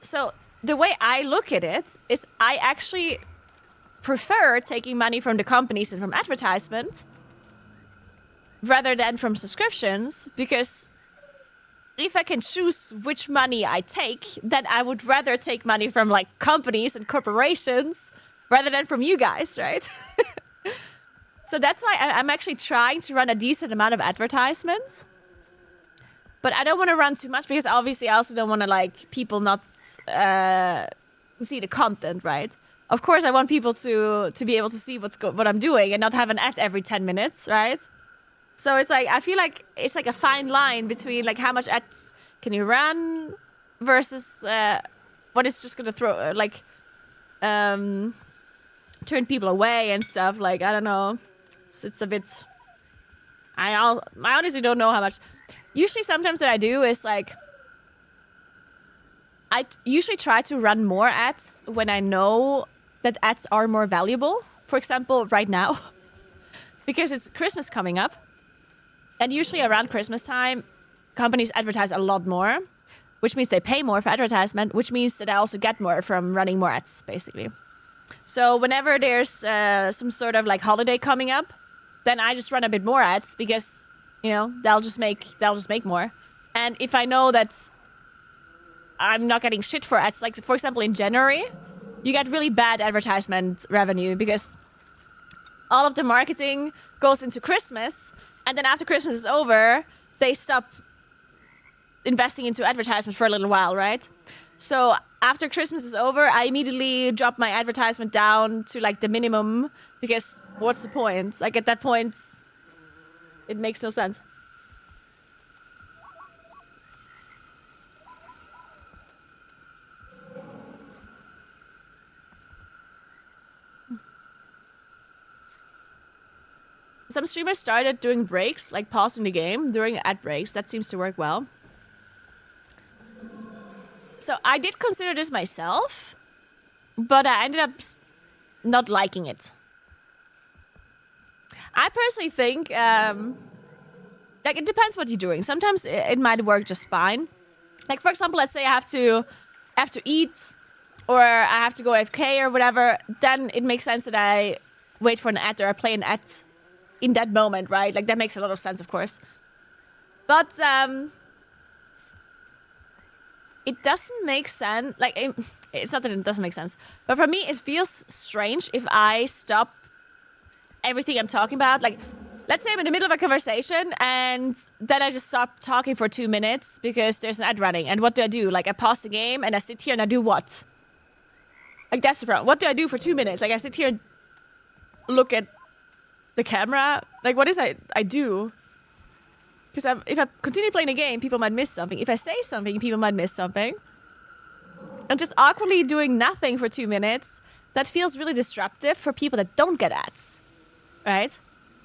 So the way I look at it is I actually prefer taking money from the companies and from advertisement rather than from subscriptions, because if I can choose which money I take, then I would rather take money from, like, companies and corporations rather than from you guys, right? So that's why I'm actually trying to run a decent amount of advertisements. But I don't want to run too much because obviously I also don't want to, like, people not see the content, right? Of course, I want people to be able to see what I'm doing and not have an ad every 10 minutes, right? So it's like, I feel like it's like a fine line between, like, how much ads can you run versus what is just going to throw, turn people away and stuff. Like, I don't know. It's a bit... I honestly don't know how much. Usually sometimes what I do is, like, I usually try to run more ads when I know that ads are more valuable. For example, right now, because it's Christmas coming up. And usually around Christmas time, companies advertise a lot more, which means they pay more for advertisement, which means that I also get more from running more ads, basically. So whenever there's some sort of, like, holiday coming up, then I just run a bit more ads because, you know, they'll just make more. And if I know that I'm not getting shit for ads, like, for example, in January, you get really bad advertisement revenue because all of the marketing goes into Christmas, and then after Christmas is over, they stop investing into advertisement for a little while, right? So after Christmas is over, I immediately drop my advertisement down to, like, the minimum, because what's the point? Like, at that point, it makes no sense. Some streamers started doing breaks, like pausing the game during ad breaks. That seems to work well. So I did consider this myself, but I ended up not liking it. I personally think, like, it depends what you're doing. Sometimes it might work just fine. Like, for example, let's say I have to eat, or I have to go AFK or whatever. Then it makes sense that I wait for an ad or I play an ad in that moment, right? Like, that makes a lot of sense, of course. But it doesn't make sense. Like, it's not that it doesn't make sense, but for me, it feels strange if I stop everything I'm talking about. Like, let's say I'm in the middle of a conversation and then I just stop talking for 2 minutes because there's an ad running. And what do? Like, I pause the game and I sit here and I do what? Like, that's the problem. What do I do for 2 minutes? Like, I sit here and look at the camera. Like, what is I do? Because if I continue playing the game, people might miss something. If I say something, people might miss something. And just awkwardly doing nothing for 2 minutes, that feels really disruptive for people that don't get ads, right?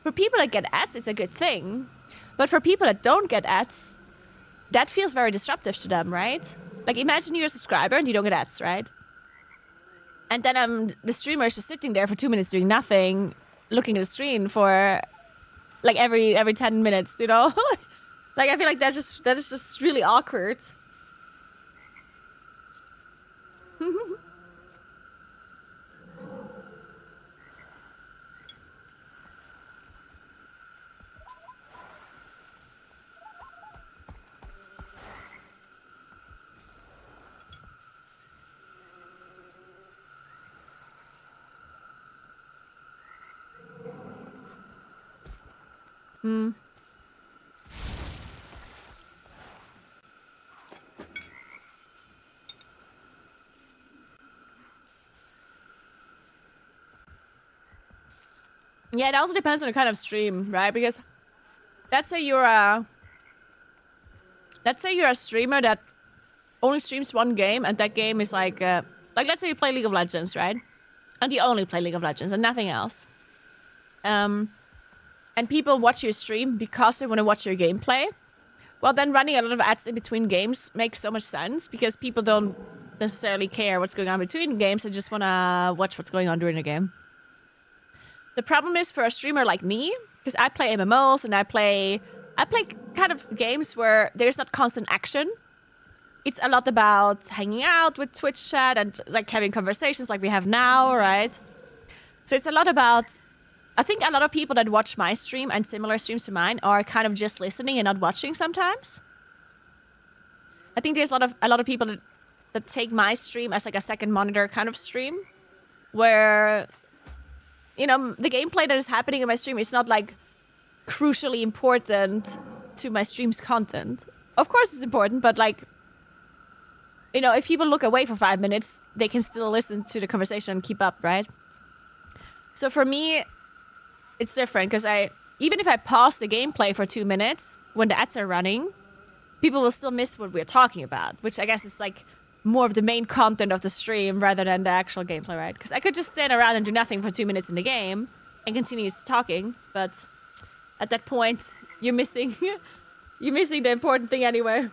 For people that get ads, it's a good thing. But for people that don't get ads, that feels very disruptive to them, right? Like, imagine you're a subscriber and you don't get ads, right? And then the streamer is just sitting there for 2 minutes doing nothing, looking at the screen for like every 10 minutes, you know? Like, I feel like that is just really awkward. Yeah, it also depends on the kind of stream, right? Because let's say you're a streamer that only streams one game, and that game is like let's say you play League of Legends, right? And you only play League of Legends and nothing else. And people watch your stream because they want to watch your gameplay. Well, then running a lot of ads in between games makes so much sense because people don't necessarily care what's going on between games. They just want to watch what's going on during the game. The problem is for a streamer like me, because I play MMOs and I play kind of games where there's not constant action. It's a lot about hanging out with Twitch chat and like having conversations like we have now, right? So it's a lot about, I think a lot of people that watch my stream and similar streams to mine are kind of just listening and not watching sometimes. I think there's a lot of people that take my stream as like a second monitor kind of stream, where, you know, the gameplay that is happening in my stream is not like crucially important to my stream's content. Of course it's important, but like, you know, if people look away for 5 minutes, they can still listen to the conversation and keep up, right? So for me, it's different because even if I pause the gameplay for 2 minutes when the ads are running, people will still miss what we're talking about, which I guess is like more of the main content of the stream rather than the actual gameplay, right? Because I could just stand around and do nothing for 2 minutes in the game and continue talking, but at that point, you're missing the important thing anyway.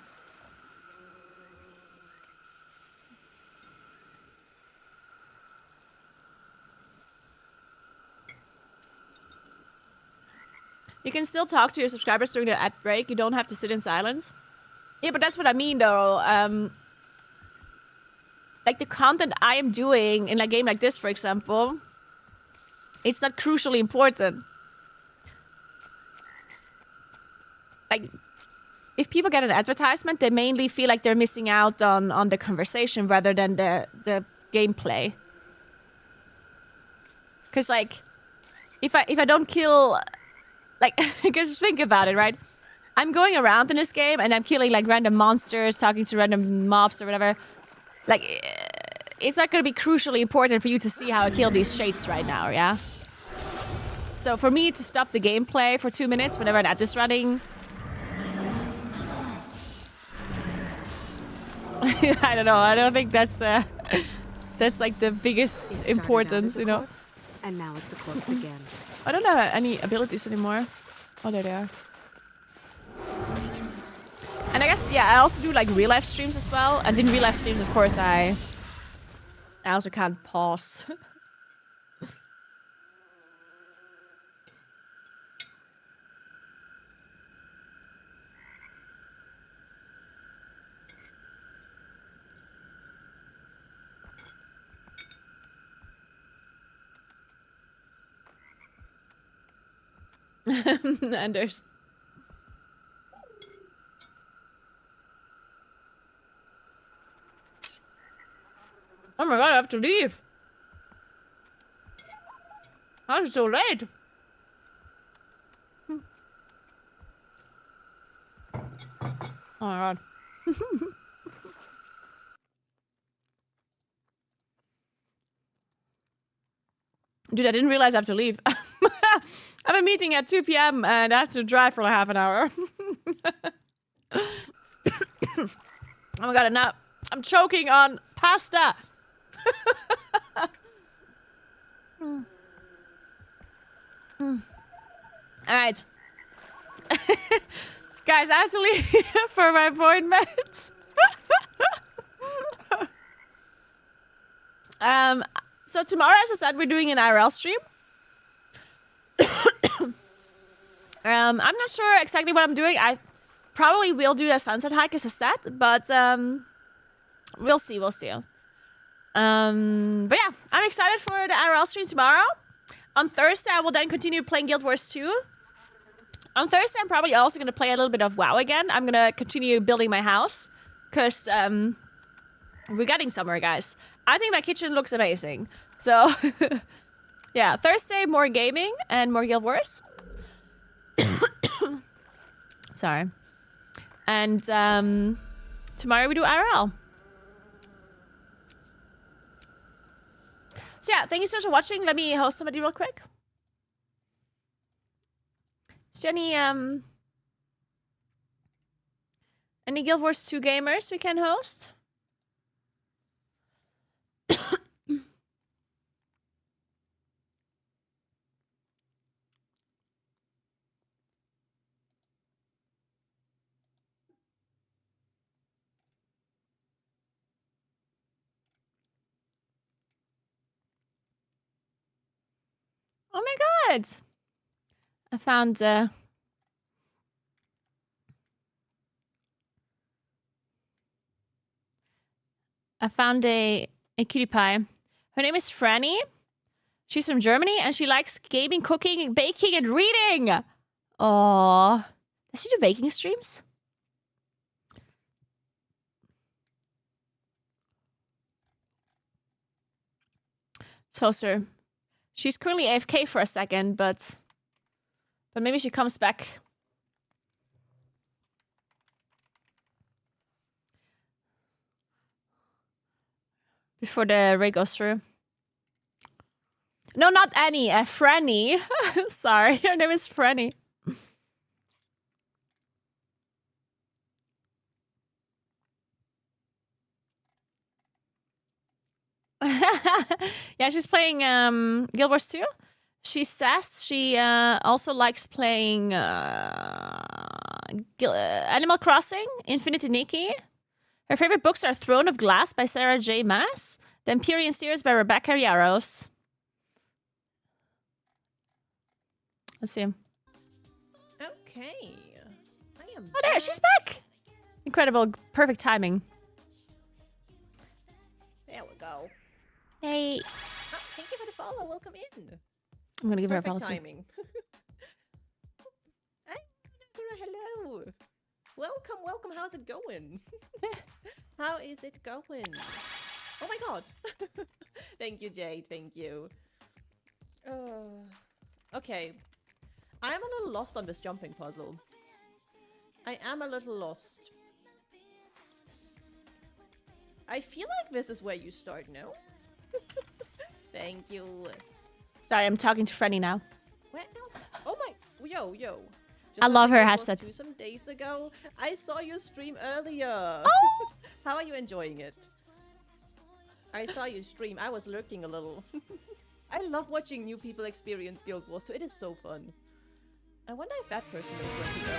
You can still talk to your subscribers during the ad break. You don't have to sit in silence. Yeah, but that's what I mean, though. Like, the content I am doing in a game like this, for example, it's not crucially important. Like, if people get an advertisement, they mainly feel like they're missing out on the conversation rather than the gameplay. Because, like, if I don't kill... Like, just think about it, right? I'm going around in this game and I'm killing like random monsters, talking to random mobs or whatever. Like, it's not going to be crucially important for you to see how I kill these shades right now, yeah? So for me to stop the gameplay for 2 minutes whenever an ad is running... I don't know. I don't think that's like the biggest importance, you know? And now it's a corpse again. I don't have any abilities anymore. Oh, there they are. And I guess, yeah, I also do like real life streams as well. And in real life streams, of course, I also can't pause. Anders. Oh my god, I have to leave. I'm so late. Oh my god. Dude, I didn't realize I have to leave. I have a meeting at 2 p.m. and I have to drive for like half an hour. Oh my god, and now I'm choking on pasta. All right. Guys, I have to leave for my appointment. So tomorrow, as I said, we're doing an IRL stream. I'm not sure exactly what I'm doing. I probably will do a sunset hike as a set, but we'll see. But yeah, I'm excited for the IRL stream tomorrow. On Thursday, I will then continue playing Guild Wars 2. On Thursday, I'm probably also going to play a little bit of WoW again. I'm going to continue building my house, because we're getting somewhere, guys. I think my kitchen looks amazing. So, yeah, Thursday, more gaming and more Guild Wars. Sorry. And tomorrow we do IRL. So yeah, thank you so much for watching. Let me host somebody real quick. Is there any Guild Wars 2 gamers we can host? Oh my god! I found a cutie pie. Her name is Franny. She's from Germany and she likes gaming, cooking, baking, and reading. Aww. Does she do baking streams? Toaster. She's currently AFK for a second, but maybe she comes back. Before the raid goes through. No, not Annie. Franny. Sorry, her name is Franny. Yeah, she's playing Guild Wars 2. She says she also likes playing Animal Crossing, Infinity Nikki. Her favorite books are Throne of Glass by Sarah J. Maas, The Empyrean Series by Rebecca Yarros. Let's see. Okay. I am. Oh, there, she's back! Incredible, perfect timing. There we go. Hey. Oh, thank you for the follow. Welcome in. I'm gonna give her a Perfect follow. timing. Hi, Naguura, hello. Welcome, welcome. How's it going? How is it going? Oh my god. Thank you, Jade. Thank you. Okay. I'm a little lost on this jumping puzzle. I am a little lost. I feel like this is where you start, no? Thank you. Sorry, I'm talking to Franny now. Where else? Oh my... Yo. Just I love her it was headset. Some days ago, I saw you stream earlier. Oh! How are you enjoying it? I saw you stream. I was lurking a little. I love watching new people experience Guild Wars 2. It is so fun. I wonder if that person knows where to go.